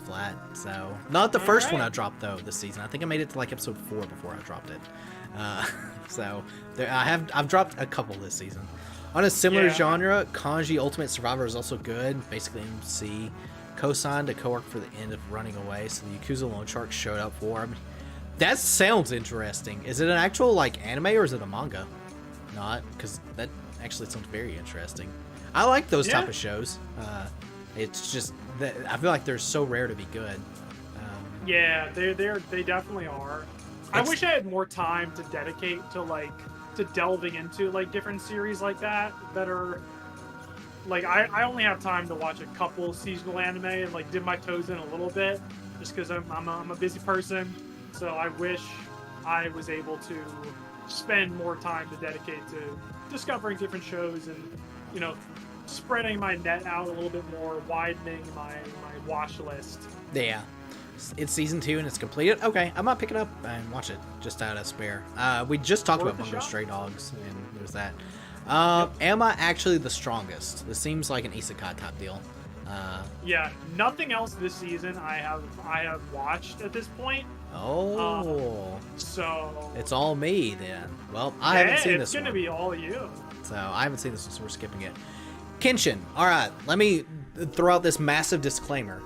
[SPEAKER 1] flat. So not the first one I dropped though this season. I think I made it to like episode 4 before I dropped it. So I've dropped a couple this season. On a similar genre, Kanji Ultimate Survivor is also good. Basically, MC co-signed a co-work for the end of Running Away, so the Yakuza Loan Shark showed up for him. That sounds interesting. Is it an actual like anime or is it a manga? Not, because that actually sounds very interesting. I like those type of shows. It's just that I feel like they're so rare to be good.
[SPEAKER 2] They definitely are. I wish I had more time to dedicate to delving into like different series like that are like I only have time to watch a couple seasonal anime and like dip my toes in a little bit just because I'm a busy person. So I wish I was able to spend more time to dedicate to discovering different shows and spreading my net out a little bit more, widening my watch list.
[SPEAKER 1] Yeah. It's season 2 and it's completed. Okay, I might pick it up and watch it just out of spare. We just talked about Bungo Stray Dogs, and there's that. Am I actually the strongest? This seems like an isekai type deal.
[SPEAKER 2] Nothing else this season I have watched at this point. So
[SPEAKER 1] it's all me then. Well, I haven't seen this one.
[SPEAKER 2] It's gonna be all you.
[SPEAKER 1] So I haven't seen this one, so we're skipping it. Kenshin. All right, let me throw out this massive disclaimer.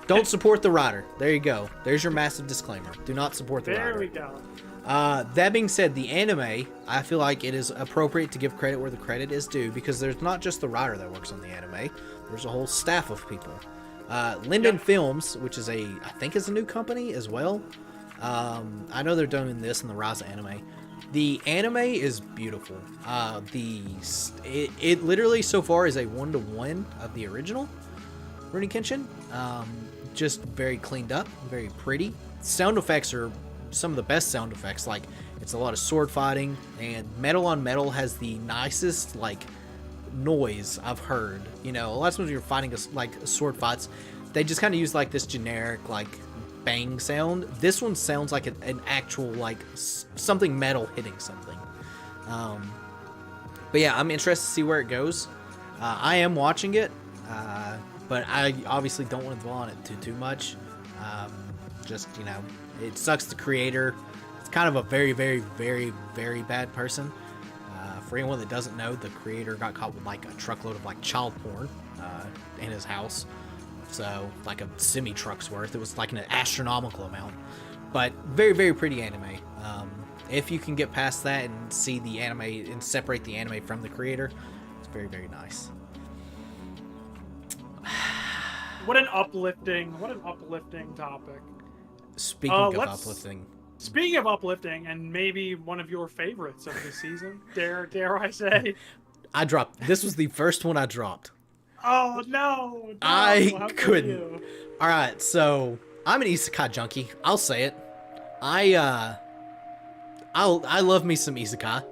[SPEAKER 1] Don't support the writer. There you go. There's your massive disclaimer. Do not support the writer.
[SPEAKER 2] There we go.
[SPEAKER 1] That being said, the anime, I feel like it is appropriate to give credit where the credit is due, because there's not just the writer that works on the anime. There's a whole staff of people. Linden Films, which is I think is a new company as well. I know they're doing this in the Rise anime. The anime is beautiful. It literally so far is a 1-to-1 of the original Rurouni Kenshin. Just very cleaned up, very pretty. Sound effects are some of the best sound effects. Like, it's a lot of sword fighting, and Metal on Metal has the nicest like noise I've heard. A lot of times when you're fighting sword fights, they just kind of use like this generic like bang sound. This one sounds like an actual like something metal hitting something. But yeah, I'm interested to see where it goes. I am watching it. But I obviously don't want to dwell on it too much. It sucks the creator. It's kind of a very, very, very, very bad person. For anyone that doesn't know, the creator got caught with like a truckload of like child porn in his house. So like a semi-truck's worth. It was like an astronomical amount. But very, very pretty anime. If you can get past that and see the anime and separate the anime from the creator, it's very, very nice.
[SPEAKER 2] What an uplifting topic.
[SPEAKER 1] Speaking of uplifting.
[SPEAKER 2] Speaking of uplifting, and maybe one of your favorites of the season, dare I say?
[SPEAKER 1] This was the first one I dropped.
[SPEAKER 2] Oh no!
[SPEAKER 1] I couldn't. All right, so I'm an isekai junkie. I'll say it. I love me some isekai.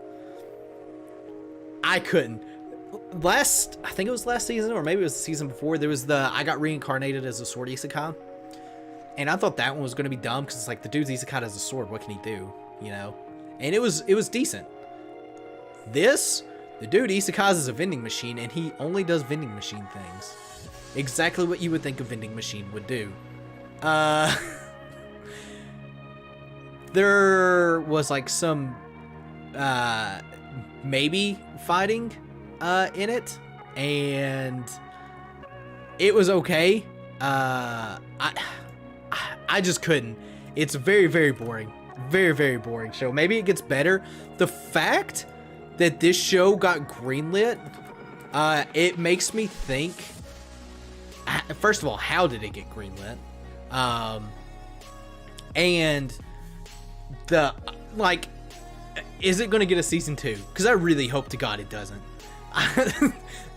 [SPEAKER 1] I couldn't. I think it was last season, or maybe it was the season before. There was I got reincarnated as a sword isekai. And I thought that one was going to be dumb because it's like the dude's isekai has a sword. What can he do? You know? And it was decent. The dude isekais as a vending machine, and he only does vending machine things. Exactly what you would think a vending machine would do. There was like some maybe fighting in it, and it was okay. I just couldn't. It's very, very boring. Very, very boring show. Maybe it gets better. The fact that this show got greenlit, it makes me think, first of all, how did it get greenlit? And is it going to get a season 2? Because I really hope to God it doesn't.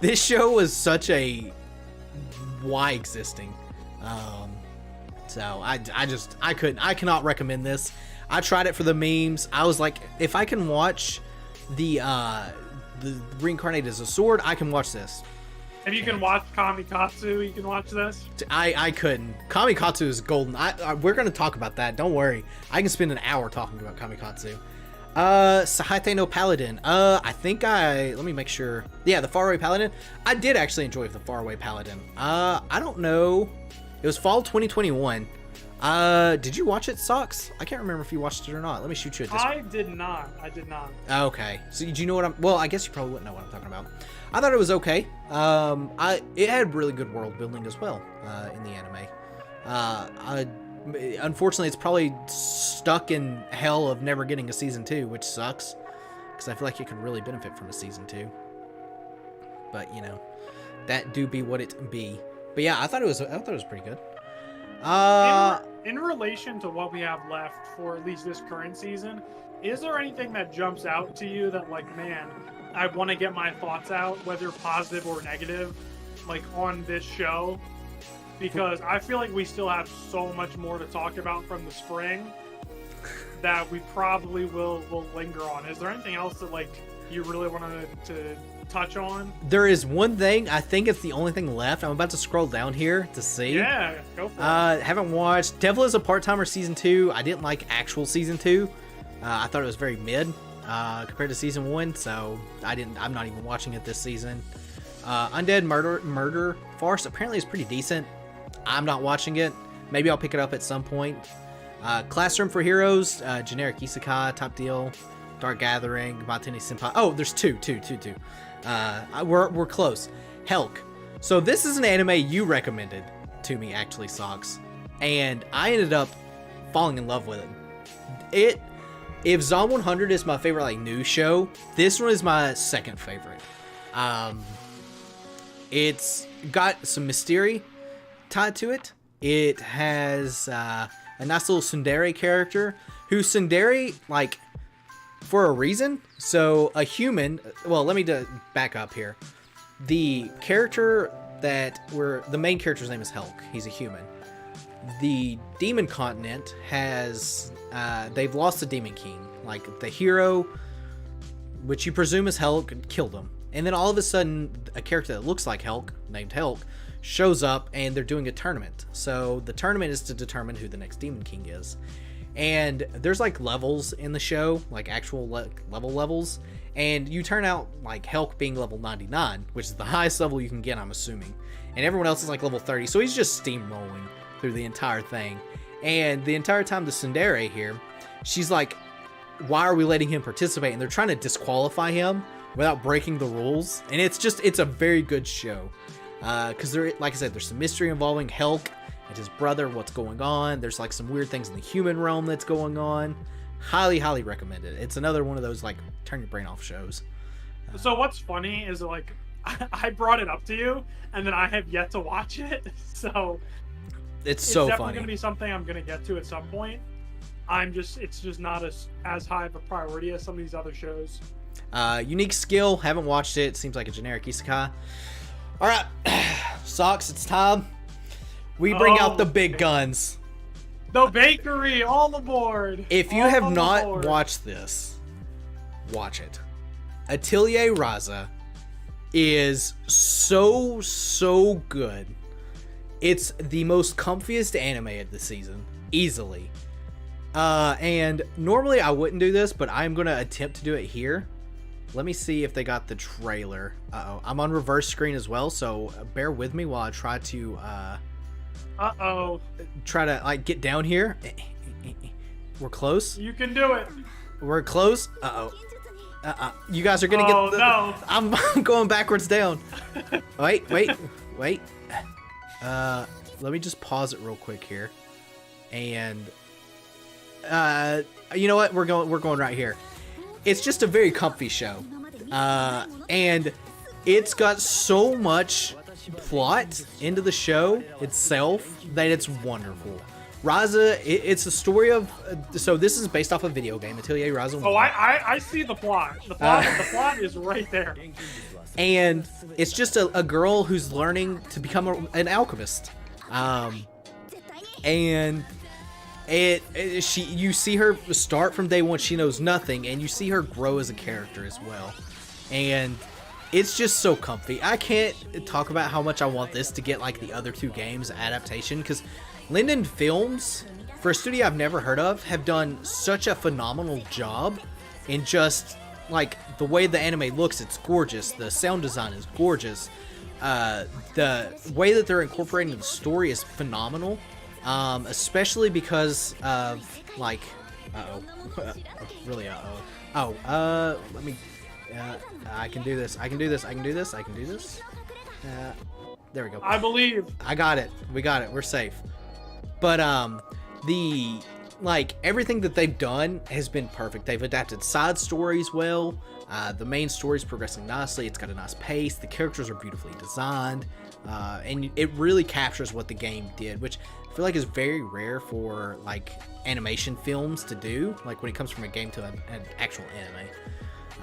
[SPEAKER 1] This show was such a why existing. So I cannot recommend this. I tried it for the memes. I was like, if I can watch the reincarnated as a sword, I can watch this.
[SPEAKER 2] If you can watch Kamikatsu, you can watch this.
[SPEAKER 1] I couldn't. Kamikatsu is golden. We're gonna talk about that. Don't worry. I can spend an hour talking about Kamikatsu. Sahate no Paladin. Let me make sure. Yeah, the Faraway Paladin. I did actually enjoy the Faraway Paladin. I don't know. It was fall 2021. Did you watch it, Socks? I can't remember if you watched it or not. Let me shoot you a Discord.
[SPEAKER 2] I did not.
[SPEAKER 1] Okay. So do you know what well, I guess you probably wouldn't know what I'm talking about. I thought it was okay. It had really good world building as well, in the anime. Unfortunately, it's probably stuck in hell of never getting a season 2, which sucks. Because I feel like it could really benefit from a season 2. But, you know, that do be what it be. But yeah, I thought it was pretty good.
[SPEAKER 2] In relation to what we have left for at least this current season, is there anything that jumps out to you that, like, man, I want to get my thoughts out, whether positive or negative, like, on this show? Because I feel like we still have so much more to talk about from the spring that we probably will linger on. Is there anything else that, like, you really wanted to touch on?
[SPEAKER 1] There is one thing. I think it's the only thing left. I'm about to scroll down here to see.
[SPEAKER 2] Yeah, go for it.
[SPEAKER 1] Haven't watched Devil is a Part-Timer season 2. I didn't like actual season 2. I thought it was very mid compared to season 1, so I'm not even watching it this season. Undead Murder Farce apparently is pretty decent. I'm not watching it. Maybe I'll pick it up at some point. Classroom for Heroes, generic isekai, top deal. Dark Gathering, Matane Senpai. Oh, there's two. We're close. Helk. So this is an anime you recommended to me, actually, Socks, and I ended up falling in love with it. If Zom 100 is my favorite like news show, this one is my second favorite. It's got some mystery tied to it. It has a nice little tsundere character, who tsundere, like, for a reason. So a human, well, let me back up here. The character the main character's name is Helk. He's a human. The demon continent has, they've lost the demon king. Like, the hero, which you presume is Helk, killed him. And then all of a sudden, a character that looks like Helk, named Helk, shows up, and they're doing a tournament. So the tournament is to determine who the next demon king is. And there's like levels in the show, like actual levels, and you turn out like Helk being level 99, which is the highest level you can get, I'm assuming, and everyone else is like level 30, so he's just steamrolling through the entire thing. And the entire time, the tsundere here, she's like why are we letting him participate? And they're trying to disqualify him without breaking the rules. And it's a very good show. Because like I said, there's some mystery involving Helk and his brother, what's going on. There's like some weird things in the human realm that's going on. Highly, highly recommend it. It's another one of those like turn your brain off shows.
[SPEAKER 2] So what's funny is like I brought it up to you, and then I have yet to watch it. So
[SPEAKER 1] it's so
[SPEAKER 2] definitely
[SPEAKER 1] funny.
[SPEAKER 2] Going to be something I'm going to get to at some point. It's just not as high of a priority as some of these other shows.
[SPEAKER 1] Unique skill, haven't watched it. Seems like a generic isekai. All right, Socks, it's time. We bring out the big guns.
[SPEAKER 2] The bakery, all aboard.
[SPEAKER 1] If you have not watched this, watch it. Atelier Raza is so good. It's the most comfiest anime of the season, easily. And normally I wouldn't do this, but I'm going to attempt to do it here. Let me see if they got the trailer. Uh-oh. I'm on reverse screen as well, so bear with me while I try to try to like get down here. We're close.
[SPEAKER 2] You can do it.
[SPEAKER 1] We're close. You guys are gonna get the,
[SPEAKER 2] no.
[SPEAKER 1] I'm going backwards down. Wait. Let me just pause it real quick here. And you know what? We're going right here. It's just a very comfy show. And it's got so much plot into the show itself that it's wonderful. Raza, it's a story of... So this is based off a video game, Atelier Raza 1.
[SPEAKER 2] Oh, I see the plot. The plot is right there.
[SPEAKER 1] And it's just a girl who's learning to become an alchemist. And you see her start from day one, she knows nothing, and you see her grow as a character as well. And it's just so comfy. I can't talk about how much I want this to get like the other two games adaptation, because Linden Films, for a studio I've never heard of, have done such a phenomenal job in just like the way the anime looks. It's gorgeous. The sound design is gorgeous. The way that they're incorporating the story is phenomenal. Especially because of like, really, let me, I can do this. There we go.
[SPEAKER 2] I believe.
[SPEAKER 1] I got it. We got it. We're safe. But, everything that they've done has been perfect. They've adapted side stories well. The main story is progressing nicely. It's got a nice pace. The characters are beautifully designed. And it really captures what the game did, which I feel like is very rare for like animation films to do, like when it comes from a game to an actual anime.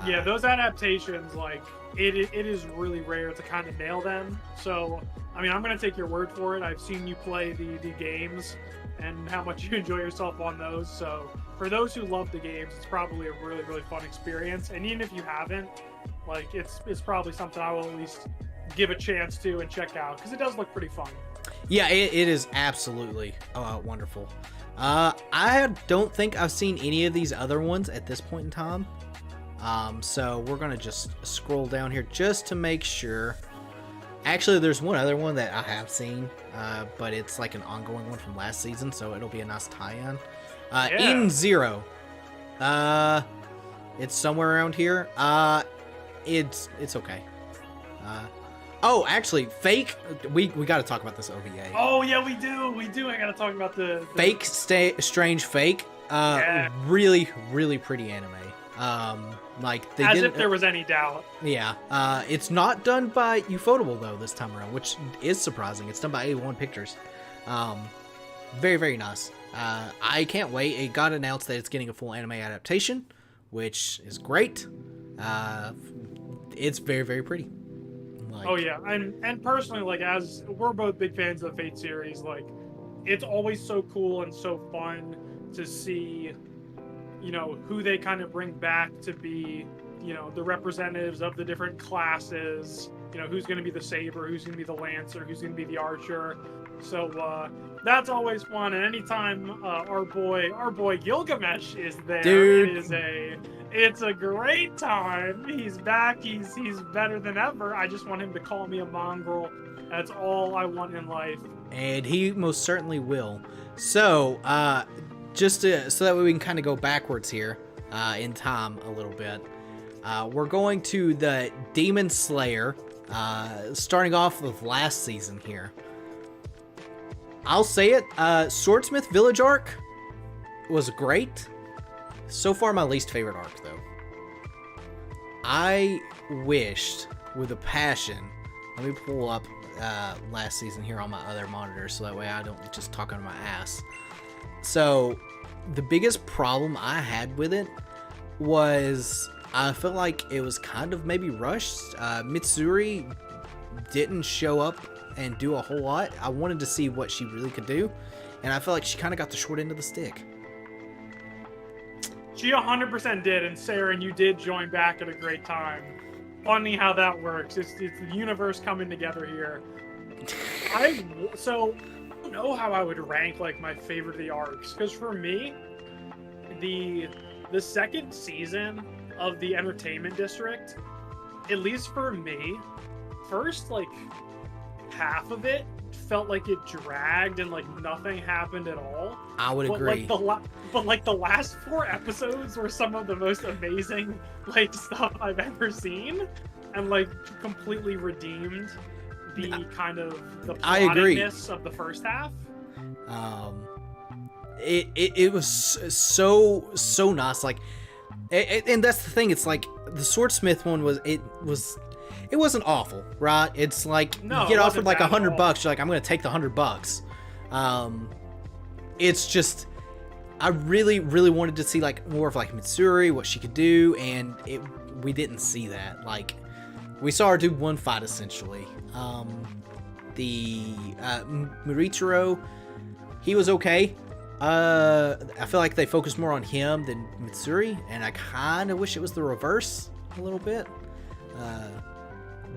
[SPEAKER 2] Yeah, those adaptations, like it is really rare to kind of nail them. So I mean, I'm gonna take your word for it. I've seen you play the games and how much you enjoy yourself on those. So for those who love the games, it's probably a really, really fun experience. And even if you haven't, like it's probably something I will at least give a chance to and check out, because it does look pretty fun.
[SPEAKER 1] Yeah, it is absolutely wonderful. I don't think I've seen any of these other ones at this point in time. So we're gonna just scroll down here just to make sure. Actually, there's one other one that I have seen, but it's like an ongoing one from last season, so it'll be a nice tie-in. Eden Zero. It's somewhere around here. It's okay. Oh, actually, Fake. We got to talk about this OVA.
[SPEAKER 2] Oh yeah, we do. I got to talk about the
[SPEAKER 1] Fake. Strange Fake.
[SPEAKER 2] Yeah.
[SPEAKER 1] Really, really pretty anime. Like they
[SPEAKER 2] as
[SPEAKER 1] didn't,
[SPEAKER 2] if there was any doubt.
[SPEAKER 1] Yeah. It's not done by Ufotable though this time around, which is surprising. It's done by A1 Pictures. Very, very nice. I can't wait. It got announced that it's getting a full anime adaptation, which is great. It's very, very pretty. Like,
[SPEAKER 2] oh yeah, and personally, like, as we're both big fans of the Fate series, like it's always so cool and so fun to see, you know, who they kind of bring back to be, you know, the representatives of the different classes. You know, who's going to be the saber, who's going to be the lancer, who's going to be the archer. So that's always fun. And anytime our boy Gilgamesh is there,
[SPEAKER 1] dude,
[SPEAKER 2] it's a great time. He's back. He's better than ever. I just want him to call me a mongrel. That's all I want in life.
[SPEAKER 1] And he most certainly will. So, so that way we can kind of go backwards here. in time a little bit. We're going to the Demon Slayer, starting off with last season here. I'll say it, Swordsmith Village arc was great. So far, my least favorite arc, though. I wished with a passion, let me pull up last season here on my other monitor so that way I don't just talk on my ass. So, the biggest problem I had with it was I felt like it was kind of maybe rushed. Mitsuri didn't show up and do a whole lot. I wanted to see what she really could do, and I felt like she kind of got the short end of the stick.
[SPEAKER 2] She 100% did, and Sarah, and you did join back at a great time. Funny how that works. It's the universe coming together here. I don't know how I would rank like my favorite of the arcs, because for me, the second season of the Entertainment District, at least for me, first like half of it felt like it dragged and like nothing happened at all.
[SPEAKER 1] I would agree.
[SPEAKER 2] But the last 4 episodes were some of the most amazing like stuff I've ever seen, and like completely redeemed the kind of the plottiness of the first half.
[SPEAKER 1] It was so nice. Like, and that's the thing. It's like the Swordsmith one it wasn't awful, right? It's like
[SPEAKER 2] no,
[SPEAKER 1] you get offered like $100. You're like, I'm gonna take the $100. It's just I really wanted to see like more of like Mitsuri, what she could do, and we didn't see that. Like, we saw her do one fight essentially. The Murichiro, he was okay. I feel like they focused more on him than Mitsuri, and I kind of wish it was the reverse a little bit.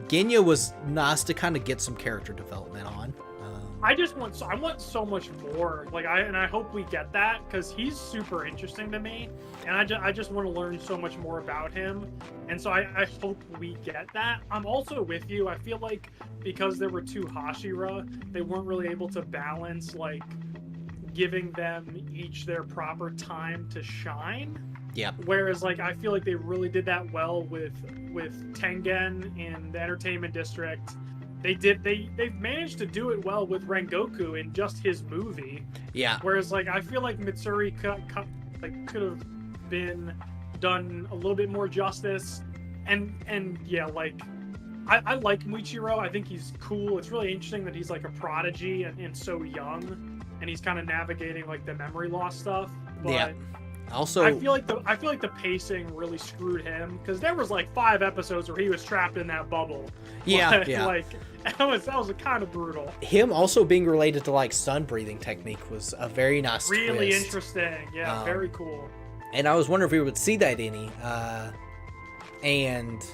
[SPEAKER 1] Genya was nice to kind of get some character development on.
[SPEAKER 2] I want so much more. Like I hope we get that, because he's super interesting to me, and I just want to learn so much more about him. And so I hope we get that. I'm also with you. I feel like because there were 2 Hashira, they weren't really able to balance like giving them each their proper time to shine.
[SPEAKER 1] Yep.
[SPEAKER 2] Whereas like I feel like they really did that well with Tengen in the Entertainment District. They've managed to do it well with Rengoku in just his movie.
[SPEAKER 1] Yeah.
[SPEAKER 2] Whereas like I feel like Mitsuri could have been done a little bit more justice. And yeah, like I like Muichiro. I think he's cool. It's really interesting that he's like a prodigy and so young, and he's kind of navigating like the memory loss stuff. But
[SPEAKER 1] yeah. Also,
[SPEAKER 2] I feel like the pacing really screwed him, because there was like 5 episodes where he was trapped in that bubble.
[SPEAKER 1] Yeah,
[SPEAKER 2] but,
[SPEAKER 1] yeah.
[SPEAKER 2] Like that was kind of brutal.
[SPEAKER 1] Him also being related to like sun breathing technique was a very nice
[SPEAKER 2] Really
[SPEAKER 1] twist.
[SPEAKER 2] Interesting. Yeah, very cool.
[SPEAKER 1] And I was wondering if we would see that any, and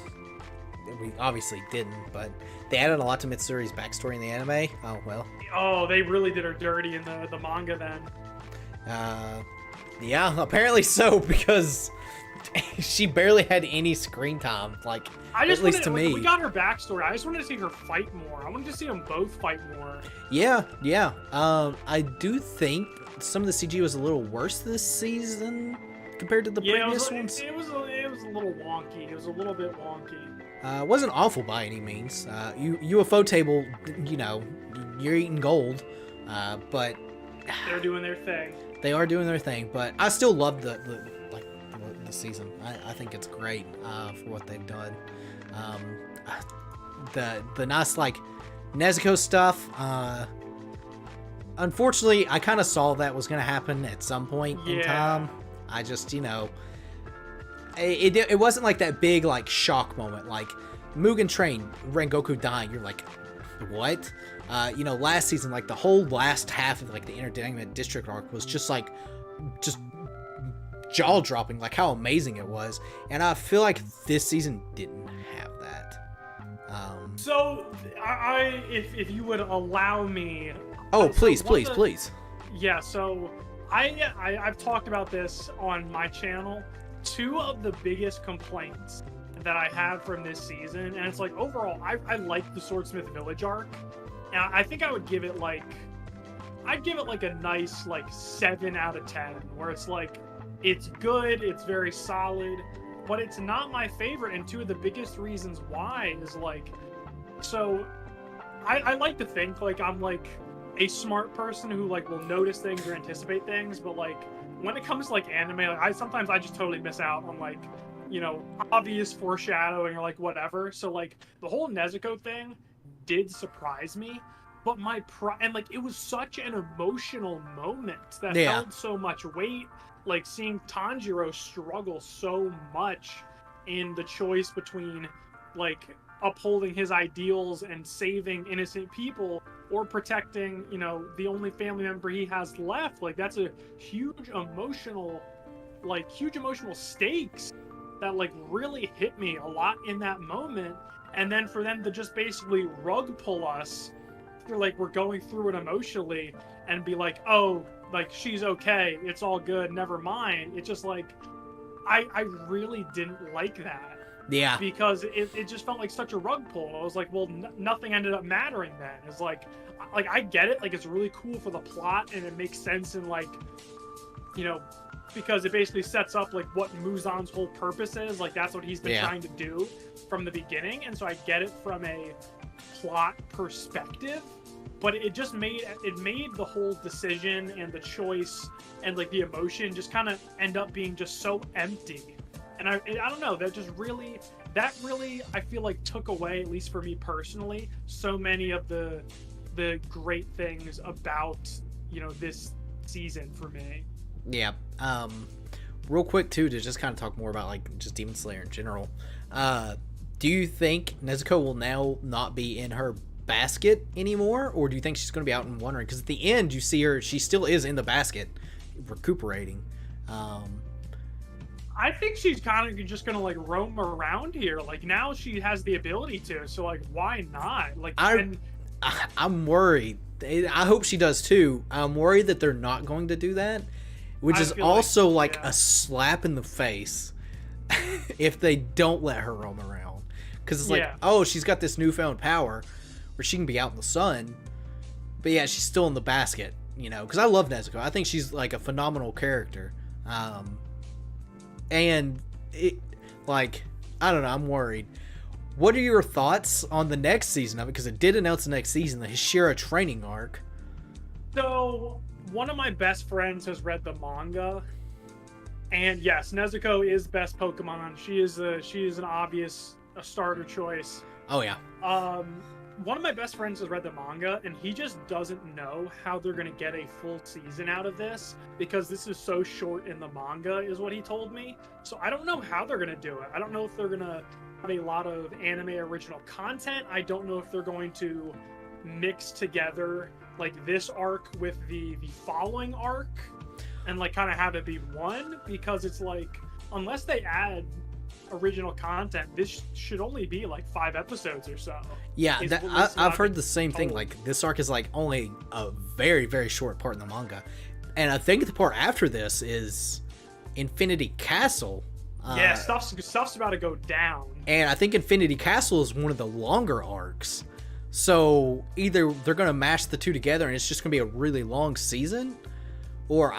[SPEAKER 1] we obviously didn't. But they added a lot to Mitsuri's backstory in the anime. Oh well.
[SPEAKER 2] Oh, they really did her dirty in the manga then.
[SPEAKER 1] Yeah, apparently so, because she barely had any screen time, like, at least to me.
[SPEAKER 2] We got her backstory. I just wanted to see her fight more. I wanted to see them both fight more.
[SPEAKER 1] Yeah. I do think some of the CG was a little worse this season compared to the previous ones.
[SPEAKER 2] It was a little wonky. It was a little bit wonky.
[SPEAKER 1] It wasn't awful by any means. UFO table, you know, you're eating gold, but
[SPEAKER 2] they're doing their thing.
[SPEAKER 1] They are doing their thing, but I still love the season. I think it's great for what they've done. The nice like Nezuko stuff. Unfortunately, I kind of saw that was going to happen at some point in time. I just, you know, it wasn't like that big like shock moment like Mugen Train, Rengoku dying. You're like, what? You know, last season, like the whole last half of like the Entertainment District arc was just jaw dropping, like how amazing it was. And I feel like this season didn't have that.
[SPEAKER 2] So if you would allow me.
[SPEAKER 1] Oh, please.
[SPEAKER 2] Yeah. So I've talked about this on my channel. 2 of the biggest complaints that I have from this season, and it's like overall I like the Swordsmith Village arc, and I think I would give it like a nice like 7 out of 10, where it's like It's good, it's very solid, but it's not my favorite. And two of the biggest reasons why is like, so I like to think like I'm like a smart person who like will notice things or anticipate things, but like when it comes to like anime, like I just totally miss out on like, you know, obvious foreshadowing or like whatever. So like the whole Nezuko thing did surprise me, but and like it was such an emotional moment that held so much weight. Like seeing Tanjiro struggle so much in the choice between like upholding his ideals and saving innocent people or protecting, you know, the only family member he has left. Like that's a huge emotional stakes that like really hit me a lot in that moment. And then for them to just basically rug pull us after like we're going through it emotionally and be like, oh, like she's okay, it's all good, never mind. It's just like I really didn't like that.
[SPEAKER 1] Yeah.
[SPEAKER 2] Because it just felt like such a rug pull. I was like, well, nothing ended up mattering then. It's like I get it, like it's really cool for the plot and it makes sense in like, you know, because it basically sets up like what Muzan's whole purpose is. Like that's what he's been trying to do from the beginning. And so I get it from a plot perspective, but it just made the whole decision and the choice and like the emotion just kind of end up being just so empty. And I don't know, that really I feel like took away, at least for me personally, so many of the great things about, you know, this season for me.
[SPEAKER 1] Yeah. Real quick too, to just kind of talk more about like just Demon Slayer in general. Do you think Nezuko will now not be in her basket anymore, or do you think she's going to be out and wandering? Because at the end you see her, she still is in the basket recuperating.
[SPEAKER 2] I think she's kind of just gonna like roam around here. Like now she has the ability to, so like why not? Like
[SPEAKER 1] I'm worried. I hope she does too. I'm worried that they're not going to do that, which is also like a slap in the face if they don't let her roam around. Because it's like, oh, she's got this newfound power where she can be out in the sun, but yeah, she's still in the basket, you know. Because I love Nezuko. I think she's like a phenomenal character. And it, like, I don't know, I'm worried. What are your thoughts on the next season of it? Because it did announce the next season, the Hashira training arc.
[SPEAKER 2] So, one of my best friends has read the manga. And yes, Nezuko is best Pokemon. She is an obvious starter choice.
[SPEAKER 1] Oh, yeah.
[SPEAKER 2] One of my best friends has read the manga, and he just doesn't know how they're going to get a full season out of this, because this is so short in the manga, is what he told me. So I don't know how they're going to do it. I don't know if they're going to have a lot of anime original content. I don't know if they're going to mix together like this arc with the following arc and like kind of have it be one, because it's like, unless they add original content, this should only be like 5 episodes or so.
[SPEAKER 1] Yeah, I've heard the same thing. Like this arc is like only a very, very short part in the manga, and I think the part after this is Infinity Castle.
[SPEAKER 2] Yeah, stuff's about to go down.
[SPEAKER 1] And I think Infinity Castle is one of the longer arcs. So either they're gonna mash the two together and it's just gonna be a really long season, or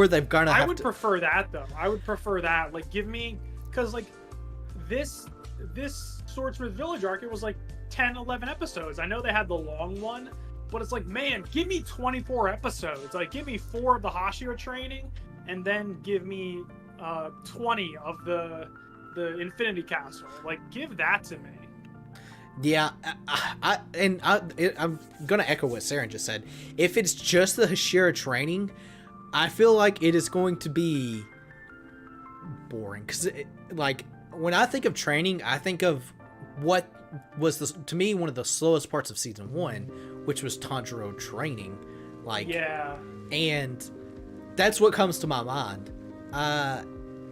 [SPEAKER 1] they've gonna. I
[SPEAKER 2] would prefer that though. I would prefer that. Like, give me. Because, like, this Swordsmith Village arc, it was, like, 10, 11 episodes. I know they had the long one, but it's like, man, give me 24 episodes. Like, give me 4 of the Hashira training, and then give me 20 of the Infinity Castle. Like, give that to me.
[SPEAKER 1] Yeah, I'm going to echo what Saren just said. If it's just the Hashira training, I feel like it is going to be boring, because like when I think of training, I think of what was to me one of the slowest parts of season 1, which was Tanjiro training. Like, yeah, and that's what comes to my mind.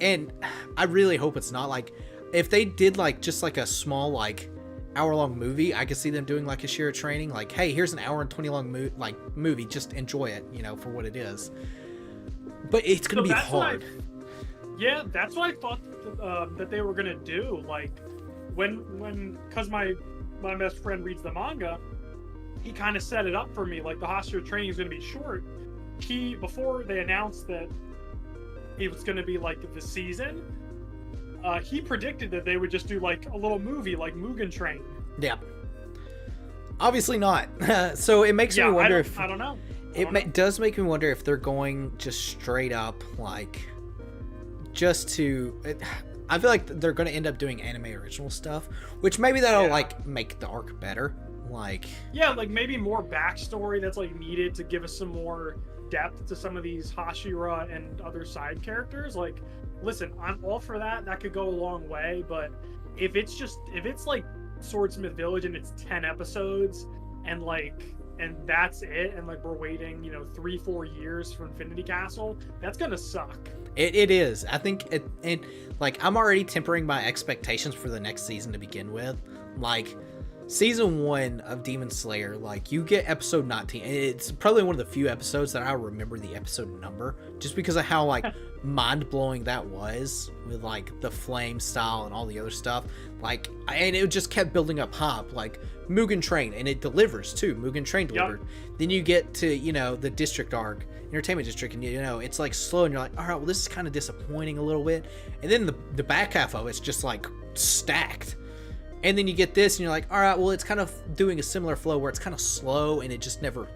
[SPEAKER 1] And I really hope it's not like, if they did like just like a small like hour-long movie, I could see them doing like a Hashira training. Like, hey, here's an hour and 20 long movie, just enjoy it, you know, for what it is. But it's gonna be hard.
[SPEAKER 2] Yeah, that's what I thought that they were gonna do. Like, because my best friend reads the manga, he kind of set it up for me. Like, the Hashira training is gonna be short. Before they announced that it was going to be like the season, he predicted that they would just do like a little movie like Mugen Train.
[SPEAKER 1] Yeah. Obviously not. So it makes me wonder if...
[SPEAKER 2] I don't know.
[SPEAKER 1] Does make me wonder if they're going just straight up, like, just to... I feel like they're going to end up doing anime original stuff, which maybe that'll, like, make the arc better. Like...
[SPEAKER 2] Yeah, like, maybe more backstory that's, like, needed to give us some more depth to some of these Hashira and other side characters. Like, listen, I'm all for that. That could go a long way, but if it's like Swordsmith Village and it's 10 episodes and that's it, and like we're waiting 3-4 years for Infinity Castle, that's gonna suck.
[SPEAKER 1] It is. I think like I'm already tempering my expectations for the next season to begin with. Like season 1 of Demon Slayer, like you get episode 19, and it's probably one of the few episodes that I remember the episode number, just because of how like mind-blowing that was with like the flame style and all the other stuff. Like, and it just kept building up hype, like Mugen Train, and it delivers too. Mugen Train delivered. Yep. Then you get to the district arc, Entertainment District, and it's like slow, and you're like, all right, well this is kind of disappointing a little bit. And then the back half of it's just like stacked. And then you get this, and you're like, all right, well, it's kind of doing a similar flow where it's kind of slow, and it never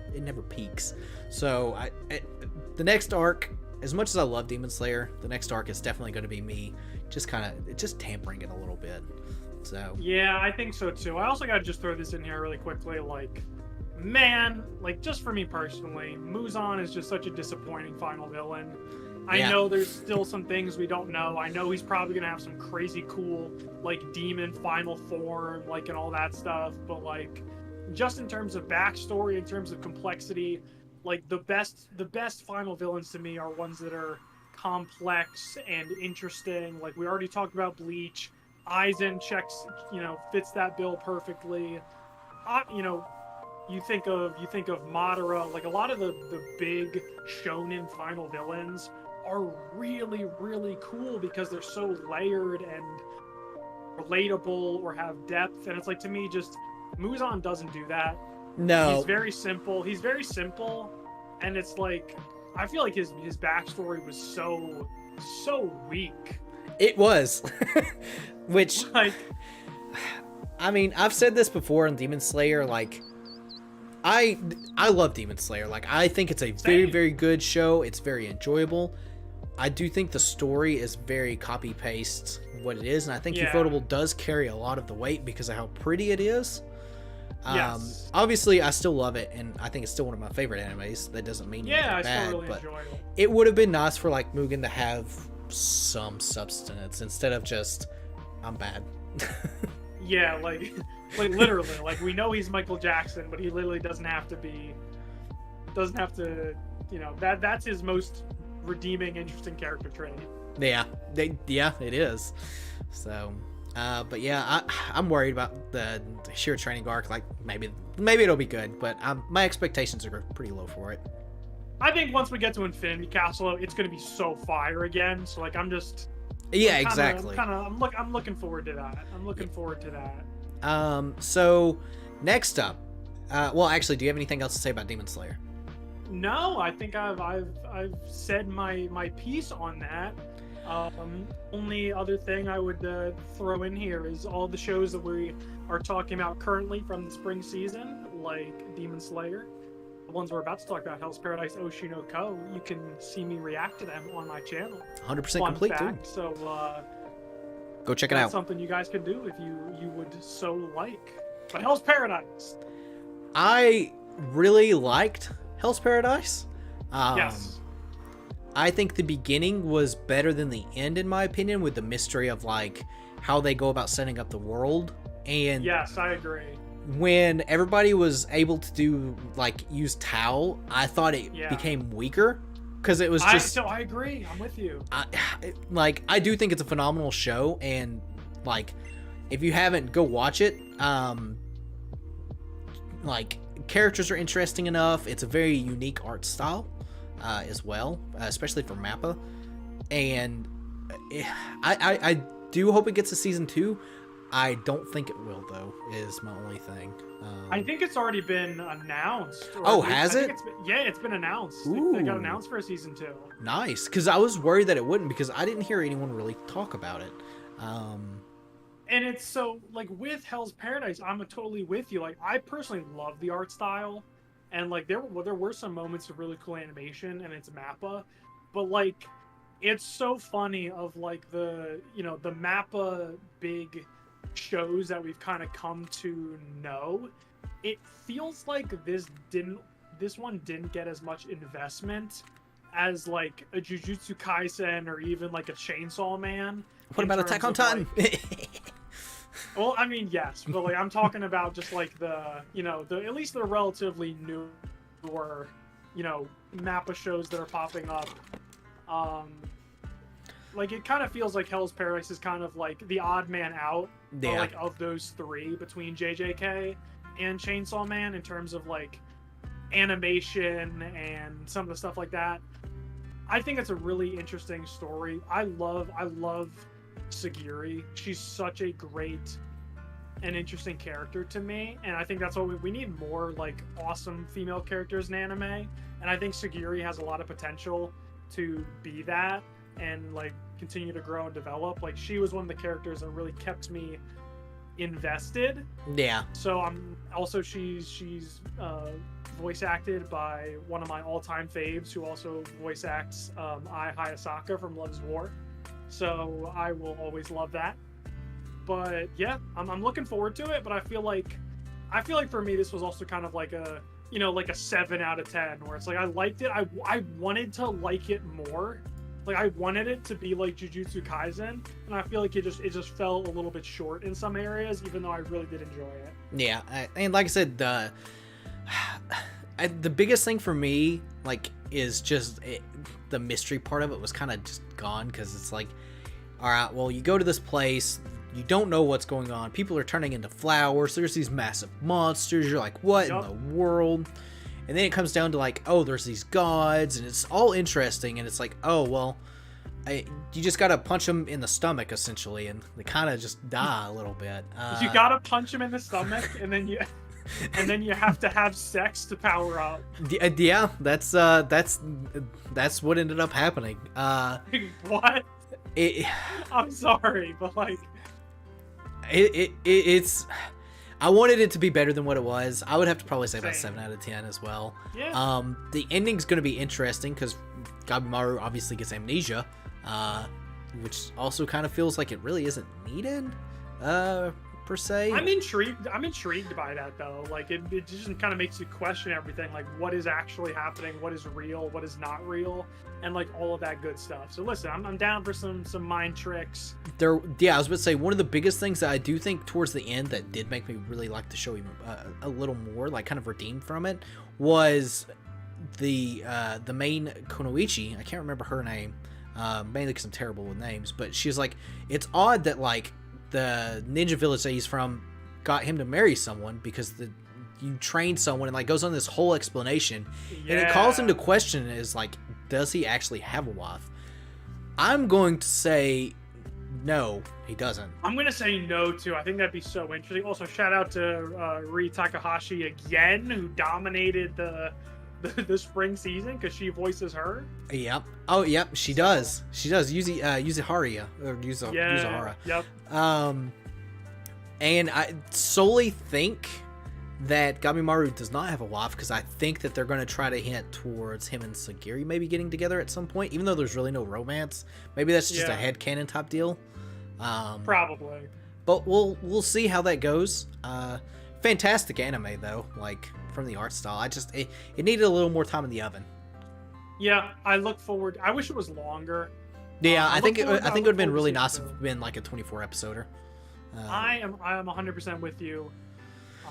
[SPEAKER 1] peaks. So the next arc, as much as I love Demon Slayer, the next arc is definitely going to be me just tampering it a little bit. So
[SPEAKER 2] yeah, I think so too. I also got to just throw this in here really quickly. Like, man, like just for me personally, Muzan is just such a disappointing final villain. I know there's still some things we don't know. I know he's probably going to have some crazy cool, like, demon final form, like, and all that stuff. But, like, just in terms of backstory, in terms of complexity, like, the best final villains to me are ones that are complex and interesting. Like, we already talked about Bleach. Aizen fits that bill perfectly. You think of Madara. Like, a lot of the big shonen final villains are really, really cool because they're so layered and relatable or have depth. And it's like, to me, just Muzan doesn't do that.
[SPEAKER 1] No.
[SPEAKER 2] He's very simple. And it's like, I feel like his backstory was so weak.
[SPEAKER 1] It was. Which,
[SPEAKER 2] like,
[SPEAKER 1] I mean, I've said this before on Demon Slayer, like, I love Demon Slayer. Like, I think it's a very, very good show. It's very enjoyable. I do think the story is very copy-paste what it is, and I think Ufotable does carry a lot of the weight because of how pretty it is.
[SPEAKER 2] Yes.
[SPEAKER 1] Obviously, I still love it, and I think it's still one of my favorite animes. That doesn't mean
[SPEAKER 2] I
[SPEAKER 1] bad,
[SPEAKER 2] still really
[SPEAKER 1] but
[SPEAKER 2] enjoy it.
[SPEAKER 1] It would have been nice for like Mugen to have some substance instead of just, I'm bad.
[SPEAKER 2] Yeah, like literally, like we know he's Michael Jackson, but he literally doesn't have to, that's his most redeeming, interesting character trait.
[SPEAKER 1] Yeah, it is. So, but yeah, I'm worried about the sheer training arc. Like maybe it'll be good, but my expectations are pretty low for it.
[SPEAKER 2] I think once we get to Infinity Castle, it's going to be so fire again. So like,
[SPEAKER 1] exactly.
[SPEAKER 2] I'm looking forward to that.
[SPEAKER 1] So next up, well, actually, do you have anything else to say about Demon Slayer?
[SPEAKER 2] No, I think I've said my piece on that. Only other thing I would throw in here is all the shows that we are talking about currently from the spring season, like Demon Slayer. The ones we're about to talk about, Hell's Paradise, Oshinoko, you can see me react to them on my channel.
[SPEAKER 1] 100% complete
[SPEAKER 2] fact.
[SPEAKER 1] too.
[SPEAKER 2] So
[SPEAKER 1] go check it out.
[SPEAKER 2] That's something you guys could do if you would so like. But Hell's Paradise.
[SPEAKER 1] I really liked Hell's Paradise.
[SPEAKER 2] Yes.
[SPEAKER 1] I think the beginning was better than the end, in my opinion, with the mystery of like how they go about setting up the world. And
[SPEAKER 2] yes, I agree.
[SPEAKER 1] When everybody was able to do like use Tao, I thought it became weaker because it was just.
[SPEAKER 2] So I agree. I'm with you.
[SPEAKER 1] I do think it's a phenomenal show, and like if you haven't, go watch it. Like characters are interesting enough. It's a very unique art style as well, especially for Mappa. And I do hope it gets a season 2. I don't think it will, though, is my only thing.
[SPEAKER 2] I think it's already been announced.
[SPEAKER 1] Oh, has it?
[SPEAKER 2] Yeah, it's been announced. They got announced for season 2.
[SPEAKER 1] Nice, because I was worried that it wouldn't, because I didn't hear anyone really talk about it.
[SPEAKER 2] And it's so, like, with Hell's Paradise, I'm totally with you. Like, I personally love the art style, and like there were some moments of really cool animation, and it's Mappa, but like, it's so funny of like the Mappa big shows that we've kind of come to know. It feels like this one didn't get as much investment as like a Jujutsu Kaisen or even like a Chainsaw Man.
[SPEAKER 1] What about Attack on Titan?
[SPEAKER 2] Like, well, I mean, yes, but like I'm talking about just like the at least the relatively newer Mappa shows that are popping up. Like it kind of feels like Hell's Paradise is kind of like the odd man out, like of those three between JJK and Chainsaw Man in terms of like animation and some of the stuff like that. I think it's a really interesting story. I love Sagiri. She's such a great and interesting character to me, and I think that's what we need more like awesome female characters in anime. And I think Sagiri has a lot of potential to be that and like continue to grow and develop. Like she was one of the characters that really kept me invested.
[SPEAKER 1] Yeah.
[SPEAKER 2] So she's voice acted by one of my all-time faves, who also voice acts Ai Hayasaka from Love's War. So I will always love that. But yeah, I'm looking forward to it. But I feel like for me this was also kind of like a like a 7 out of 10, where it's like I liked it. I wanted to like it more. Like I wanted it to be like Jujutsu Kaisen, and I feel like it just fell a little bit short in some areas, even though I really did enjoy it.
[SPEAKER 1] Yeah, and like I said, the biggest thing for me like is just the mystery part of it was kind of just gone, because it's like, all right, well, you go to this place, you don't know what's going on, people are turning into flowers, there's these massive monsters, you're like, what in the world? And then it comes down to like, oh, there's these gods, and it's all interesting, and it's like, oh, well, you just gotta punch them in the stomach, essentially, and they kind of just die a little bit.
[SPEAKER 2] You gotta punch them in the stomach, and then you have to have sex to power up.
[SPEAKER 1] Yeah, that's what ended up happening.
[SPEAKER 2] What? I'm sorry, but like,
[SPEAKER 1] it's. I wanted it to be better than what it was. I would have to probably say about
[SPEAKER 2] Same.
[SPEAKER 1] 7 out of 10 as well.
[SPEAKER 2] Yeah.
[SPEAKER 1] The ending's going to be interesting because Gabimaru obviously gets amnesia, which also kind of feels like it really isn't needed, per se.
[SPEAKER 2] I'm intrigued by that though. Like it just kind of makes you question everything. Like what is actually happening? What is real? What is not real? And like all of that good stuff. So listen, I'm down for some mind tricks.
[SPEAKER 1] Yeah, I was about to say, one of the biggest things that I do think towards the end that did make me really like the show even a little more, like kind of redeemed from it, was the main Kunoichi. I can't remember her name, mainly because I'm terrible with names. But she's like, it's odd that like the ninja village that he's from got him to marry someone, because you train someone, and like goes on this whole explanation, and it calls into question is like, does he actually have a wife? I'm going to say no, he doesn't.
[SPEAKER 2] I'm gonna say no too. I think that'd be so interesting. Also, shout out to Ri Takahashi again, who dominated the spring season because she voices her.
[SPEAKER 1] Yep. Oh, yep. She does. Yuzuhara or Yuzuhara.
[SPEAKER 2] Yep.
[SPEAKER 1] And I solely think that Gabimaru does not have a wife, because I think that they're going to try to hint towards him and Sagiri maybe getting together at some point, even though there's really no romance. Maybe that's just a headcanon type deal.
[SPEAKER 2] Probably.
[SPEAKER 1] But we'll see how that goes. Fantastic anime though, like from the art style. It needed a little more time in the oven.
[SPEAKER 2] Yeah, I look forward. I wish it was longer.
[SPEAKER 1] Yeah, I think it would have been really nice if it had been like a 24 episoder.
[SPEAKER 2] I am 100% with you.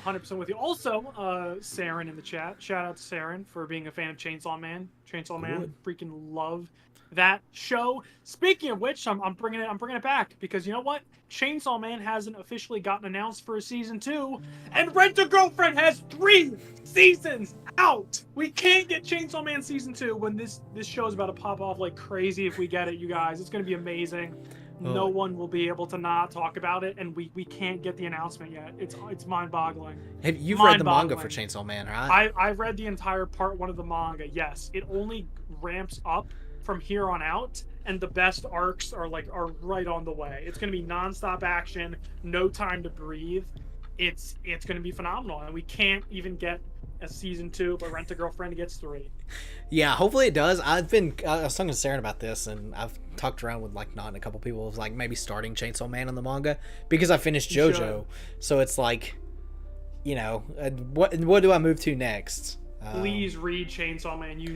[SPEAKER 2] 100% with you. Also, Saren in the chat. Shout out to Saren for being a fan of Chainsaw Man. Chainsaw Man, freaking love that show. Speaking of which, I'm bringing it back, because you know what? Chainsaw Man hasn't officially gotten announced for a season 2, and Rent a Girlfriend has 3 seasons out. We can't get Chainsaw Man season 2 when this show is about to pop off like crazy. If we get it, you guys, it's gonna be amazing. no one will be able to not talk about it, and we can't get the announcement yet. It's mind-boggling.
[SPEAKER 1] You've read the manga for Chainsaw Man, right?
[SPEAKER 2] I read the entire part 1 of the manga. Yes, it only ramps up from here on out, and the best arcs are right on the way. It's going to be nonstop action, no time to breathe. It's going to be phenomenal, and we can't even get a season 2, but Rent a Girlfriend gets 3.
[SPEAKER 1] Yeah, hopefully it does. I was talking to Saren about this, and I've talked around with like not a couple people of like maybe starting Chainsaw Man on the manga because I finished JoJo, so it's like, you know, what do I move to next?
[SPEAKER 2] Please read Chainsaw Man. You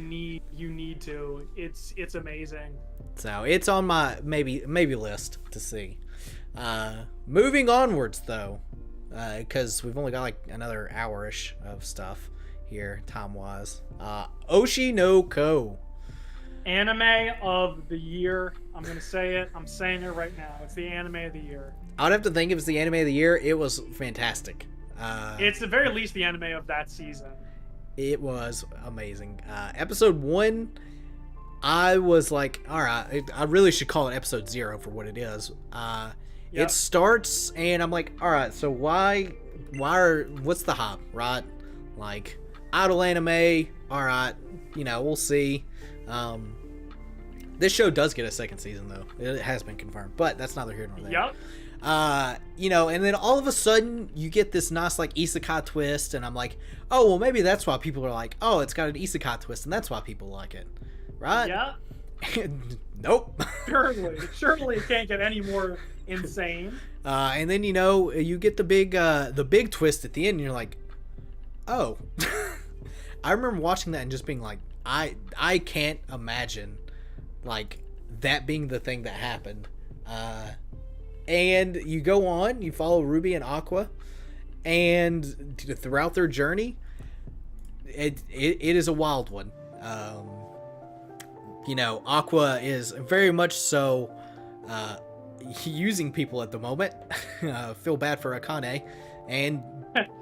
[SPEAKER 2] need to. It's amazing.
[SPEAKER 1] So it's on my maybe list to see. Moving onwards though, because we've only got like another hour-ish of stuff here time wise. Oshi no Ko.
[SPEAKER 2] Anime of the year. I'm gonna say it. I'm saying it right now. It's the anime of the year.
[SPEAKER 1] I'd have to think if it's the anime of the year. It was fantastic.
[SPEAKER 2] It's at the very least the anime of that season.
[SPEAKER 1] It was amazing. Episode 1, I was like, all right, I really should call it episode 0 for what it is. It starts, and I'm like, all right, so what's the hype, right? Like, idol anime, all right, you know, we'll see. This show does get a second season, though. It has been confirmed, but that's neither here nor there.
[SPEAKER 2] Yep.
[SPEAKER 1] You know, and then all of a sudden you get this nice like isekai twist, and I'm like, oh well, maybe that's why people are like, oh, it's got an isekai twist, and that's why people like it, right?
[SPEAKER 2] Yeah.
[SPEAKER 1] Nope.
[SPEAKER 2] Surely it can't get any more insane.
[SPEAKER 1] And then you know you get the big twist at the end, and you're like, oh. I remember watching that and just being like, I can't imagine like that being the thing that happened. And you go on, you follow Ruby and Aqua, and throughout their journey, it is a wild one. You know, Aqua is very much so using people at the moment. Feel bad for Akane and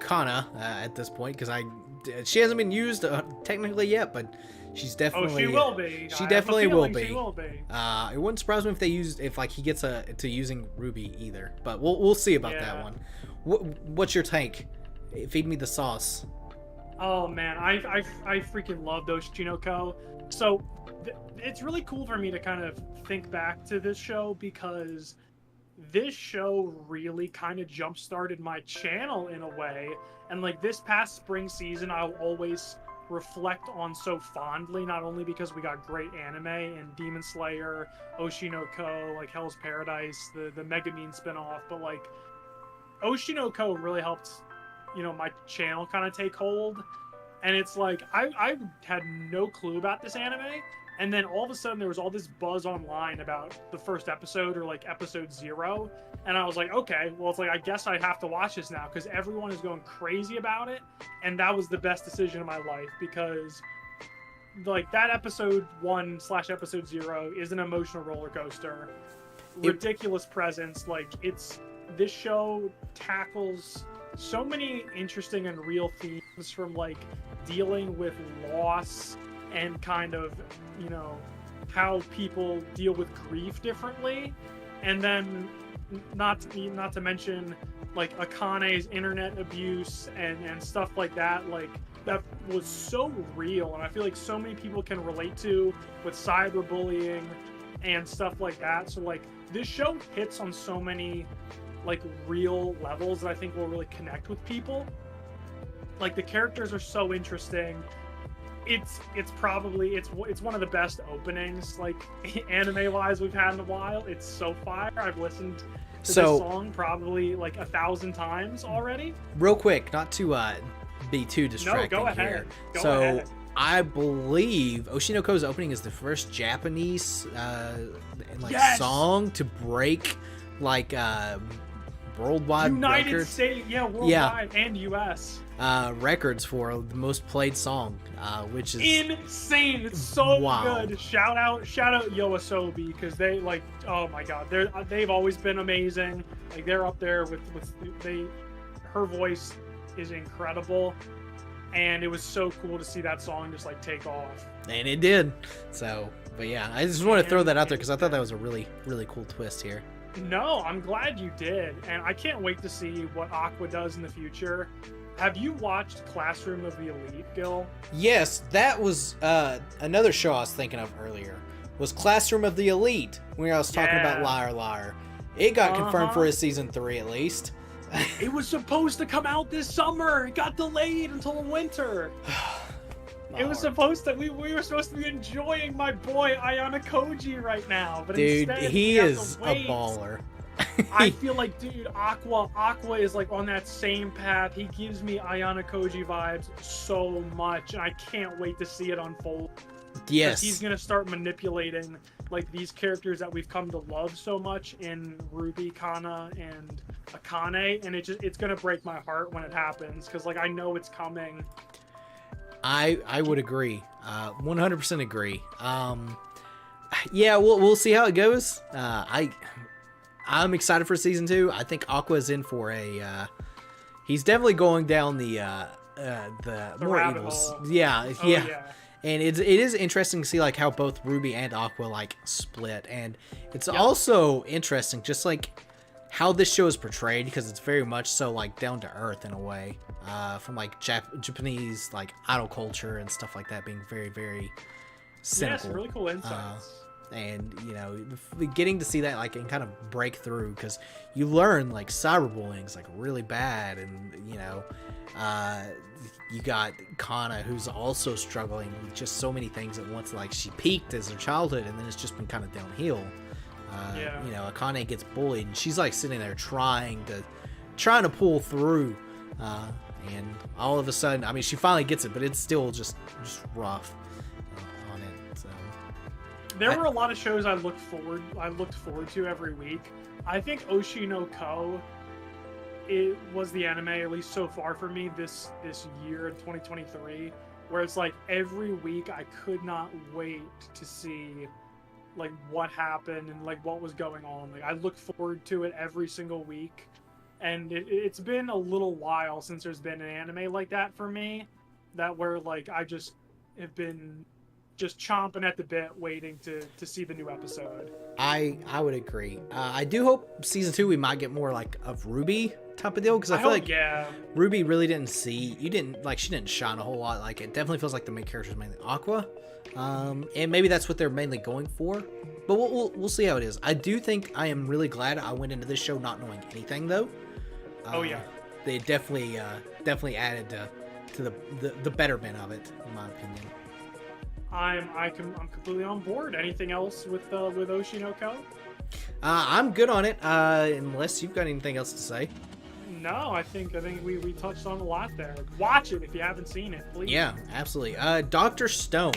[SPEAKER 1] Kana at this point, because she hasn't been used technically yet, but she's definitely.
[SPEAKER 2] Oh, she will be.
[SPEAKER 1] She definitely will be.
[SPEAKER 2] She will be.
[SPEAKER 1] It wouldn't surprise me if he gets to using Ruby either. But we'll see about that one. What's your take? Feed me the sauce.
[SPEAKER 2] Oh man, I freaking love Oshinoko. So it's really cool for me to kind of think back to this show, because this show really kind of jump started my channel in a way. And like this past spring season, I'll always reflect on so fondly, not only because we got great anime and Demon Slayer, Oshinoko, like Hell's Paradise, the Megamine spinoff, but like Oshinoko really helped, you know, my channel kind of take hold. And it's like I had no clue about this anime, and then all of a sudden there was all this buzz online about the first episode, or like episode 0, and I was like, okay, well, it's like I guess I have to watch this now because everyone is going crazy about it. And that was the best decision of my life, because like that episode 1/episode 0 is an emotional roller coaster. Ridiculous presence. Like this show tackles so many interesting and real themes, from like dealing with loss and kind of, you know, how people deal with grief differently, and then not to mention like Akane's internet abuse and stuff like that. Like that was so real, and I feel like so many people can relate to with cyberbullying and stuff like that. So like this show hits on so many like real levels that I think will really connect with people. Like the characters are so interesting. It's probably it's one of the best openings like anime wise we've had in a while. It's so fire. I've listened to this song probably like 1,000 times already.
[SPEAKER 1] Real quick, not to be too distracting here. Go ahead. I believe Oshinoko's opening is the first Japanese song to break like worldwide
[SPEAKER 2] United
[SPEAKER 1] records.
[SPEAKER 2] States, worldwide and US
[SPEAKER 1] records for the most played song, which is
[SPEAKER 2] insane. It's so
[SPEAKER 1] wild.
[SPEAKER 2] Good. Shout out Yoasobi, because they like, oh my god, they've always been amazing. Like they're up there with her voice is incredible, and it was so cool to see that song just like take off.
[SPEAKER 1] And it did. So But yeah, I just want to throw that out there because I thought that was a really, really cool twist here.
[SPEAKER 2] No, I'm glad you did, and I can't wait to see what Aqua does in the future. Have you watched Classroom of the Elite, Gil?
[SPEAKER 1] Yes, that was another show I was thinking of earlier. Was Classroom of the Elite, when I was talking about Liar Liar. It got confirmed for a season 3 at least.
[SPEAKER 2] It was supposed to come out this summer. It got delayed until the winter. It was supposed to. We were supposed to be enjoying my boy Ayana Koji right now, but
[SPEAKER 1] dude,
[SPEAKER 2] instead
[SPEAKER 1] he is a baller.
[SPEAKER 2] I feel like, dude, Aqua is like on that same path. He gives me Ayana Koji vibes so much, and I can't wait to see it unfold.
[SPEAKER 1] Yes,
[SPEAKER 2] he's gonna start manipulating like these characters that we've come to love so much in Ruby, Kana, and Akane, and it's gonna break my heart when it happens because like I know it's coming.
[SPEAKER 1] I would agree, 100% agree. Yeah, we'll see how it goes. I'm excited for season 2. I think Aqua's in for a. He's definitely going down the more evils. Yeah. And it is interesting to see like how both Ruby and Aqua like split, and it's also interesting just like how this show is portrayed because it's very much so like down to earth in a way, from like Japanese like idol culture and stuff like that being very, very cynical.
[SPEAKER 2] Yes, really cool insights.
[SPEAKER 1] And you know, getting to see that like and kind of break through because you learn like cyberbullying is like really bad, and you know, you got Kana who's also struggling with just so many things at once. Like she peaked as her childhood, and then it's just been kind of downhill. You know, Akane gets bullied, and she's like sitting there trying to pull through, and all of a sudden, I mean, she finally gets it, but it's still just rough on it. So.
[SPEAKER 2] There were a lot of shows I looked forward to every week. I think Oshi no Ko, it was the anime, at least so far for me this year in 2023, where it's like every week I could not wait to see like what happened and like what was going on. Like I look forward to it every single week, and it's been a little while since there's been an anime like that for me, that where like I just have been just chomping at the bit waiting to see the new episode.
[SPEAKER 1] I would agree. I do hope season 2 we might get more like of Ruby type of deal, because I feel like Ruby really she didn't shine a whole lot. Like it definitely feels like the main character is mainly Aqua, and maybe that's what they're mainly going for, but we'll see how it is. I do think I am really glad I went into this show not knowing anything though. They definitely added to the betterment of it, in my opinion.
[SPEAKER 2] I'm completely on board. Anything else with Oshi no Ko?
[SPEAKER 1] I'm good on it, unless you've got anything else to say.
[SPEAKER 2] No, I think we touched on a lot there. Watch it if you haven't seen it, please.
[SPEAKER 1] Yeah, absolutely. Dr. Stone.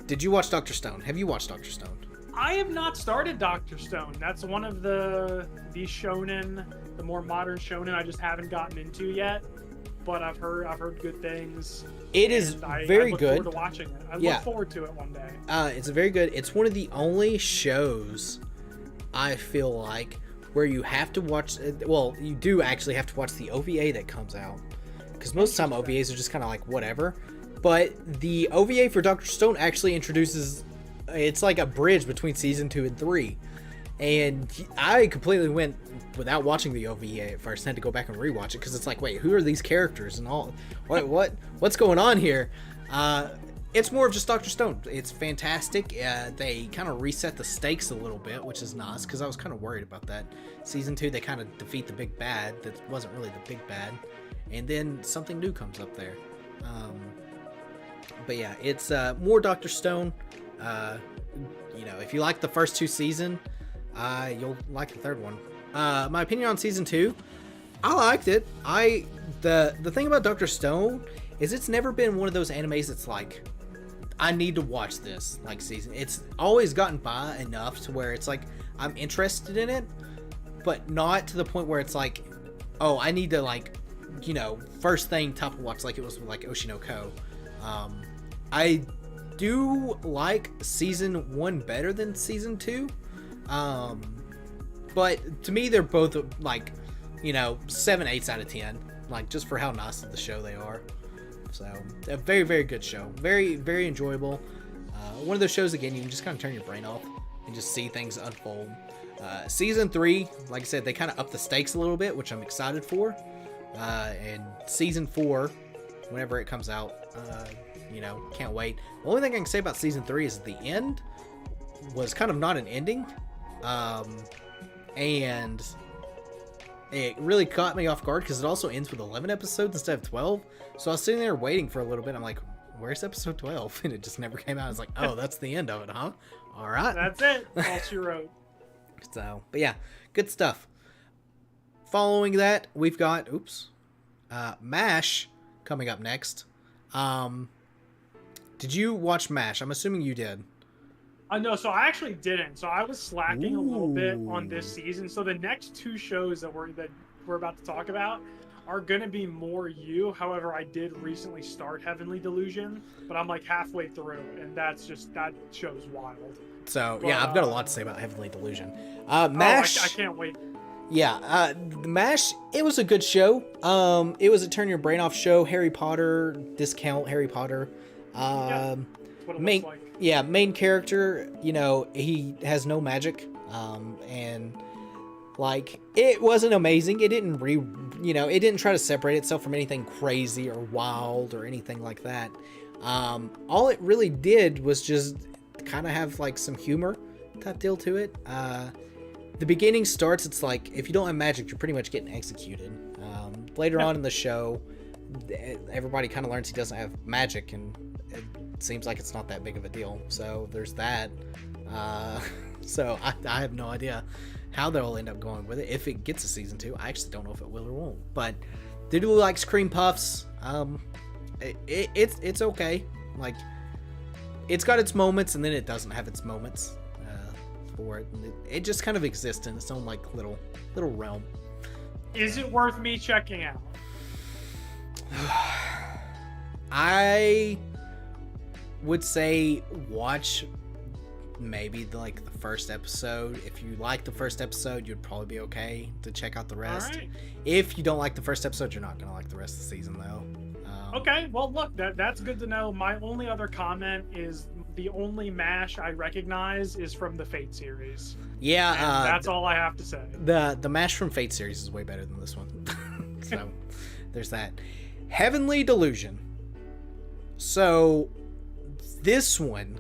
[SPEAKER 1] Did you watch Dr. Stone? Have you watched Dr. Stone?
[SPEAKER 2] I have not started Dr. Stone. That's one of the shonen, the more modern shonen I just haven't gotten into yet. But I've heard good things.
[SPEAKER 1] It is very good.
[SPEAKER 2] I look forward to watching it. I look forward to it one day.
[SPEAKER 1] It's very good. It's one of the only shows I feel like where you have to watch. Well, you do actually have to watch the OVA that comes out, because most of the time OVAs are just kind of like whatever. But the OVA for Dr. Stone actually introduces. It's like a bridge between season 2 and 3, and I completely went without watching the OVA at first. I had to go back and rewatch it because it's like, wait, who are these characters and all? What's going on here? It's more of just Dr. Stone. It's fantastic. They kind of reset the stakes a little bit, which is nice because I was kind of worried about that. Season 2, they kind of defeat the big bad that wasn't really the big bad, and then something new comes up there. But yeah, it's more Dr. Stone. You know, if you like the first 2 seasons, you'll like the third one. My opinion on season 2, I liked it. The thing about Dr. Stone is it's never been one of those animes that's like, I need to watch this like season. It's always gotten by enough to where it's like I'm interested in it, but not to the point where it's like, oh, I need to like, you know, first thing top of watch like it was with like Oshi no Ko. I do like season 1 better than season 2. But to me, they're both like, you know, 7/8 out of 10, like just for how nice of the show they are. So a very, very good show. Very, very enjoyable. One of those shows, again, you can just kind of turn your brain off and just see things unfold. Season 3, like I said, they kind of up the stakes a little bit, which I'm excited for. And season 4, whenever it comes out, can't wait. The only thing I can say about season 3 is the end was kind of not an ending. And it really caught me off guard because it also ends with 11 episodes instead of 12. So I was sitting there waiting for a little bit. I'm like, where's episode 12? And it just never came out. I was like, oh, that's the end of it, huh? All right.
[SPEAKER 2] That's it. All she wrote.
[SPEAKER 1] So, but yeah, good stuff. Following that, we've got, MASH coming up next. Did you watch MASH? I'm assuming you did.
[SPEAKER 2] No, so I actually didn't. So I was slacking a little bit on this season. So the next 2 shows that we're about to talk about are going to be more you. However, I did recently start Heavenly Delusion, but I'm like halfway through, and that show's wild.
[SPEAKER 1] So, yeah, I've got a lot to say about Heavenly Delusion. MASH...
[SPEAKER 2] I can't wait.
[SPEAKER 1] Yeah, MASH, it was a good show. It was a turn your brain off show. Harry Potter, discount Harry Potter.
[SPEAKER 2] That's what it looks like.
[SPEAKER 1] Yeah, main character, he has no magic. And like, it wasn't amazing. It didn't it didn't try to separate itself from anything crazy or wild or anything like that. All it really did was just kind of have like some humor type deal to it. The beginning starts, it's like, if you don't have magic, you're pretty much getting executed. Later on in the show, everybody kind of learns he doesn't have magic, and it seems like it's not that big of a deal. So there's that. So I have no idea how they'll end up going with it. If it gets a season 2, I actually don't know if it will or won't. But Diddley likes cream puffs. It's okay. Like, it's got its moments, and then it doesn't have its moments for it. It just kind of exists in its own like little realm.
[SPEAKER 2] Is it worth me checking out?
[SPEAKER 1] I would say watch maybe the first episode. If you like the first episode, you'd probably be okay to check out the rest.
[SPEAKER 2] Right.
[SPEAKER 1] If you don't like the first episode, you're not gonna like the rest of the season though.
[SPEAKER 2] Okay, well look, that's good to know. My only other comment is the only MASH I recognize is from the Fate series.
[SPEAKER 1] Yeah,
[SPEAKER 2] that's all I have to say.
[SPEAKER 1] The MASH from Fate series is way better than this one. So there's that. Heavenly Delusion. So this one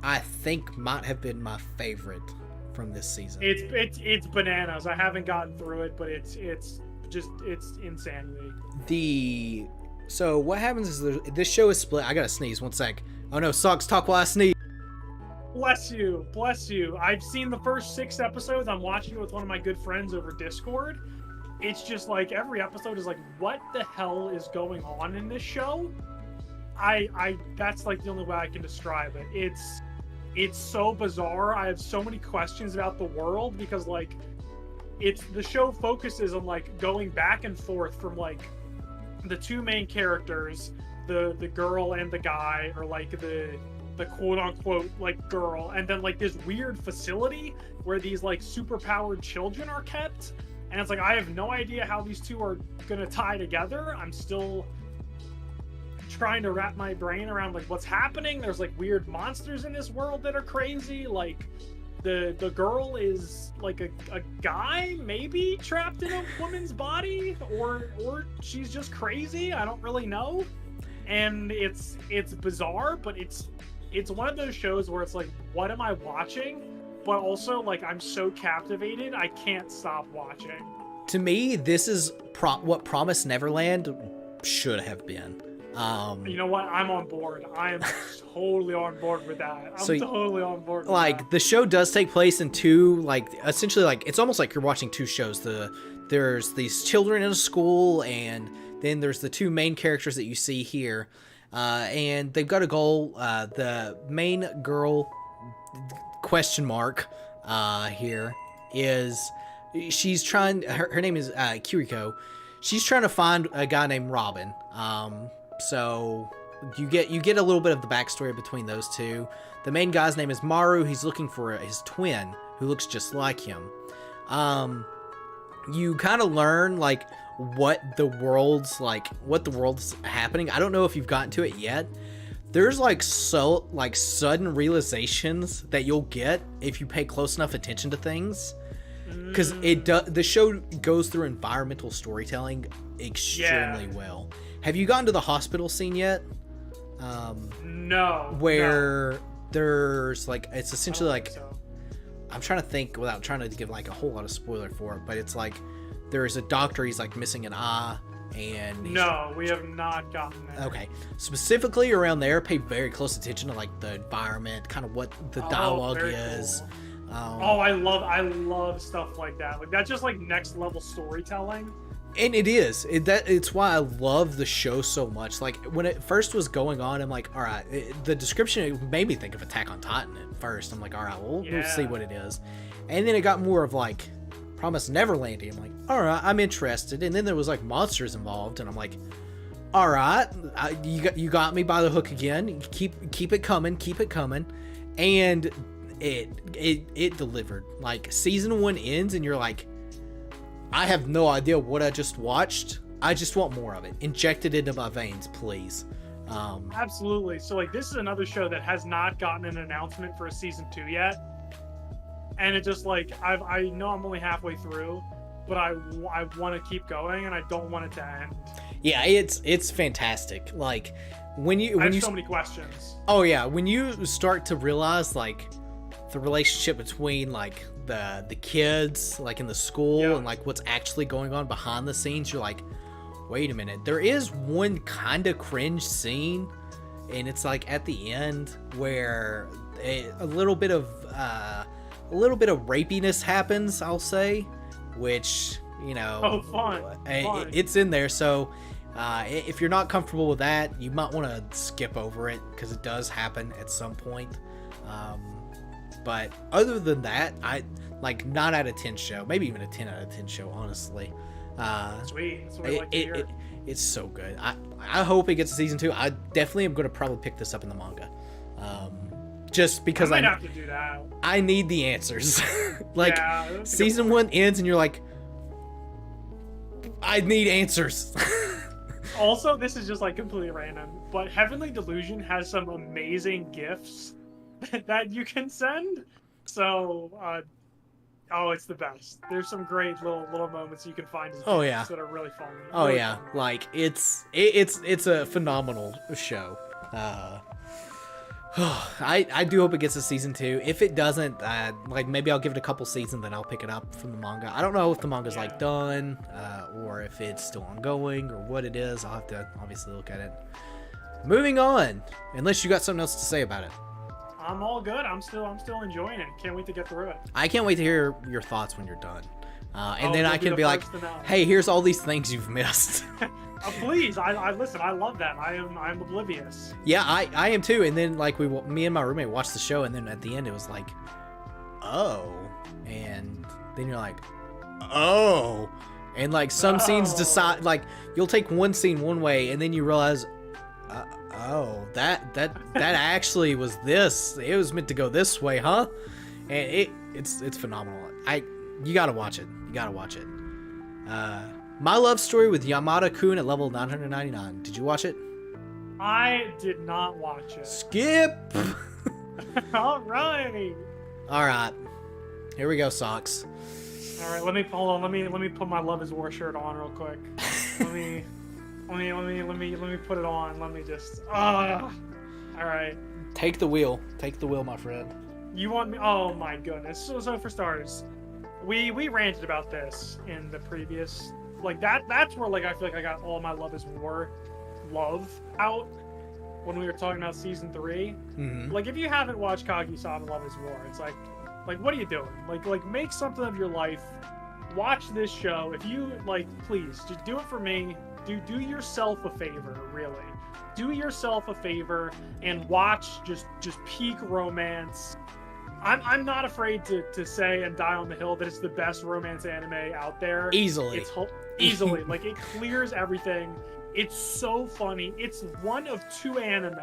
[SPEAKER 1] I think might have been my favorite from this season.
[SPEAKER 2] It's bananas. I haven't gotten through it, but it's insanity.
[SPEAKER 1] So what happens is this show is split. I gotta sneeze. One sec. Oh no, sucks. Talk while I sneeze.
[SPEAKER 2] Bless you. I've seen the first 6 episodes. I'm watching it with one of my good friends over Discord. It's just like every episode is like, what the hell is going on in this show? I that's like the only way I can describe it. It's so bizarre. I have so many questions about the world because like the show focuses on like going back and forth from like the 2 main characters, the girl and the guy, or like the quote unquote like girl, and then like this weird facility where these like super powered children are kept, and it's like I have no idea how these 2 are gonna tie together. I'm still trying to wrap my brain around like what's happening. There's like weird monsters in this world that are crazy. Like the girl is like a guy maybe trapped in a woman's body, or she's just crazy. I don't really know. And it's bizarre, but it's one of those shows where it's like, what am I watching? But also like I'm so captivated I can't stop watching.
[SPEAKER 1] To me, this is what Promised Neverland should have been.
[SPEAKER 2] You know what? I'm on board. I am totally on board with that. I'm totally on board with that.
[SPEAKER 1] The show does take place in 2, like, essentially, like, it's almost like you're watching 2 shows. There's these children in a school, and then there's the 2 main characters that you see here. And they've got a goal. The main girl, question mark, here, is she's trying, her name is Kiriko. She's trying to find a guy named Robin. So you get a little bit of the backstory between those 2. The main guy's name is Maru. He's looking for his twin who looks just like him. You kind of learn like what the world's happening. I don't know if you've gotten to it yet. there's like sudden realizations that you'll get if you pay close enough attention to things, because the show goes through environmental storytelling extremely well. Have you gotten to the hospital scene yet?
[SPEAKER 2] No.
[SPEAKER 1] Where there's like, it's essentially like,
[SPEAKER 2] So.
[SPEAKER 1] I'm trying to think without trying to give like a whole lot of spoiler for it, but it's like there's a doctor, he's like missing an eye, and
[SPEAKER 2] No, we have not gotten there.
[SPEAKER 1] okay, specifically around there, pay very close attention to like the environment, kind of what the dialogue
[SPEAKER 2] very
[SPEAKER 1] is.
[SPEAKER 2] Cool. I love stuff like that. Like that's just like next level storytelling.
[SPEAKER 1] And it is. It's why I love the show so much. Like, when it first was going on, I'm like, all right, the description, it made me think of Attack on Titan at first. I'm like, all right, well, we'll see what it is. And then it got more of like Promised Neverland. I'm like, all right, I'm interested. And then there was like monsters involved, and I'm like, all right, you got me by the hook again. Keep it coming, and it delivered. Like, season 1 ends, and you're like, I have no idea what I just watched. I just want more of it. Inject it into my veins, please.
[SPEAKER 2] Absolutely. So like this is another show that has not gotten an announcement for a season 2 yet. And it just like I know I'm only halfway through, but I want to keep going and I don't want it to end.
[SPEAKER 1] Yeah, it's fantastic. Like when you
[SPEAKER 2] so many questions.
[SPEAKER 1] Oh yeah, when you start to realize like the relationship between like the kids like in the school and like what's actually going on behind the scenes, you're like, wait a minute, there is one kind of cringe scene, and it's like at the end where a little bit of rapiness happens, I'll say, which, you know,
[SPEAKER 2] fun.
[SPEAKER 1] It's in there. So if you're not comfortable with that, you might want to skip over it, because it does happen at some point. But other than that, I like 9 out of 10 show, maybe even a 10 out of 10 show, honestly.
[SPEAKER 2] Sweet. That's what I like to hear.
[SPEAKER 1] It's so good. I hope it gets a season 2. I definitely am going to probably pick this up in the manga. Just because
[SPEAKER 2] I might have to do that.
[SPEAKER 1] I need the answers. Like, season 1 ends and you're like, I need answers.
[SPEAKER 2] Also, this is just like completely random, but Heavenly Delusion has some amazing gifts that you can send. So, it's the best. There's some great little moments you can find as gifts that are really fun.
[SPEAKER 1] Oh
[SPEAKER 2] really
[SPEAKER 1] yeah,
[SPEAKER 2] fun.
[SPEAKER 1] like it's a phenomenal show. I do hope it gets a season 2. If it doesn't, like maybe I'll give it a couple seasons, then I'll pick it up from the manga. I don't know if the manga's like done, or if it's still ongoing, or what it is. I'll have to obviously look at it. Moving on, unless you got something else to say about it.
[SPEAKER 2] I'm all good. I'm still enjoying it. Can't wait to get through it.
[SPEAKER 1] I can't wait to hear your thoughts when you're done. And then I can be like,
[SPEAKER 2] to know.
[SPEAKER 1] hey, here's all these things you've missed.
[SPEAKER 2] Please, I listen. I love that. I'm oblivious.
[SPEAKER 1] Yeah, I am too. And then like me and my roommate watched the show, and then at the end it was like, oh, and then you're like, oh, and like some scenes decide, like you'll take one scene one way, and then you realize, oh, that actually was this. It was meant to go this way, huh? And it's phenomenal. You gotta watch it. You gotta watch it. My Love Story with Yamada-kun at level 999. Did you watch it?
[SPEAKER 2] I did not watch it.
[SPEAKER 1] Skip.
[SPEAKER 2] All right.
[SPEAKER 1] All right. Here we go, Socks.
[SPEAKER 2] All right. Let me put my Love Is War shirt on real quick. Let me put it on. Let me just. All right.
[SPEAKER 1] Take the wheel. Take the wheel, my friend.
[SPEAKER 2] You want me? Oh my goodness. So for starters, we ranted about this in the previous. Like that's where like I feel like I got all my Love Is War love out when we were talking about season 3.
[SPEAKER 1] Mm-hmm.
[SPEAKER 2] Like if you haven't watched Kaguya-sama Love Is War, it's like what are you doing? Like make something of your life. Watch this show. If you like, please just do it for me. Do yourself a favor, really. Do yourself a favor and watch just peak romance. I'm not afraid to say and die on the hill that it's the best romance anime out there.
[SPEAKER 1] Easily.
[SPEAKER 2] Easily. Like, it clears everything. It's so funny. It's one of 2 anime,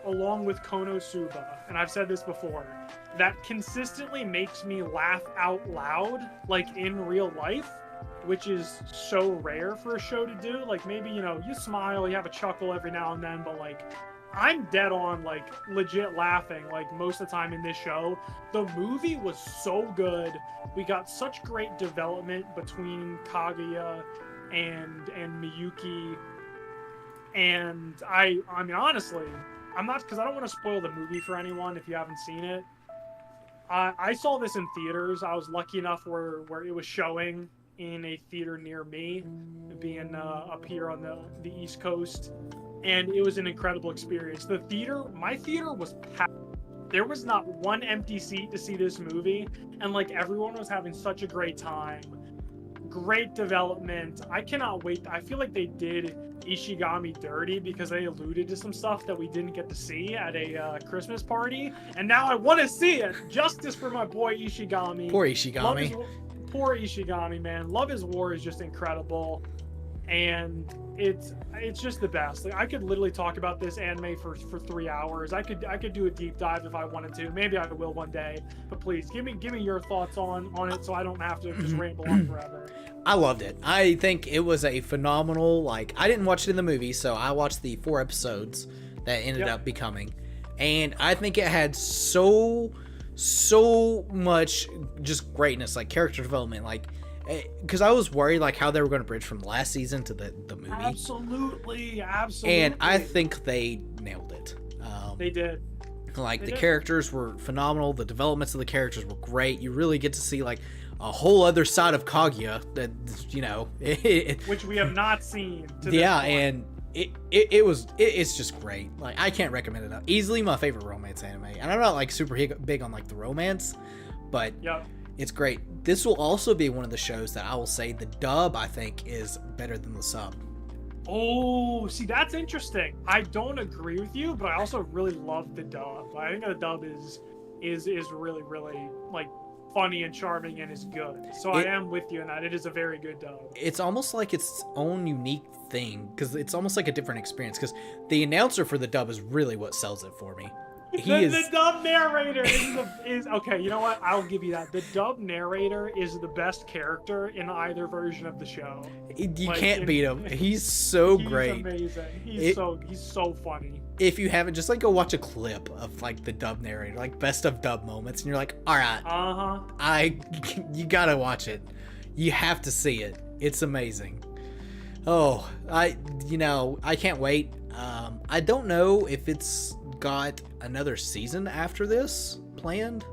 [SPEAKER 2] along with Konosuba, and I've said this before, that consistently makes me laugh out loud, like, in real life, which is so rare for a show to do. Like, maybe, you smile, you have a chuckle every now and then, but, like, I'm dead on, like, legit laughing, like, most of the time in this show. The movie was so good. We got such great development between Kaguya and Miyuki. And I mean, honestly, I'm not, because I don't want to spoil the movie for anyone if you haven't seen it. I saw this in theaters. I was lucky enough where it was showing in a theater near me, being up here on the East Coast. And it was an incredible experience. My theater was packed. There was not one empty seat to see this movie, and like everyone was having such a great time. Great development. I cannot wait. I feel like they did Ishigami dirty because they alluded to some stuff that we didn't get to see at a Christmas party, and now I want to see it. Justice for my boy Ishigami.
[SPEAKER 1] Poor Ishigami.
[SPEAKER 2] Poor Ishigami, man. Love Is War is just incredible, and it's just the best. Like, I could literally talk about this anime for 3 hours. I could do a deep dive if I wanted to. Maybe I will one day. But please give me your thoughts on it so I don't have to just ramble on forever.
[SPEAKER 1] I loved it. I think it was a phenomenal, like, I didn't watch it in the movie, so I watched the 4 episodes that ended up becoming. And I think it had so much just greatness, like character development, like, because I was worried like how they were going to bridge from the last season to the movie.
[SPEAKER 2] Absolutely.
[SPEAKER 1] And I think they nailed it.
[SPEAKER 2] They did.
[SPEAKER 1] Like, the characters were phenomenal. The developments of the characters were great. You really get to see like a whole other side of Kaguya that, you know,
[SPEAKER 2] which we have not seen to this point.
[SPEAKER 1] And it's just great. Like, I can't recommend it enough. Easily my favorite romance anime. And I'm not like super big on like the romance, but it's great. This will also be one of the shows that I will say the dub, I think, is better than the sub.
[SPEAKER 2] Oh, see, that's interesting. I don't agree with you, but I also really love the dub. I think the dub is really, really like funny and charming and is good. So I am with you in that. It is a very good dub. It's
[SPEAKER 1] almost like its own unique thing, because it's almost like a different experience, because the announcer for the dub is really what sells it for me.
[SPEAKER 2] The dub narrator is okay. You know what? I'll give you that. The dub narrator is the best character in either version of the show.
[SPEAKER 1] You can't beat him. He's so great.
[SPEAKER 2] He's amazing. He's so funny.
[SPEAKER 1] If you haven't, just like go watch a clip of like the dub narrator, like best of dub moments, and you're like, all right, you gotta watch it. You have to see it. It's amazing. Oh, I can't wait. I don't know if it's got another season after this planned.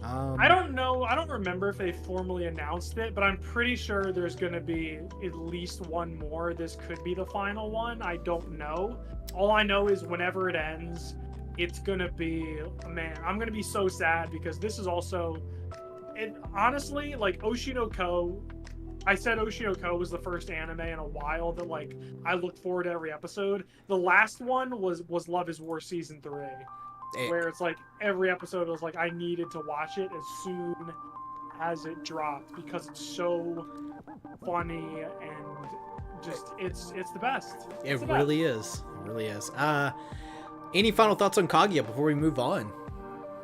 [SPEAKER 2] I don't know. I don't remember if they formally announced it, but I'm pretty sure there's going to be at least one more. This could be the final one. I don't know. All I know is whenever it ends, it's going to be, man, I'm going to be so sad, because this is also, honestly, like Oshinoko, I said Oshinoko was the first anime in a while that like I looked forward to every episode. The last one was Love Is War Season 3. Where it's like every episode was like I needed to watch it as soon as it dropped, because it's so funny and just it's the best. It
[SPEAKER 1] really is. It really is. Any final thoughts on Kaguya before we move on?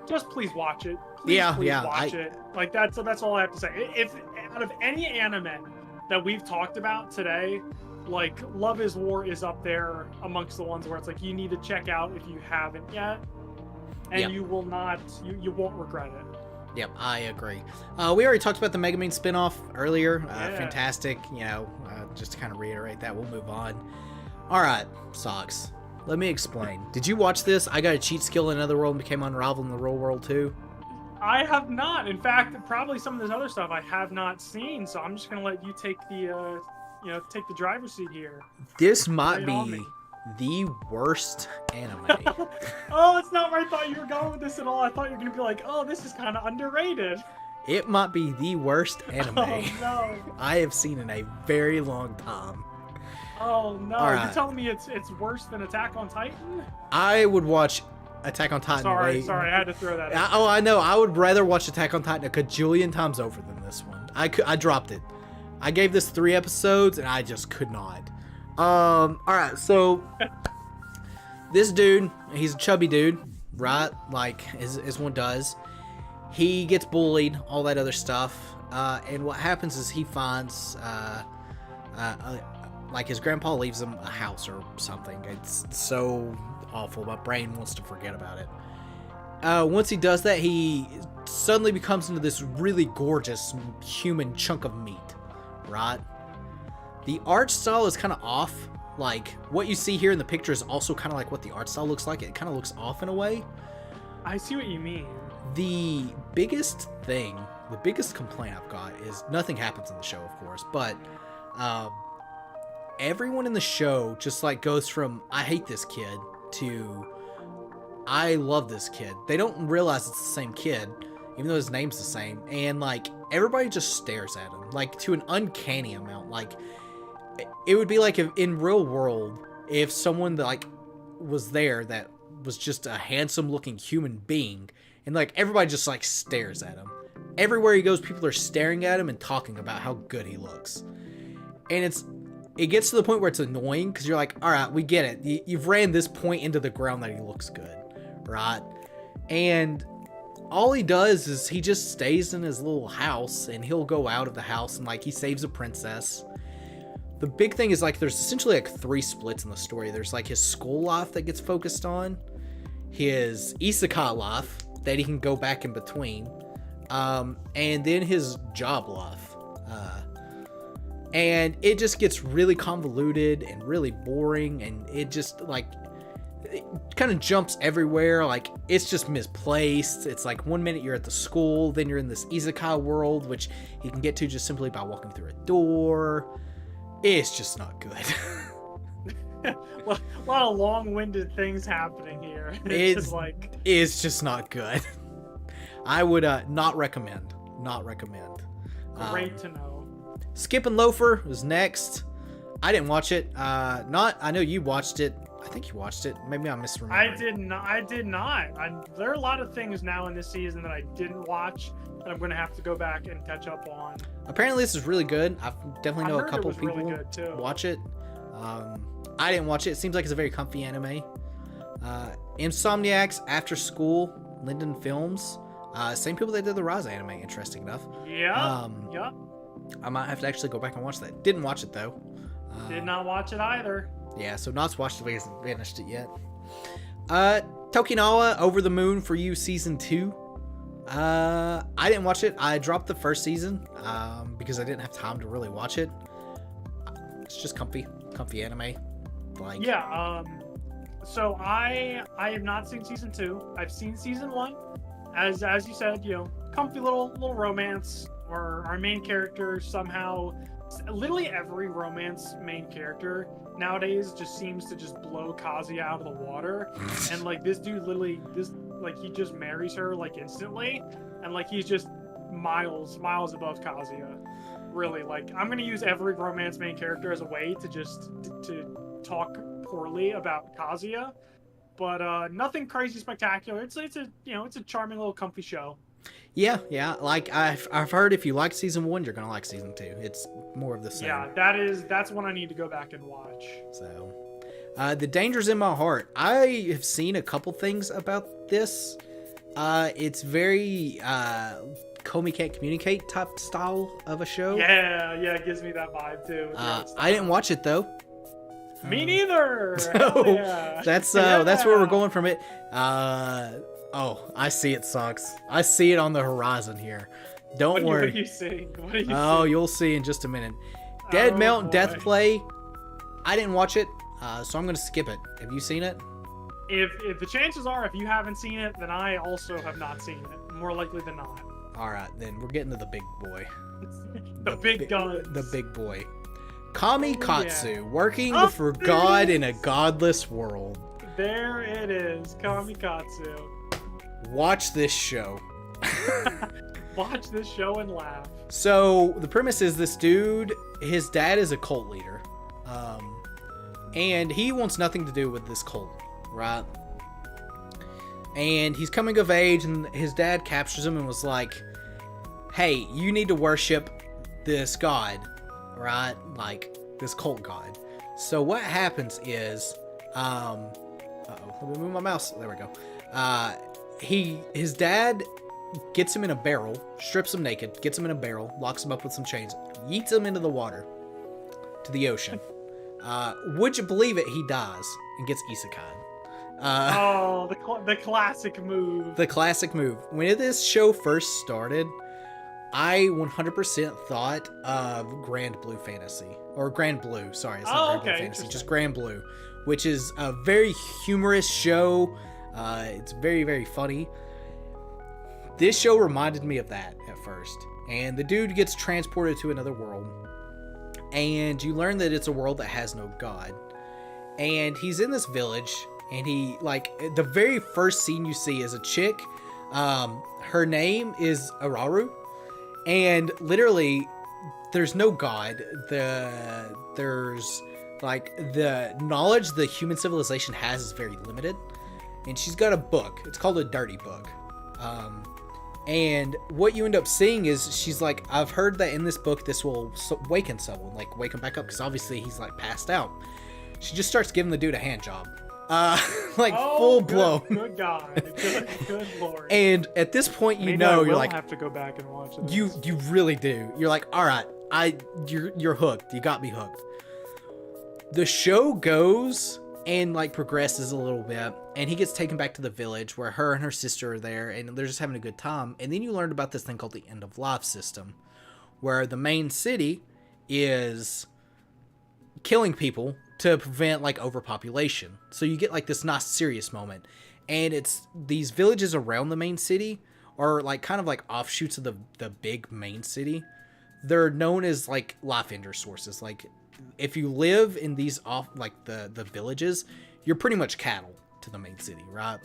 [SPEAKER 2] Just please watch it. Please watch it. Like that's all I have to say. If out of any anime that we've talked about today, like Love Is War is up there amongst the ones where it's like you need to check out if you haven't yet. And you will not, you won't regret it.
[SPEAKER 1] Yep, I agree. We already talked about the Megumin spinoff earlier. Fantastic. Just to kind of reiterate that, we'll move on. All right, Socks. Let me explain. Did you watch this? I got a cheat skill in another world and became unraveled in the real world too.
[SPEAKER 2] I have not. In fact, probably some of this other stuff I have not seen. So I'm just gonna let you take the, take the driver's seat here.
[SPEAKER 1] This might be the worst anime.
[SPEAKER 2] Oh, it's not where I thought you were going with this at all. I thought you were gonna be like, oh, this is kind of underrated.
[SPEAKER 1] It might be the worst anime I have seen in a very long time.
[SPEAKER 2] Oh no! Right. You're telling me it's worse than Attack on Titan?
[SPEAKER 1] I would watch Attack on Titan.
[SPEAKER 2] Sorry, I had to throw that in.
[SPEAKER 1] I know. I would rather watch Attack on Titan a cajillion times over than this one. I dropped it. I gave this 3 episodes and I just could not. All right, so this dude, he's a chubby dude, right? Like as one does. He gets bullied, all that other stuff. And what happens is he finds Like, his grandpa leaves him a house or something. It's so awful. My brain wants to forget about it. Once he does that, he suddenly becomes into this really gorgeous human chunk of meat, right? The art style is kind of off. Like, what you see here in the picture is also kind of like what the art style looks like. It kind of looks off in a way.
[SPEAKER 2] I see what you mean.
[SPEAKER 1] The biggest complaint I've got is nothing happens in the show, of course, but everyone in the show just like goes from I hate this kid to I love this kid. They don't realize it's the same kid, even though his name's the same, and like everybody just stares at him like to an uncanny amount. Like, it would be like if in real world, if someone that like was there that was just a handsome looking human being, and like everybody just like stares at him. Everywhere he goes, people are staring at him and talking about how good he looks. And it gets to the point where it's annoying because you're like, all right, we get it. You've ran this point into the ground that he looks good, right? And all he does is he just stays in his little house, and he'll go out of the house and like he saves a princess. The big thing is like there's essentially like 3 splits in the story. There's like his school life that gets focused on, his isekai life that he can go back in between, and then his job life. And it just gets really convoluted and really boring, and it just like it kind of jumps everywhere. Like, it's just misplaced. It's like 1 minute you're at the school, then you're in this isekai world, which you can get to just simply by walking through a door. It's just not good.
[SPEAKER 2] Well, a lot of long-winded things happening here.
[SPEAKER 1] It's just not good. I would not recommend. Not recommend.
[SPEAKER 2] Great to know.
[SPEAKER 1] Skip and Loafer was next. I didn't watch it. I know you watched it. I think you watched it. Maybe I'm misremembering.
[SPEAKER 2] I did not. There are a lot of things now in this season that I didn't watch that I'm going to have to go back and catch up on.
[SPEAKER 1] Apparently this is really good. I definitely know a couple people
[SPEAKER 2] really good too.
[SPEAKER 1] Watch it. I didn't watch it. It seems like it's a very comfy anime. Insomniacs After School, Linden Films. Same people that did the Rise anime, interesting enough.
[SPEAKER 2] Yeah. Yep.
[SPEAKER 1] I might have to actually go back and watch that. Didn't watch it though.
[SPEAKER 2] Did not watch it either.
[SPEAKER 1] Yeah, so Knott's watched it, but he hasn't finished it yet. Tokinawa Over the Moon for You Season 2. I didn't watch it. I dropped the first season because I didn't have time to really watch it. It's just comfy anime. Like,
[SPEAKER 2] yeah. So I have not seen Season 2. I've seen Season 1. As you said, comfy little romance. Or our main character somehow, literally every romance main character nowadays just seems to just blow Kazuya out of the water. And like this dude literally, he just marries her like instantly, and like he's just miles above Kazuya. Really, like I'm gonna use every romance main character as a way to just to talk poorly about Kazuya, but nothing crazy spectacular. It's a charming little comfy show.
[SPEAKER 1] Yeah. Like I've heard if you like season 1, you're gonna like season 2. It's more of the same.
[SPEAKER 2] Yeah, that's one I need to go back and watch.
[SPEAKER 1] So, The Danger's in My Heart. I have seen a couple things about this. It's very Comey Can't Communicate type style of a show.
[SPEAKER 2] Yeah, it gives me that vibe too.
[SPEAKER 1] I didn't watch it though.
[SPEAKER 2] Me neither.
[SPEAKER 1] So
[SPEAKER 2] yeah.
[SPEAKER 1] that's where we're going from it. Oh, I see it sucks. I see it on the horizon here. Don't worry.
[SPEAKER 2] What are you seeing?
[SPEAKER 1] You'll see in just a minute. Dead Mount Death Play. I didn't watch it, so I'm gonna skip it. Have you seen it?
[SPEAKER 2] If the chances are, if you haven't seen it, then I also have not seen it. More likely than not.
[SPEAKER 1] All right, then we're getting to the big boy.
[SPEAKER 2] the big guns.
[SPEAKER 1] The big boy. Kamikatsu,
[SPEAKER 2] yeah.
[SPEAKER 1] Working for God in a godless world.
[SPEAKER 2] There it is, Kamikatsu.
[SPEAKER 1] Watch this show.
[SPEAKER 2] Watch this show and laugh.
[SPEAKER 1] So the premise is this dude, his dad is a cult leader, and he wants nothing to do with this cult, right? And he's coming of age, and his dad captures him and was like, hey, you need to worship this god, right? Like this cult god. So what happens is, let me move my mouse. There we go. His dad gets him in a barrel, strips him naked, gets him in a barrel, locks him up with some chains, yeets him into the water, to the ocean. Would you believe it? He dies and gets isekai.
[SPEAKER 2] The classic move.
[SPEAKER 1] The classic move. When this show first started, I 100% thought of Grand Blue Fantasy. Or Grand Blue, sorry. It's not Grand Blue Fantasy, just Grand Blue. Which is a very humorous show. It's very, very funny. This show reminded me of that at first. And the dude gets transported to another world. And you learn that it's a world that has no god. And he's in this village. And he, like, the very first scene you see is a chick. Her name is Araru. And literally, there's no god. There's, like, the knowledge the human civilization has is very limited. And she's got a book. It's called a dirty book. And what you end up seeing is she's like, I've heard that in this book, this will waken someone, like wake him back up. Because obviously he's like passed out. She just starts giving the dude a hand job. Full blown.
[SPEAKER 2] Good God. Good Lord.
[SPEAKER 1] And at this point,
[SPEAKER 2] Maybe
[SPEAKER 1] know,
[SPEAKER 2] I
[SPEAKER 1] you're like,
[SPEAKER 2] have to go back and watch it.
[SPEAKER 1] You really do. You're like, all right, you're hooked. You got me hooked. The show goes and like progresses a little bit, and he gets taken back to the village where her and her sister are there, and they're just having a good time. And then you learned about this thing called the end of life system, where the main city is killing people to prevent like overpopulation. So you get like this nice serious moment, and it's these villages around the main city are like kind of like offshoots of the big main city. They're known as like life ender sources. Like if you live in these off like the villages, you're pretty much cattle to the main city, right?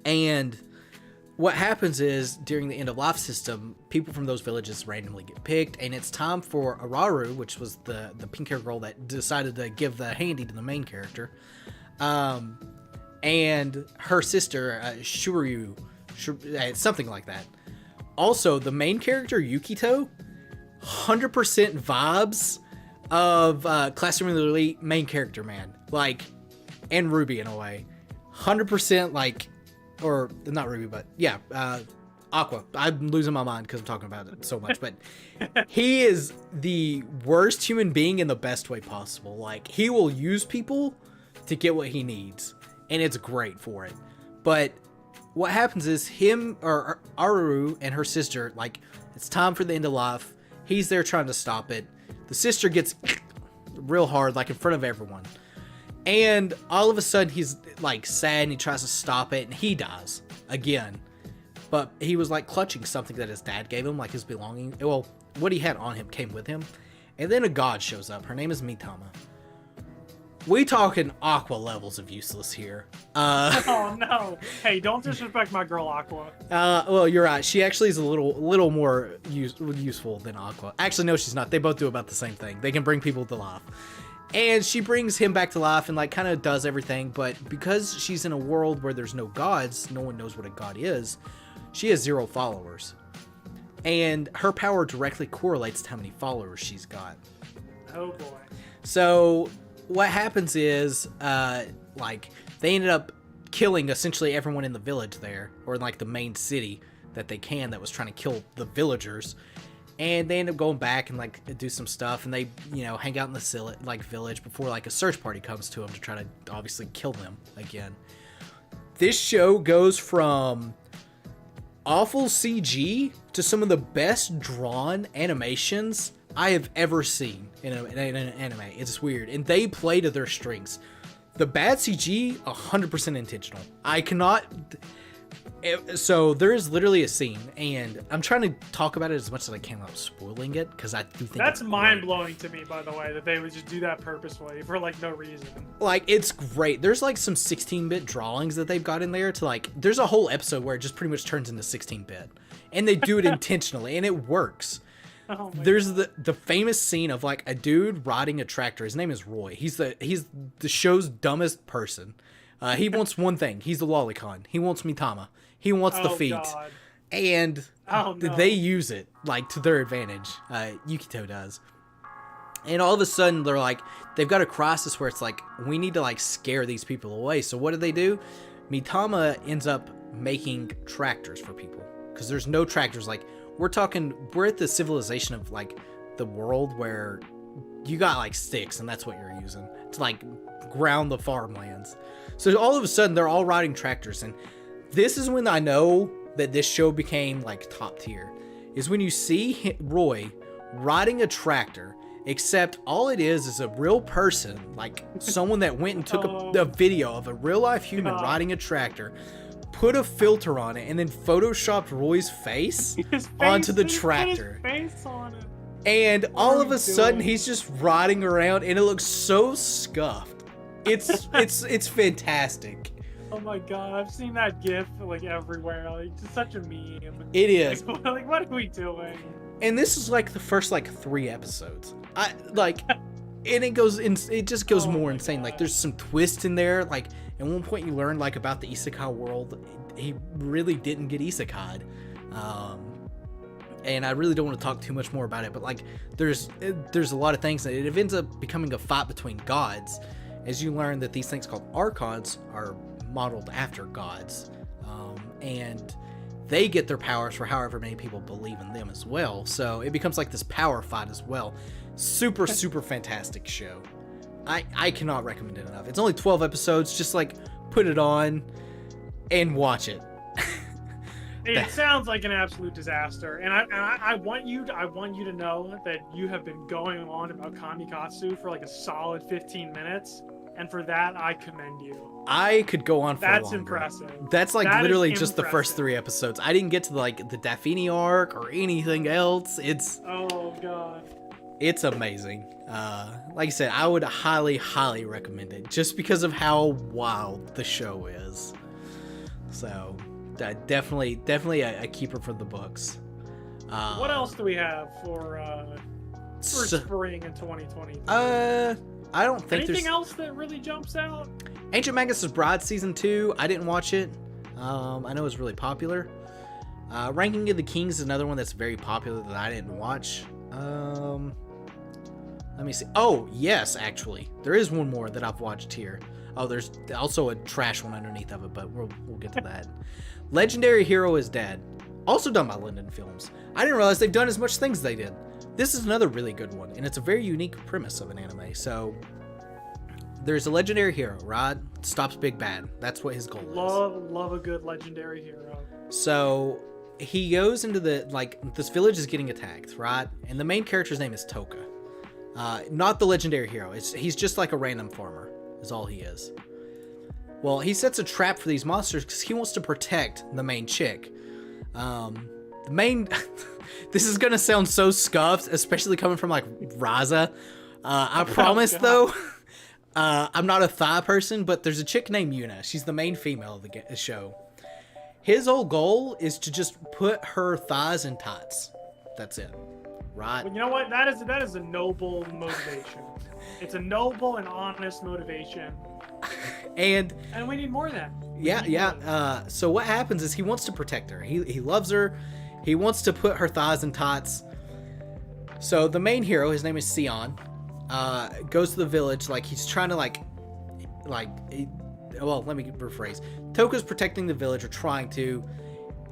[SPEAKER 1] And what happens is during the end of life system, people from those villages randomly get picked, and it's time for Araru, which was the pink hair girl that decided to give the handy to the main character, and her sister Shuryu, something like that. Also, the main character Yukito, 100% vibes of Classroom of the Elite main character, man. Like, and Ruby in a way. 100% like, or not Ruby, but yeah, Aqua. I'm losing my mind because I'm talking about it so much, but he is the worst human being in the best way possible. Like, he will use people to get what he needs, and it's great for it. But what happens is him or Aru and her sister, like, it's time for the end of life. He's there trying to stop it. The sister gets real hard, like in front of everyone. And all of a sudden he's like sad and he tries to stop it and he dies again. But he was like clutching something that his dad gave him, like his belonging. Well, what he had on him came with him. And then a god shows up. Her name is Mitama. We talking Aqua levels of useless here.
[SPEAKER 2] Oh no! Hey, don't disrespect my girl Aqua.
[SPEAKER 1] Well, you're right. She actually is a little more useful than Aqua. Actually, no, she's not. They both do about the same thing. They can bring people to life. And she brings him back to life and like kind of does everything. But because she's in a world where there's no gods, no one knows what a god is. She has 0 followers, and her power directly correlates to how many followers she's got.
[SPEAKER 2] Oh boy!
[SPEAKER 1] So what happens is, like, they ended up killing essentially everyone in the village there, or in, like, the main city that was trying to kill the villagers. And they end up going back and, like, do some stuff, and they, you know, hang out in the, like, village before, like, a search party comes to them to try to, obviously, kill them again. This show goes from awful CG to some of the best drawn animations I have ever seen in an anime. It's weird, and they play to their strengths. The bad CG, 100% intentional. I cannot. So there is literally a scene, and I'm trying to talk about it as much as I can without spoiling it, because I do think
[SPEAKER 2] that's mind blowing to me. By the way, that they would just do that purposefully for like no reason. Like,
[SPEAKER 1] it's great. There's like some 16-bit drawings that they've got in there to like. There's a whole episode where it just pretty much turns into 16-bit, and they do it intentionally, and it works. Oh There's the famous scene of like a dude riding a tractor. His name is Roy. He's the show's dumbest person. He wants one thing. He's the lolicon. He wants Mitama. He wants the feet. God. And they use it like to their advantage. Yukito does. And all of a sudden they're like, they've got a crisis where it's like, we need to like scare these people away. So what do? Mitama ends up making tractors for people, because there's no tractors. Like, we're at the civilization of like the world where you got like sticks, and that's what you're using to like ground the farmlands. So all of a sudden, they're all riding tractors, and this is when I know that this show became like top tier. Is when you see Roy riding a tractor, except all it is a real person, like someone that went and took a video of a real life human riding a tractor, put a filter on it, and then photoshopped Roy's face onto the tractor.
[SPEAKER 2] Put his face on it.
[SPEAKER 1] And all of a sudden, he's just riding around, and it looks so scuffed. It's fantastic.
[SPEAKER 2] Oh my god, I've seen that GIF like everywhere. Like, it's such a meme.
[SPEAKER 1] It is.
[SPEAKER 2] Like, what are we doing?
[SPEAKER 1] And this is like the first like 3 episodes. And it just goes more insane. God. Like, there's some twist in there. Like, at one point you learn like about the isekai world. He really didn't get isekai'd. And I really don't want to talk too much more about it, but like there's a lot of things that it ends up becoming a fight between gods, as you learn that these things called archons are modeled after gods, and they get their powers for however many people believe in them as well. So it becomes like this power fight as well. Super fantastic show. I cannot recommend it enough. It's only 12 episodes. Just like put it on and watch it.
[SPEAKER 2] It sounds like an absolute disaster, and I want you to know that you have been going on about Kamikatsu for like a solid 15 minutes, and for that I commend you.
[SPEAKER 1] I could go on for longer.
[SPEAKER 2] That's impressive.
[SPEAKER 1] That's like literally just the first 3 episodes. I didn't get to like the Daphne arc or anything else.
[SPEAKER 2] Oh god.
[SPEAKER 1] It's amazing. Like I said, I would highly recommend it just because of how wild the show is. So definitely a keeper for the books.
[SPEAKER 2] What else do we have for spring in 2020?
[SPEAKER 1] I don't think
[SPEAKER 2] anything else that really jumps out.
[SPEAKER 1] Ancient Magus' Bride season 2. I didn't watch it. I know it's really popular. Ranking of the Kings is another one that's very popular that I didn't watch. Let me see. Oh yes, actually, there is one more that I've watched here. Oh, there's also a trash one underneath of it, but we'll get to that. Legendary Hero is Dead, also done by Linden Films. I didn't realize they've done as much things as they did. This is another really good one, and it's a very unique premise of an anime. So there's a legendary hero, right? Stops Big Bad. That's what his goal is.
[SPEAKER 2] Love a good legendary hero.
[SPEAKER 1] So he goes into this village is getting attacked, right? And the main character's name is Toka. Not the legendary hero. He's just like a random farmer, is all he is. Well, he sets a trap for these monsters because he wants to protect the main chick. This is gonna sound so scuffed, especially coming from like Raza. I promise though, I'm not a thigh person, but there's a chick named Yuna. She's the main female of the show. His whole goal is to just put her thighs in tights. That's it, right?
[SPEAKER 2] Well, you know what? That is a noble motivation. It's a noble and honest motivation.
[SPEAKER 1] And
[SPEAKER 2] we need more of that.
[SPEAKER 1] Yeah. So what happens is he wants to protect her. He loves her. He wants to put her thighs in tights. So the main hero, his name is Sion, goes to the village like he's trying to well, let me rephrase. Toka's protecting the village, or trying to,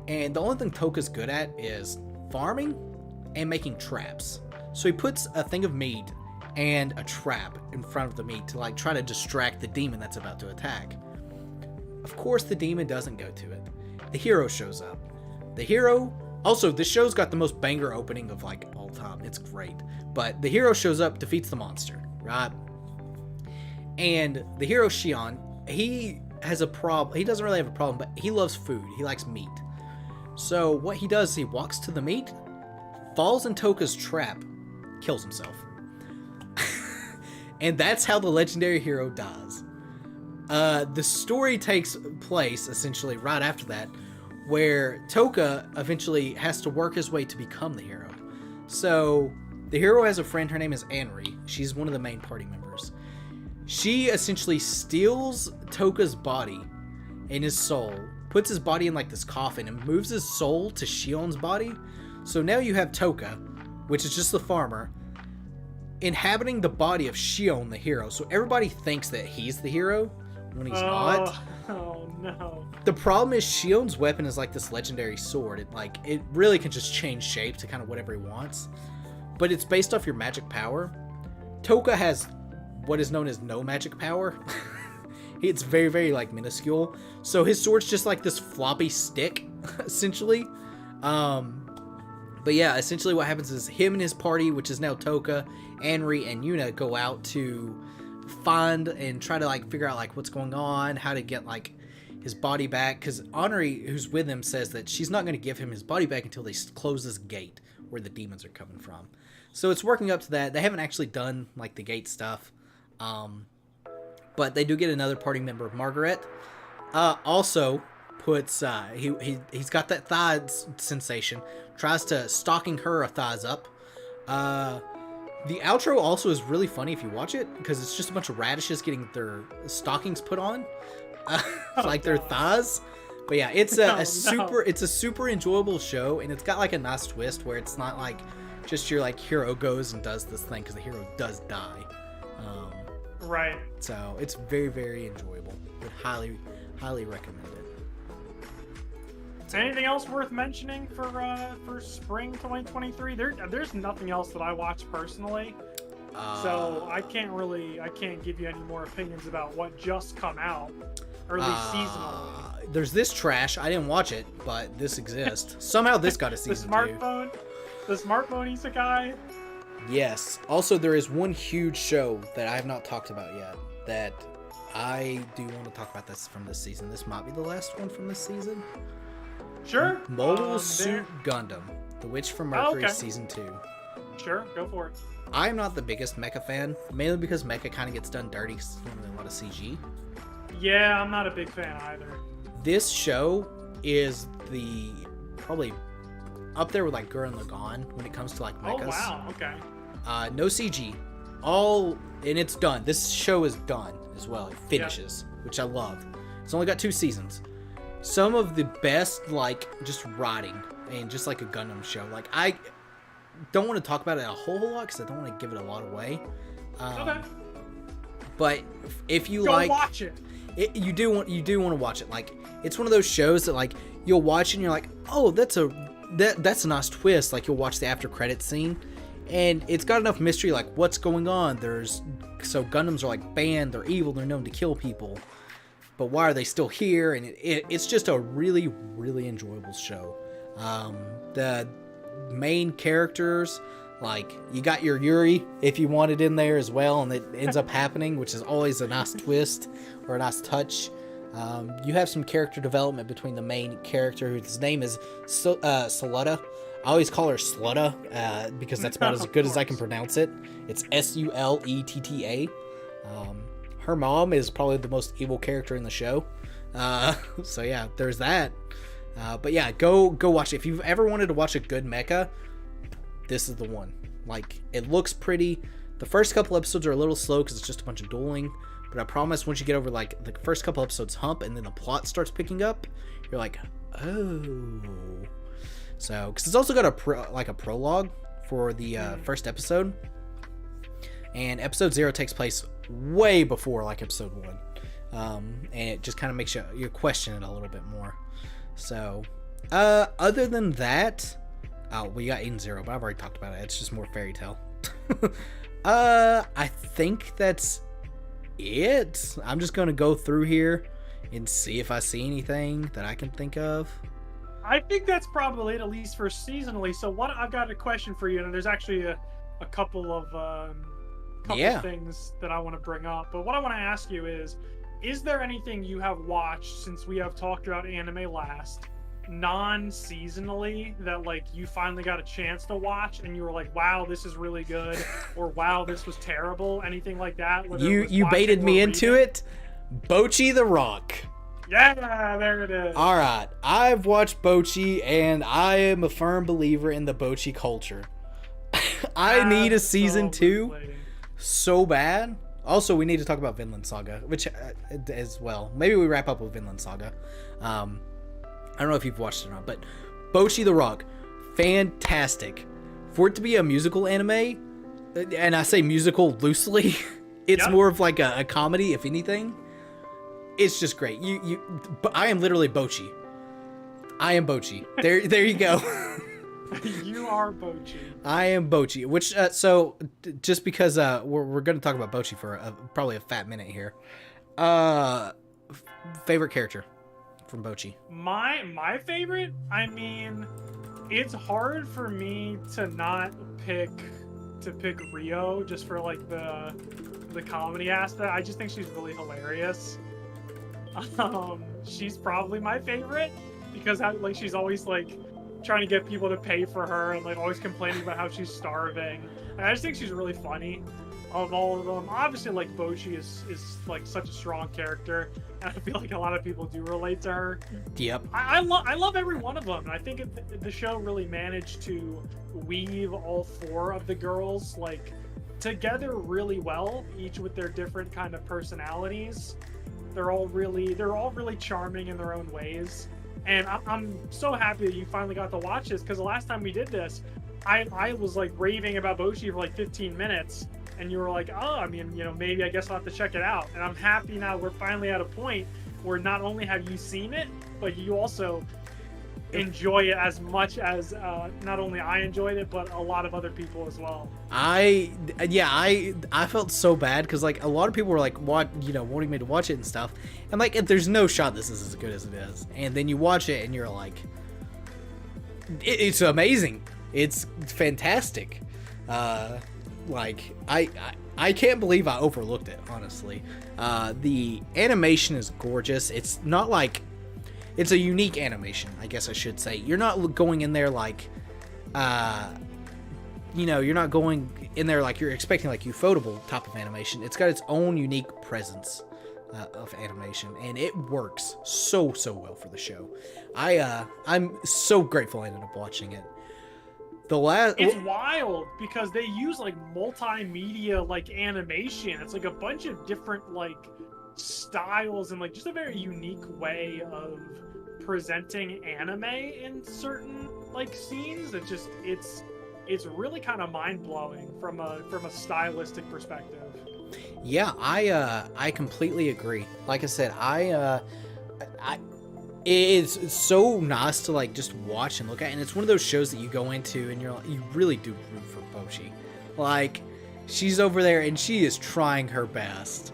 [SPEAKER 1] and the only thing Toka's good at is farming and making traps. So he puts a thing of meat and a trap in front of the meat to like try to distract the demon that's about to attack. Of course, the demon doesn't go to it. The hero shows up. The hero, also, this show's got the most banger opening of like all time. It's great. But the hero shows up, defeats the monster, right? And the hero Shion, he has a problem. He doesn't really have a problem, but he loves food. He likes meat. So what he does is he walks to the meat, falls in Toka's trap, kills himself. And that's how the legendary hero dies. The story takes place essentially right after that, where Toka eventually has to work his way to become the hero. So the hero has a friend. Her name is Anri. She's one of the main party members. She essentially steals Toka's body and his soul, puts his body in like this coffin, and moves his soul to Shion's body. So now you have Toka, which is just the farmer, inhabiting the body of Shion, the hero. So everybody thinks that he's the hero when he's not.
[SPEAKER 2] Oh no.
[SPEAKER 1] The problem is Shion's weapon is like this legendary sword. It really can just change shape to kind of whatever he wants. But it's based off your magic power. Toka has what is known as no magic power. It's very, very like minuscule. So his sword's just like this floppy stick, essentially. But yeah, essentially what happens is him and his party, which is now Toka, Anri, and Yuna, go out to find and try to like figure out like what's going on, how to get like his body back. Because Anri, who's with him, says that she's not going to give him his body back until they close this gate where the demons are coming from. So it's working up to that. They haven't actually done like the gate stuff. But they do get another party member, Margaret. Also puts he's got that thigh sensation. Tries to stalking her thighs up. The outro also is really funny if you watch it because it's just a bunch of radishes getting their stockings put on, like their thighs. But yeah, it's it's a super enjoyable show, and it's got like a nice twist where it's not like just your like hero goes and does this thing, because the hero does die.
[SPEAKER 2] Right.
[SPEAKER 1] So it's very, very enjoyable. Would highly recommend it.
[SPEAKER 2] Anything else worth mentioning for spring 2023? There's nothing else that I watched personally, so I can't give you any more opinions about what just come out, or at least seasonally.
[SPEAKER 1] There's this trash. I didn't watch it, but this exists. Somehow this got a season
[SPEAKER 2] the smartphone isekai.
[SPEAKER 1] Yes. Also, there is one huge show that I have not talked about yet that I do want to talk about this from this season. This might be the last one from this season.
[SPEAKER 2] Sure.
[SPEAKER 1] Mobile Suit Gundam, The Witch from Mercury, Season 2.
[SPEAKER 2] Sure, go for it.
[SPEAKER 1] I'm not the biggest mecha fan, mainly because mecha kind of gets done dirty because it's normally a lot of CG.
[SPEAKER 2] Yeah, I'm not a big fan either.
[SPEAKER 1] This show is probably up there with like Gurren Lagann when it comes to like mechas.
[SPEAKER 2] Oh wow, okay.
[SPEAKER 1] No CG, and it's done. This show is done as well. It finishes, which I love. It's only got 2 seasons. Some of the best, like, just writing and just like a Gundam show. Like, I don't want to talk about it a whole lot because I don't want to give it a lot away.
[SPEAKER 2] Okay.
[SPEAKER 1] But if you
[SPEAKER 2] Go
[SPEAKER 1] like,
[SPEAKER 2] watch it.
[SPEAKER 1] You do want to watch it. Like, it's one of those shows that like you'll watch and you're like, oh, that's a nice twist. Like, you'll watch the after credits scene, and it's got enough mystery. Like, what's going on? So Gundams are like banned. They're evil. They're known to kill people. But why are they still here? And it's just a really, really enjoyable show. The main characters, like, you got your Yuri, if you want it in there as well, and it ends up happening, which is always a nice twist or a nice touch. You have some character development between the main character, whose name is Suletta. I always call her Slutta, because that's about as good as I can pronounce it. It's Suletta. Her mom is probably the most evil character in the show. So yeah, there's that. But yeah, go watch it. If you've ever wanted to watch a good mecha, this is the one. Like, it looks pretty. The first couple episodes are a little slow because it's just a bunch of dueling. But I promise once you get over like the first couple episodes hump and then the plot starts picking up, you're like, oh. So, because it's also got a prologue for the first episode. And episode 0 takes place way before like episode 1, and it just kind of makes you question it a little bit more. So other than that, we got Eden Zero, but I've already talked about it. It's just more fairy tale. I think that's it. I'm just gonna go through here and see if I see anything that I can think of.
[SPEAKER 2] I think that's probably it, at least for seasonally. So I've got a question for you, and there's actually a couple of things that I want to bring up. But what I want to ask you is there anything you have watched since we have talked about anime last, non-seasonally, that like you finally got a chance to watch and you were like, wow, this is really good, or wow, this was terrible? Anything like that?
[SPEAKER 1] You baited me into it. Bocchi the Rock.
[SPEAKER 2] Yeah, there it is.
[SPEAKER 1] All right, I've watched Bocchi, and I am a firm believer in the Bocchi culture. I need a season 2 so bad. Also, we need to talk about Vinland Saga, which as well. Maybe we wrap up with Vinland Saga. I don't know if you've watched it or not, but Bocchi the Rock, fantastic. For it to be a musical anime, and I say musical loosely, it's more of like a comedy, if anything. It's just great. I am literally Bocchi. I am Bocchi. There you go.
[SPEAKER 2] You are Bochi.
[SPEAKER 1] I am Bochi, which just because we're going to talk about Bochi for probably a fat minute here. Favorite character from Bochi?
[SPEAKER 2] My favorite. I mean, it's hard for me to not pick Rio just for like the comedy aspect. I just think she's really hilarious. She's probably my favorite because like she's always like trying to get people to pay for her and like always complaining about how she's starving. And I just think she's really funny. Of all of them, obviously, like Bochi is like such a strong character, and I feel like a lot of people do relate to her.
[SPEAKER 1] Yep.
[SPEAKER 2] I love every one of them, and I think the show really managed to weave all four of the girls like together really well, each with their different kind of personalities. They're all really charming in their own ways, and I'm so happy that you finally got to watch this because the last time we did this, I was like raving about Bochi for like 15 minutes. And you were like, oh, I mean, you know, maybe I guess I'll have to check it out. And I'm happy now we're finally at a point where not only have you seen it, but you also enjoy it as much as not only I enjoyed it, but a lot of other people as well.
[SPEAKER 1] I felt so bad because like a lot of people were like, wanting me to watch it and stuff. And like, there's no shot this is as good as it is. And then you watch it and you're like, it's amazing. It's fantastic. Like I can't believe I overlooked it, honestly. The animation is gorgeous. It's not like it's a unique animation, I guess I should say. You're not going in there like you're not going in there like you're expecting like Ufotable type of animation. It's got its own unique presence of animation, and it works so well for the show. I'm so grateful I ended up watching it.
[SPEAKER 2] It's wild because they use like multimedia like animation. It's like a bunch of different like styles and like just a very unique way of presenting anime in certain like scenes. It's really kind of mind-blowing from a stylistic perspective.
[SPEAKER 1] Yeah, I completely agree. Like I said, it's so nice to like just watch and look at, and it's one of those shows that you go into and you really do root for Bochi. Like, she's over there and she is trying her best,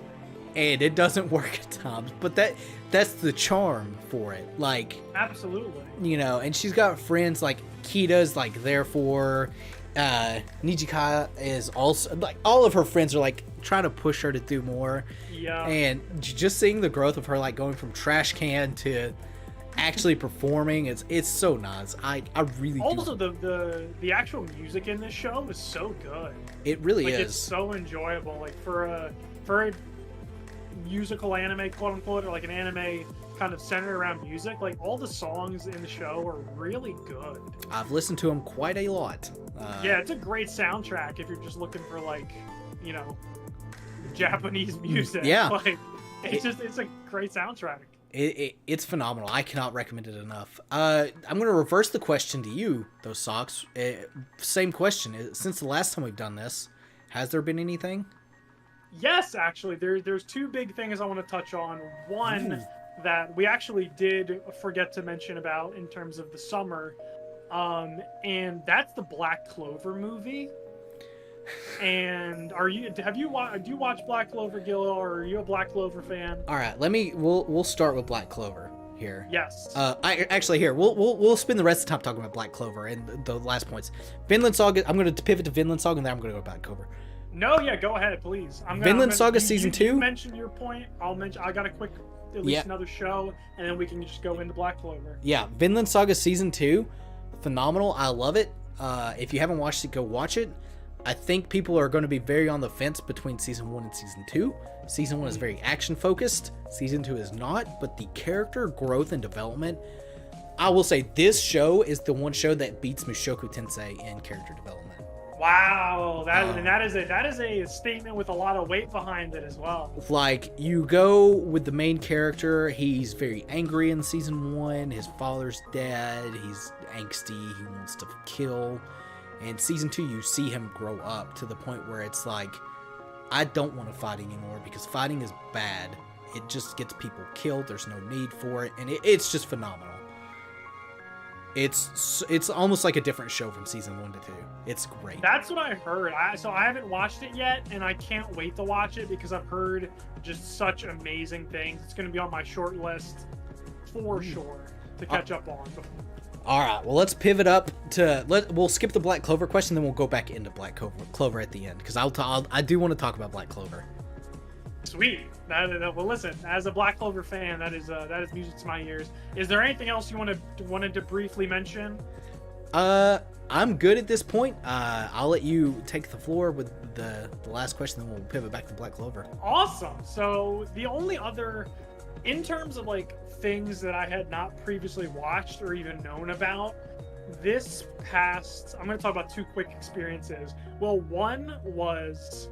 [SPEAKER 1] and it doesn't work at times, but that's the charm for it. Like,
[SPEAKER 2] absolutely,
[SPEAKER 1] and she's got friends like Kita's like there for her. Nijika is also like, all of her friends are like trying to push her to do more.
[SPEAKER 2] Yeah,
[SPEAKER 1] and just seeing the growth of her like going from trash can to actually performing, it's so nice. I really
[SPEAKER 2] also do. The actual music in this show is so good.
[SPEAKER 1] It really is.
[SPEAKER 2] It's so enjoyable. Like for a musical anime, quote unquote, or like an anime kind of centered around music, like all the songs in the show are really good.
[SPEAKER 1] I've listened to them quite a lot.
[SPEAKER 2] Yeah, it's a great soundtrack if you're just looking for like, Japanese music.
[SPEAKER 1] Yeah,
[SPEAKER 2] like it's a great soundtrack.
[SPEAKER 1] It's phenomenal. I cannot recommend it enough. I'm going to reverse the question to you, those socks. Same question. Since the last time we've done this, has there been anything?
[SPEAKER 2] Yes, actually. There's two big things I want to touch on. One that we actually did forget to mention about in terms of the summer, and that's the Black Clover movie. And do you watch Black Clover, Gil, or are you a Black Clover fan?
[SPEAKER 1] All right, we'll start with Black Clover here.
[SPEAKER 2] Yes.
[SPEAKER 1] We'll spend the rest of the time talking about Black Clover and the last points. Vinland Saga. I'm going to pivot to Vinland Saga, and then I'm going to go to Black Clover.
[SPEAKER 2] No, yeah, go ahead, please.
[SPEAKER 1] Vinland Saga season 2.
[SPEAKER 2] You mention your point. I got a quick, at least another show, and then we can just go into Black Clover.
[SPEAKER 1] Yeah, Vinland Saga season 2, phenomenal. I love it. If you haven't watched it, go watch it. I think people are going to be very on the fence between season 1 and season 2. Season 1 is very action focused. Season 2 is not, but the character growth and development, I will say this show is the one show that beats Mushoku Tensei in character development.
[SPEAKER 2] Wow, that is a statement with a lot of weight behind it as well.
[SPEAKER 1] Like, you go with the main character, he's very angry in season 1, his father's dead, he's angsty, he wants to kill. And season 2, you see him grow up to the point where it's like, I don't want to fight anymore because fighting is bad. It just gets people killed. There's no need for it. And it's just phenomenal. It's almost like a different show from season 1 to 2. It's great.
[SPEAKER 2] That's what I heard. So I haven't watched it yet, and I can't wait to watch it because I've heard just such amazing things. It's going to be on my short list for sure to catch up on.
[SPEAKER 1] All right, well, let's pivot up to we'll skip the Black Clover question, then we'll go back into Black Clover at the end because I do want to talk about Black Clover.
[SPEAKER 2] Sweet. Well, listen, as a Black Clover fan, that is music to my ears. Is there anything else you wanted to briefly mention?
[SPEAKER 1] I'm good at this point. I'll let you take the floor with the last question, then we'll pivot back to Black Clover.
[SPEAKER 2] Awesome. So the only other, in terms of like things that I had not previously watched or even known about, I'm going to talk about 2 quick experiences. Well, one was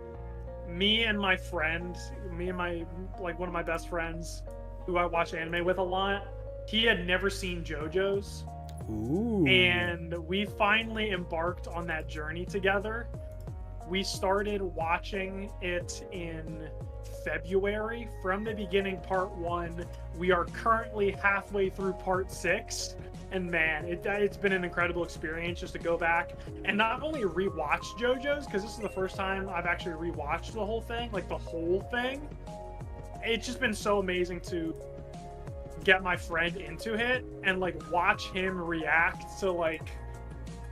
[SPEAKER 2] me and my one of my best friends who I watch anime with a lot. He had never seen JoJo's.
[SPEAKER 1] Ooh.
[SPEAKER 2] And we finally embarked on that journey together. We started watching it in February from the beginning, part 1. We are currently halfway through part 6, and man, it's been an incredible experience just to go back and not only rewatch JoJo's, because this is the first time I've actually rewatched the whole thing, like the whole thing. It's just been so amazing to get my friend into it and like watch him react to like,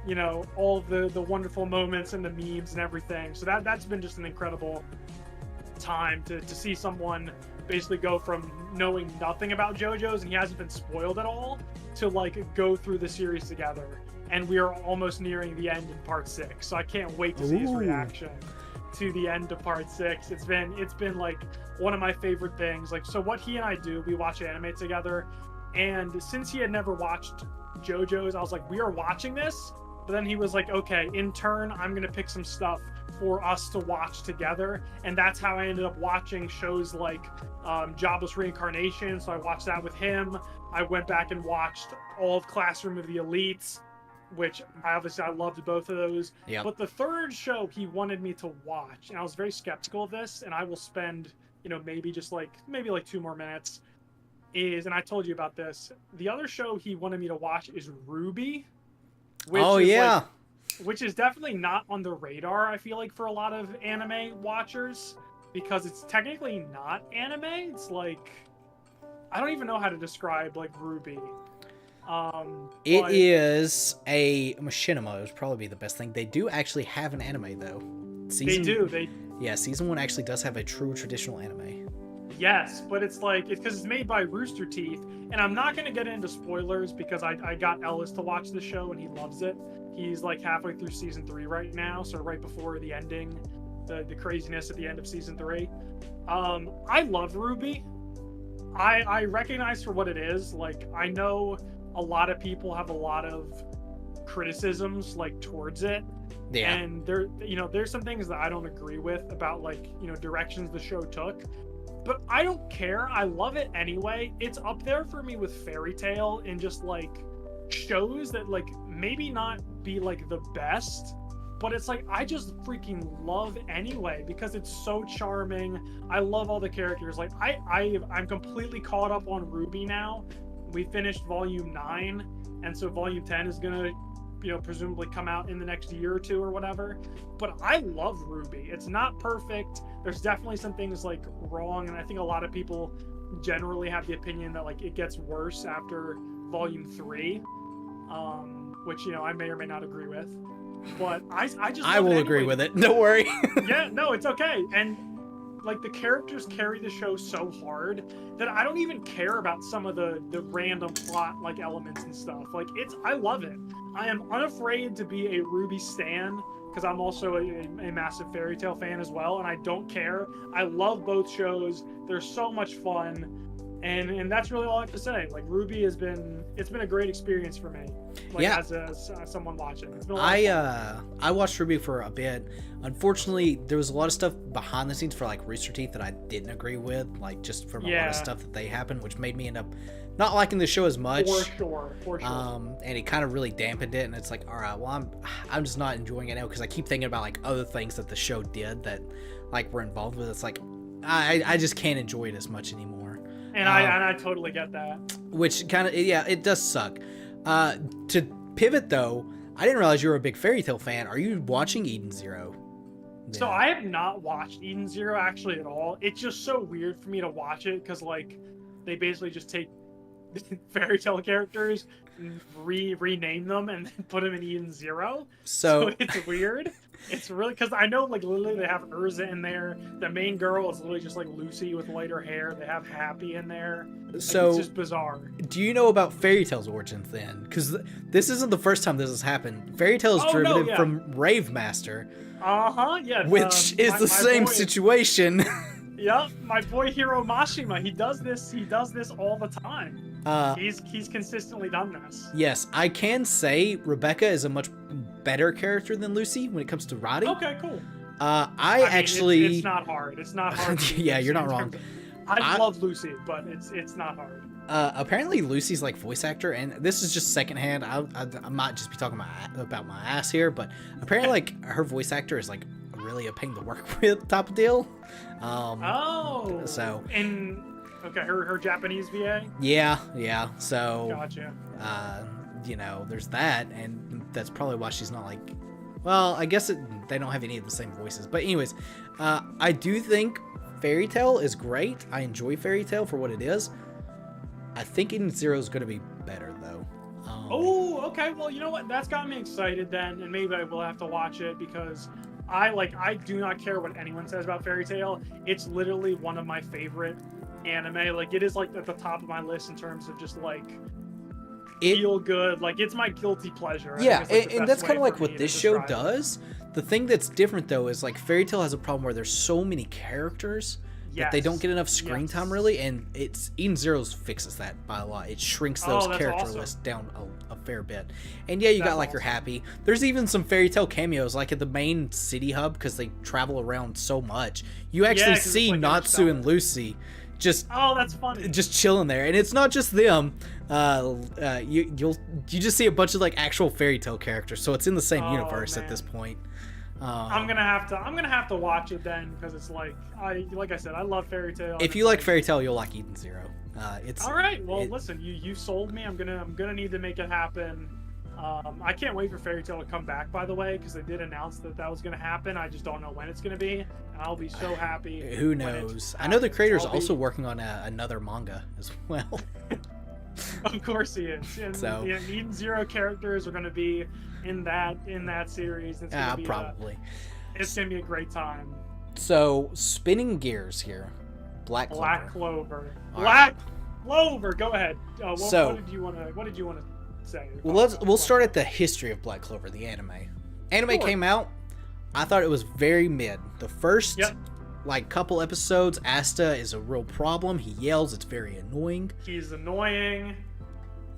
[SPEAKER 2] you know, all the wonderful moments and the memes and everything. So that's been just an incredible time to see someone basically go from knowing nothing about JoJo's and he hasn't been spoiled at all to like go through the series together. And we are almost nearing the end in part 6. So I can't wait to see his reaction to the end of part 6. It's been like one of my favorite things. Like, so what he and I do, we watch anime together, and since he had never watched JoJo's, I was like, we are watching this. But then he was like, okay, in turn, I'm gonna pick some stuff for us to watch together, and that's how I ended up watching shows like Jobless Reincarnation. So I watched that with him. I went back and watched all of Classroom of the Elites, which I loved both of those. Yep. But the third show he wanted me to watch, and I was very skeptical of this, and I will spend, you know, maybe 2 more minutes, and I told you about this. The other show he wanted me to watch is Ruby. Which is definitely not on the radar, I feel like, for a lot of anime watchers, because it's technically not anime. It's like, I don't even know how to describe like Ruby.
[SPEAKER 1] It is a machinima is probably the best thing. They do actually have an anime though. Season 1 actually does have a true traditional anime.
[SPEAKER 2] Yes, but it's because it's made by Rooster Teeth, and I'm not going to get into spoilers because I got Ellis to watch the show and he loves it. He's like halfway through season 3 right now, so right before the ending, the craziness at the end of season 3. I love Ruby. I recognize for what it is. Like, I know a lot of people have a lot of criticisms like towards it. Yeah. And there's some things that I don't agree with about like, directions the show took. But I don't care. I love it anyway. It's up there for me with Fairy Tail and just like shows that like maybe not be like the best, but it's like I just freaking love anyway because it's so charming. I love all the characters. Like I'm completely caught up on Ruby now. We finished volume 9, and so volume 10 is gonna presumably come out in the next year or 2 or whatever. But I love Ruby. It's not perfect. There's definitely some things like wrong, and I think a lot of people generally have the opinion that like it gets worse after volume 3, which I may or may not agree with. But I
[SPEAKER 1] will agree with it. Don't worry.
[SPEAKER 2] Yeah, no, it's okay. And like the characters carry the show so hard that I don't even care about some of the random plot like elements and stuff. Like I love it. I am unafraid to be a Ruby stan because I'm also a massive Fairy Tail fan as well, and I don't care. I love both shows. They're so much fun. And that's really all I have to say. Like Ruby it's been a great experience for me. Like, yeah. As someone watching, it's been a lot of fun.
[SPEAKER 1] I watched Ruby for a bit. Unfortunately, there was a lot of stuff behind the scenes for like Rooster Teeth that I didn't agree with, like just from a lot of stuff that they happened, which made me end up not liking the show as much.
[SPEAKER 2] For sure.
[SPEAKER 1] And it kind of really dampened it, and it's like, all right, well, I'm just not enjoying it now because I keep thinking about like other things that the show did that like we're involved with. It's like I just can't enjoy it as much anymore.
[SPEAKER 2] And I totally get that.
[SPEAKER 1] Which kind of, it does suck. To pivot though, I didn't realize you were a big Fairy Tail fan. Are you watching Eden Zero?
[SPEAKER 2] So I have not watched Eden Zero actually at all. It's just so weird for me to watch it because like they basically just take Fairy Tail characters, rename them, and then put them in Eden Zero. So it's weird. It's really because I know like literally they have Urza in there. The main girl is literally just like Lucy with lighter hair. They have Happy in there. Like,
[SPEAKER 1] so
[SPEAKER 2] it's just bizarre.
[SPEAKER 1] Do you know about Fairy Tail's origins then? Because this isn't the first time this has happened. Fairy Tail is driven from Rave Master.
[SPEAKER 2] Yeah.
[SPEAKER 1] Which is the same situation.
[SPEAKER 2] Yep, my boy Hiro Mashima. He does this all the time. He's consistently done this.
[SPEAKER 1] Yes, I can say Rebecca is a much better character than Lucy when it comes to writing.
[SPEAKER 2] Okay, cool.
[SPEAKER 1] I mean, actually,
[SPEAKER 2] it's not hard. It's not hard.
[SPEAKER 1] Yeah, you're not wrong.
[SPEAKER 2] I love Lucy, but it's not hard.
[SPEAKER 1] Apparently Lucy's like voice actor, and this is just secondhand. I might just be talking about my ass here, but apparently like her voice actor is like really a pain to work with type of deal. So
[SPEAKER 2] okay, her Japanese VA.
[SPEAKER 1] Yeah. So
[SPEAKER 2] Gotcha.
[SPEAKER 1] You know, there's that, and that's probably why she's not like. Well, I guess they don't have any of the same voices, but anyways, I do think Fairy Tail is great. I enjoy Fairy Tail for what it is. I think Eden Zero is going to be better though.
[SPEAKER 2] Oh, okay. Well, you know what? That's got me excited then, and maybe I will have to watch it because I do not care what anyone says about Fairy Tail. It's literally one of my favorite anime. Like it is like at the top of my list in terms of just like feel good. Like it's my guilty pleasure.
[SPEAKER 1] Yeah, and that's kind of like what this show does. The thing that's different though is like Fairy Tail has a problem where there's so many characters that they don't get enough screen time really, and it's Eden Zero's fixes that by a lot. It shrinks those character lists down a fair bit. And yeah, you got like your Happy. There's even some Fairy Tail cameos like at the main city hub because they travel around so much. You actually see like Natsu and Lucy just
[SPEAKER 2] that's funny.
[SPEAKER 1] Just chilling there, and it's not just them. You just see a bunch of like actual Fairy Tail characters, so it's in the same universe at this point.
[SPEAKER 2] I'm gonna have to watch it then because it's like I said I love Fairy Tail.
[SPEAKER 1] If you like Fairy Tail, you'll like Eden Zero. It's
[SPEAKER 2] all right. Well, listen, you sold me. I'm gonna need to make it happen. I can't wait for Fairy Tail to come back. By the way, because they did announce that was gonna happen. I just don't know when it's gonna be. And I'll be so happy.
[SPEAKER 1] Who knows? I know the creator's also working on another manga as well.
[SPEAKER 2] Of course he is. And,
[SPEAKER 1] so
[SPEAKER 2] Eden Zero characters are gonna be in that series. It's gonna be
[SPEAKER 1] probably.
[SPEAKER 2] It's gonna be a great time.
[SPEAKER 1] So spinning gears here, Black Clover.
[SPEAKER 2] Black Clover. Go ahead. What did you want to say?
[SPEAKER 1] Well, we'll start at the history of Black Clover, the anime. Came out. I thought it was very mid. The first like couple episodes, Asta is a real problem. He yells. It's very annoying.
[SPEAKER 2] He's annoying.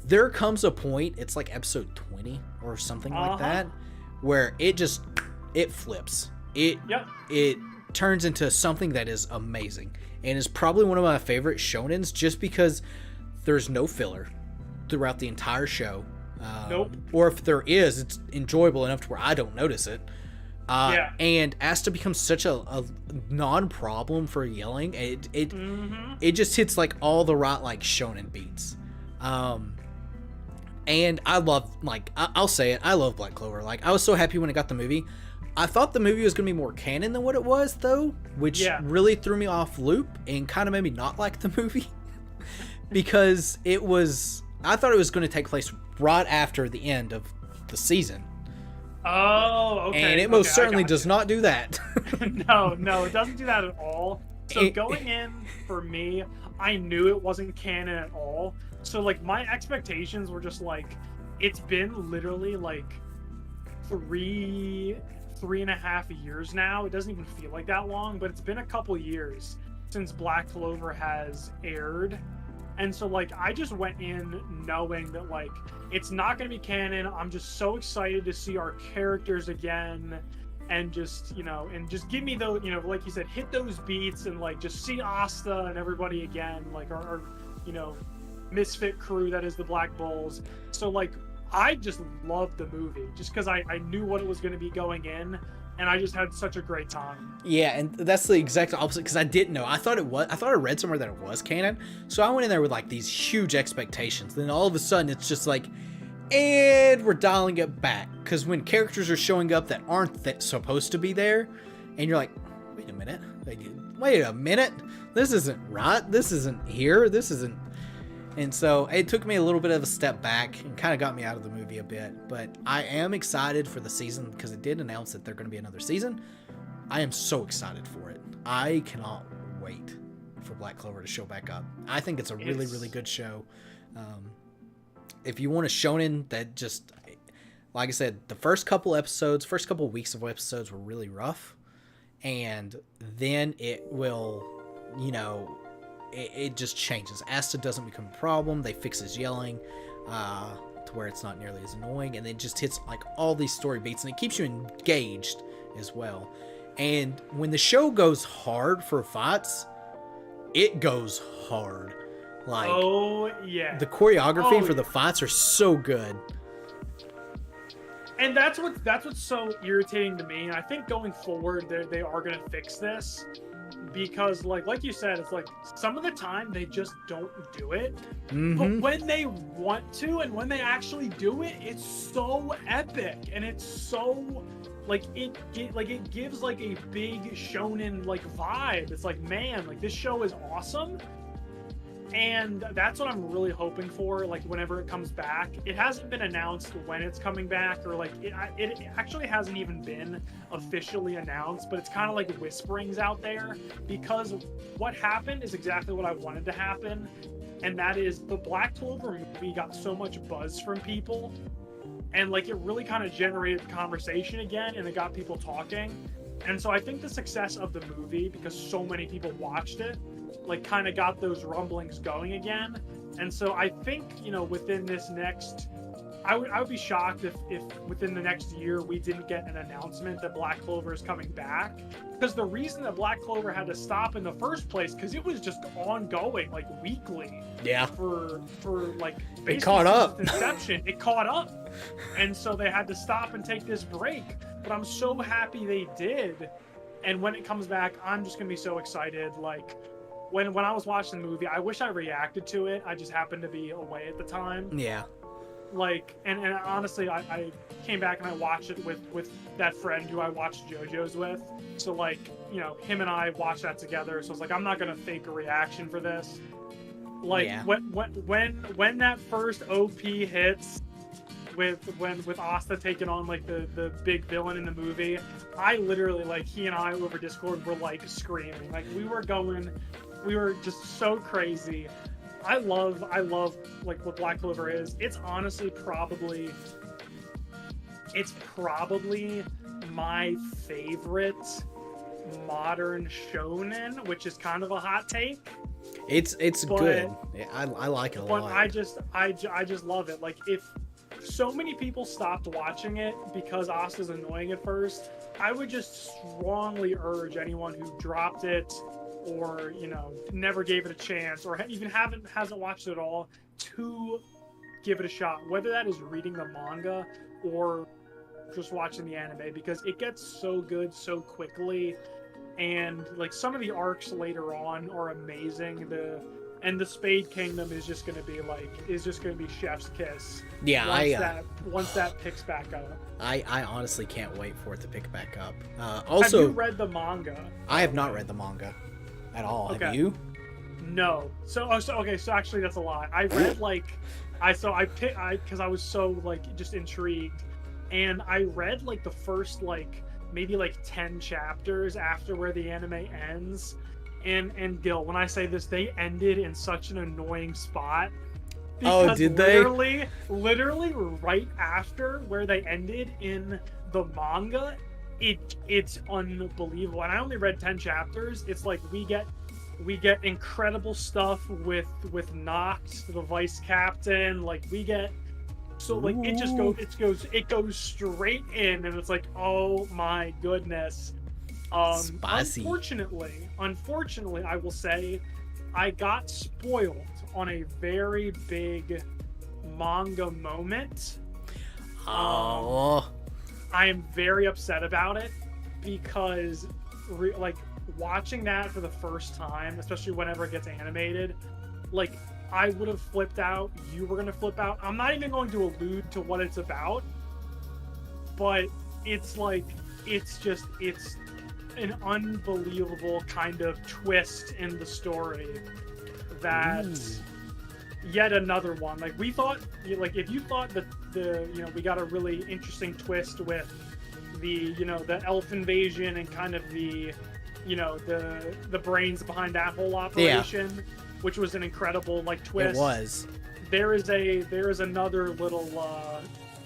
[SPEAKER 1] There comes a point, it's like episode 20 or something like that, where it flips. It turns into something that is amazing and is probably one of my favorite shonens just because there's no filler throughout the entire show.
[SPEAKER 2] Nope.
[SPEAKER 1] Or if there is, it's enjoyable enough to where I don't notice it. And Asta becomes such a non-problem for yelling. It just hits like all the right like shonen beats. And I love, like, I'll say it, I love Black Clover. Like, I was so happy when I got the movie. I thought the movie was going to be more canon than what it was, though, which really threw me off loop and kind of made me not like the movie. Because I thought it was going to take place right after the end of the season.
[SPEAKER 2] Oh, okay.
[SPEAKER 1] And it most certainly does not do that.
[SPEAKER 2] No, it doesn't do that at all. So going in, for me, I knew it wasn't canon at all. So, like, my expectations were just, like, it's been literally, like, three and a half years now. It doesn't even feel like that long, but it's been a couple years since Black Clover has aired. And so, like, I just went in knowing that, like, it's not going to be canon. I'm just so excited to see our characters again. And just, and just give me those, like you said, hit those beats and, like, just see Asta and everybody again. Like, our misfit crew that is the Black Bulls. So, like, I just loved the movie just because I knew what it was going to be going in, and I just had such a great time. Yeah,
[SPEAKER 1] and that's the exact opposite because I didn't know. I thought I read somewhere that it was canon, so I went in there with like these huge expectations. Then all of a sudden, it's just like And we're dialing it back, because when characters are showing up that aren't supposed to be there, and you're like, wait a minute, this isn't right, this isn't here, this isn't. And so it took me a little bit of a step back and kind of got me out of the movie a bit, but I am excited for the season because it did announce that there's going to be another season. I am so excited for it. I cannot wait for Black Clover to show back up. I think it's a really, really good show. If you want a shonen that just, like I said, the first couple weeks of episodes were really rough, and then it will, it just changes. Asta doesn't become a problem. They fix his yelling to where it's not nearly as annoying, and it just hits like all these story beats, and it keeps you engaged as well. And when the show goes hard for fights, it goes hard. Like,
[SPEAKER 2] oh yeah,
[SPEAKER 1] the choreography for the fights are so good.
[SPEAKER 2] And that's what's so irritating to me. And I think going forward, they are gonna fix this, because like you said, it's like some of the time they just don't do it.
[SPEAKER 1] Mm-hmm.
[SPEAKER 2] But when they want to, and when they actually do it, it's so epic, and it's so like it gives like a big shonen like vibe. It's like, man, like this show is awesome. And that's what I'm really hoping for, like, whenever it comes back. It hasn't been announced when it's coming back, or, like, it actually hasn't even been officially announced, but it's kind of like whisperings out there, because what happened is exactly what I wanted to happen, and that is the Black Clover movie got so much buzz from people, and, like, it really kind of generated conversation again, and it got people talking. And so I think the success of the movie, because so many people watched it, like kind of got those rumblings going again. And so I think, within this next, I would be shocked if within the next year we didn't get an announcement that Black Clover is coming back, because the reason that Black Clover had to stop in the first place, because it was just ongoing like weekly.
[SPEAKER 1] Yeah.
[SPEAKER 2] For like
[SPEAKER 1] it caught up.
[SPEAKER 2] Inception, it caught up, and so they had to stop and take this break. But I'm so happy they did, and when it comes back, I'm just gonna be so excited. Like, when I was watching the movie, I wish I reacted to it. I just happened to be away at the time.
[SPEAKER 1] Yeah.
[SPEAKER 2] Like, and honestly, I came back and I watched it with that friend who I watched JoJo's with. So, like, him and I watched that together. So it's like, I'm not gonna fake a reaction for this. Like, yeah. when that first OP hits, with Asta taking on like the big villain in the movie, I literally, like, he and I over Discord were like screaming. Like, we were just so crazy. I love like what Black Clover is. It's honestly probably my favorite modern shonen, which is kind of a hot take.
[SPEAKER 1] It's good. I like it a lot.
[SPEAKER 2] But I just love it. Like, if so many people stopped watching it because Asta's annoying at first, I would just strongly urge anyone who dropped it, or never gave it a chance, or even hasn't watched it at all, to give it a shot, whether that is reading the manga or just watching the anime, because it gets so good so quickly, and like some of the arcs later on are amazing. The Spade Kingdom is just gonna be chef's kiss.
[SPEAKER 1] Yeah,
[SPEAKER 2] once that picks back up.
[SPEAKER 1] I honestly can't wait for it to pick back up. Also,
[SPEAKER 2] have you read the manga?
[SPEAKER 1] I have not read the manga at all. Okay. Have you?
[SPEAKER 2] No. So actually that's a lie. I read because I was so like just intrigued, and I read like the first maybe 10 chapters after where the anime ends. And Gil, when I say this, they ended in such an annoying spot.
[SPEAKER 1] Oh, did they?
[SPEAKER 2] Literally right after where they ended in the manga, it's unbelievable. And I only read 10 chapters. It's like we get incredible stuff with Nox, the vice captain. Like, we get like it goes straight in, and it's like, oh my goodness.
[SPEAKER 1] Spicy.
[SPEAKER 2] Unfortunately, I will say, I got spoiled on a very big manga moment.
[SPEAKER 1] Oh.
[SPEAKER 2] I am very upset about it, because watching that for the first time, especially whenever it gets animated, like, I would have flipped out. You were going to flip out. I'm not even going to allude to what it's about, but it's like, it's an unbelievable kind of twist in the story that yet another one. Like, we thought, like, if you thought that we got a really interesting twist with the, the elf invasion and kind of the, the brains behind that whole operation, which was an incredible, like, twist.
[SPEAKER 1] It was.
[SPEAKER 2] There is another little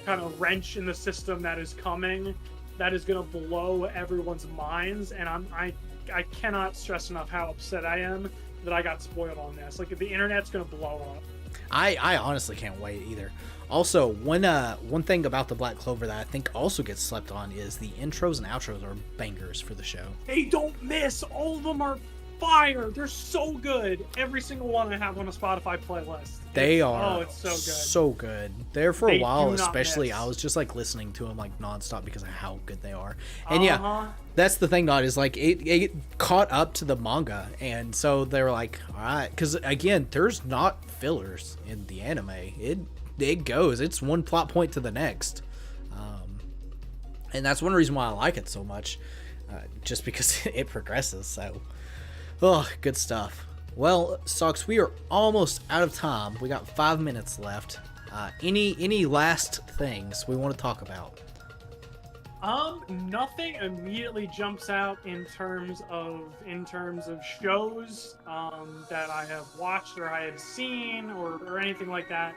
[SPEAKER 2] kind of wrench in the system that is coming that is going to blow everyone's minds, and I cannot stress enough how upset I am that I got spoiled on this. Like, the internet's going to blow up.
[SPEAKER 1] I honestly can't wait either. Also, one thing about the Black Clover that I think also gets slept on is the intros and outros are bangers for the show.
[SPEAKER 2] They don't miss. All of them are fire. They're so good. Every single one I have on a Spotify playlist.
[SPEAKER 1] They are.
[SPEAKER 2] Oh, it's so good.
[SPEAKER 1] So good. There for a while, especially,
[SPEAKER 2] miss.
[SPEAKER 1] I was just like listening to them like nonstop because of how good they are. And yeah, that's the thing, God, is like it caught up to the manga, and so they were like, all right, because again, there's not fillers in the anime. It goes. It's one plot point to the next, and that's one reason why I like it so much, just because it progresses. So, good stuff. Well, Socks, we are almost out of time. We got 5 minutes left. Any last things we want to talk about?
[SPEAKER 2] Nothing immediately jumps out in terms of shows that I have watched or I have seen or anything like that.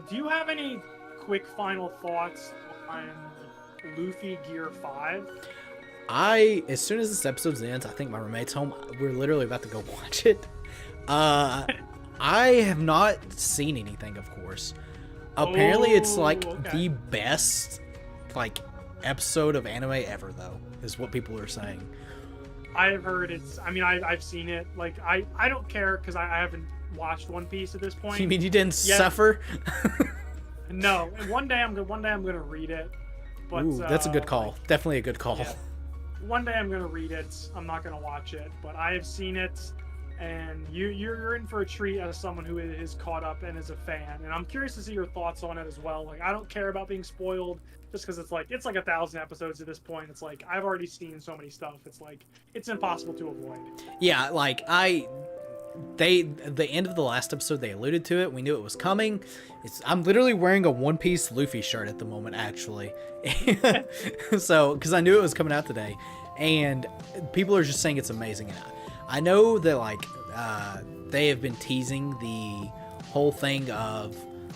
[SPEAKER 2] Do you have any quick final thoughts on Luffy Gear 5?
[SPEAKER 1] As soon as this episode ends, I think my roommate's home. We're literally about to go watch it. I have not seen anything, of course. Apparently, it's like the best like episode of anime ever, though, is what people are saying.
[SPEAKER 2] I've heard it's. I mean, I've seen it. Like, I don't care because I haven't watched One Piece at this point.
[SPEAKER 1] You mean you didn't suffer?
[SPEAKER 2] No. And one day I'm gonna read it. But
[SPEAKER 1] ooh, that's a good call.
[SPEAKER 2] Like,
[SPEAKER 1] definitely a good call.
[SPEAKER 2] Yeah. One day I'm gonna read it. I'm not gonna watch it, but I have seen it. And you're in for a treat as someone who is caught up and is a fan. And I'm curious to see your thoughts on it as well. Like, I don't care about being spoiled just because it's like 1,000 episodes at this point. It's like I've already seen so many stuff. It's like it's impossible to avoid.
[SPEAKER 1] Yeah, like the end of the last episode, they alluded to it. We knew it was coming. I'm literally wearing a One Piece Luffy shirt at the moment, actually. So, because I knew it was coming out today, and people are just saying it's amazing. And I know that like they have been teasing the whole thing of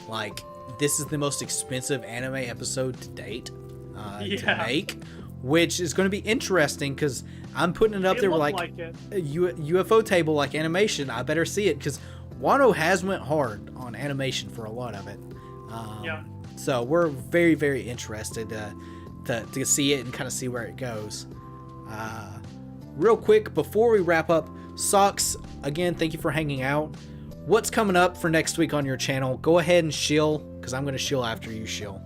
[SPEAKER 1] like this is the most expensive anime episode to date to make, which is going to be interesting because I'm putting it up there with like a UFO table like animation. I better see it because Wano has went hard on animation for a lot of it. So we're very, very interested to see it and kind of see where it goes. Real quick, before we wrap up, Socks, again, thank you for hanging out. What's coming up for next week on your channel? Go ahead and shill, because I'm going to shill after you shill.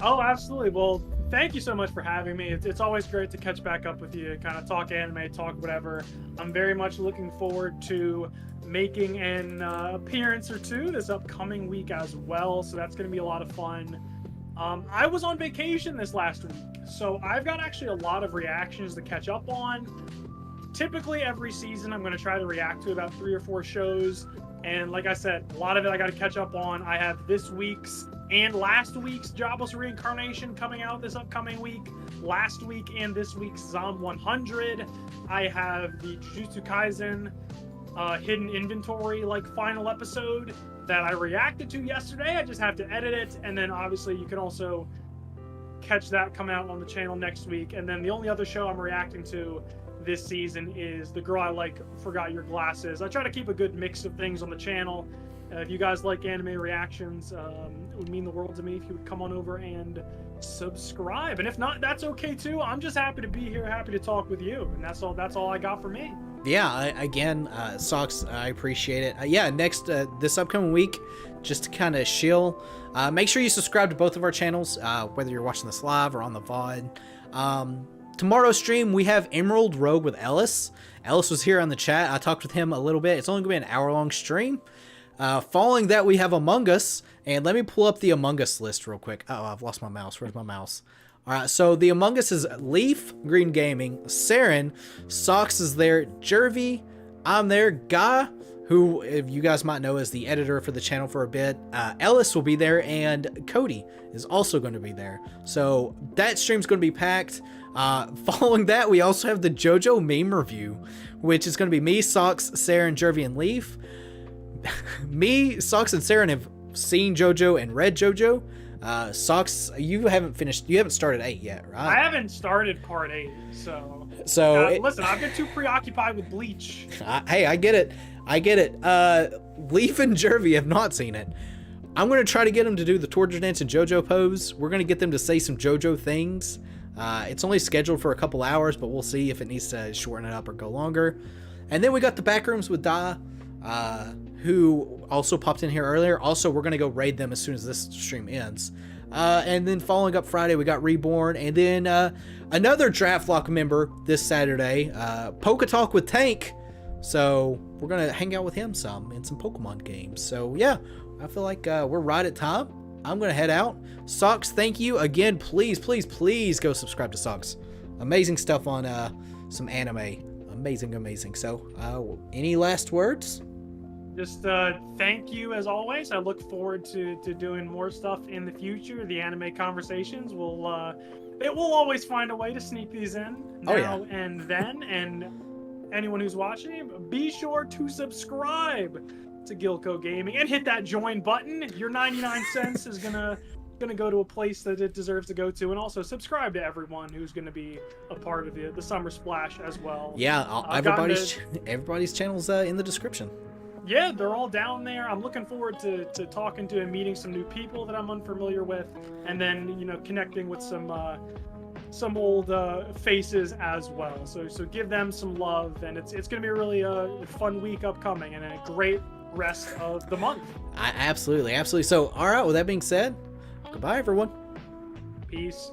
[SPEAKER 2] Oh, absolutely. Well, thank you so much for having me. It's always great to catch back up with you, kind of talk anime, talk whatever. I'm very much looking forward to making an appearance or two this upcoming week as well, so that's going to be a lot of fun. I was on vacation this last week, so I've got actually a lot of reactions to catch up on. Typically every season I'm going to try to react to about 3 or 4 shows, and like I said, a lot of it I got to catch up on. I have this week's and last week's Jobless Reincarnation coming out this upcoming week, last week and this week's Zom 100. I have the Jujutsu Kaisen hidden inventory like final episode that I reacted to yesterday. I just have to edit it, and then obviously you can also catch that come out on the channel next week. And then the only other show I'm reacting to this season is The Girl I Like Forgot Your Glasses. I try to keep a good mix of things on the channel. If you guys like anime reactions, it would mean the world to me if you would come on over and subscribe. And if not, that's okay too. I'm just happy to be here, happy to talk with you, and that's all I got for me.
[SPEAKER 1] Yeah, again, Socks, I appreciate it. Yeah, next, this upcoming week, just to kind of chill, make sure you subscribe to both of our channels, whether you're watching this live or on the VOD. Tomorrow's stream, we have Emerald Rogue with Ellis. Ellis was here on the chat. I talked with him a little bit. It's only going to be an hour-long stream. Following that, we have Among Us. And let me pull up the Among Us list real quick. Oh, I've lost my mouse. Where's my mouse? All right, so the Among Us is Leaf, Green Gaming, Saren, Socks is there, Jervy, I'm there, Guy, who, if you guys might know, is the editor for the channel for a bit. Ellis will be there, and Cody is also going to be there. So that stream's going to be packed. Following that, we also have the JoJo meme review, which is going to be me, Socks, Saren, Jervy, and Leaf. Me, Socks, and Saren have seen JoJo and read JoJo. Socks, you haven't started 8 yet, right?
[SPEAKER 2] I haven't started part 8, so listen, I've been too preoccupied with Bleach.
[SPEAKER 1] Hey, I get it. Leaf and Jervy have not seen it. I'm going to try to get them to do the torture dance and JoJo pose. We're going to get them to say some JoJo things. It's only scheduled for a couple hours, but we'll see if it needs to shorten it up or go longer. And then we got the backrooms with Da, who also popped in here earlier. Also, we're going to go raid them as soon as this stream ends. And then following up Friday, we got Reborn. And then another Draft Lock member this Saturday, Poke Talk with Tank. So we're going to hang out with him some in some Pokemon games. So yeah, I feel like we're right at time. I'm going to head out. Socks, thank you. Again, please, please, please go subscribe to Socks. Amazing stuff on some anime. Amazing. So any last words?
[SPEAKER 2] Just thank you as always. I look forward to doing more stuff in the future. The anime conversations will always find a way to sneak these in now and then. And anyone who's watching, be sure to subscribe to Gilkogaming and hit that join button. Your 99 cents is gonna go to a place that it deserves to go to, and also subscribe to everyone who's gonna be a part of the Summer Splash as well.
[SPEAKER 1] Yeah, everybody's channel's in the description.
[SPEAKER 2] Yeah, they're all down there. I'm looking forward to talking to and meeting some new people that I'm unfamiliar with, and then connecting with some old faces as well. So give them some love, and it's gonna be a really fun week upcoming and a great rest of the month.
[SPEAKER 1] Absolutely. So all right, with that being said, goodbye everyone.
[SPEAKER 2] Peace.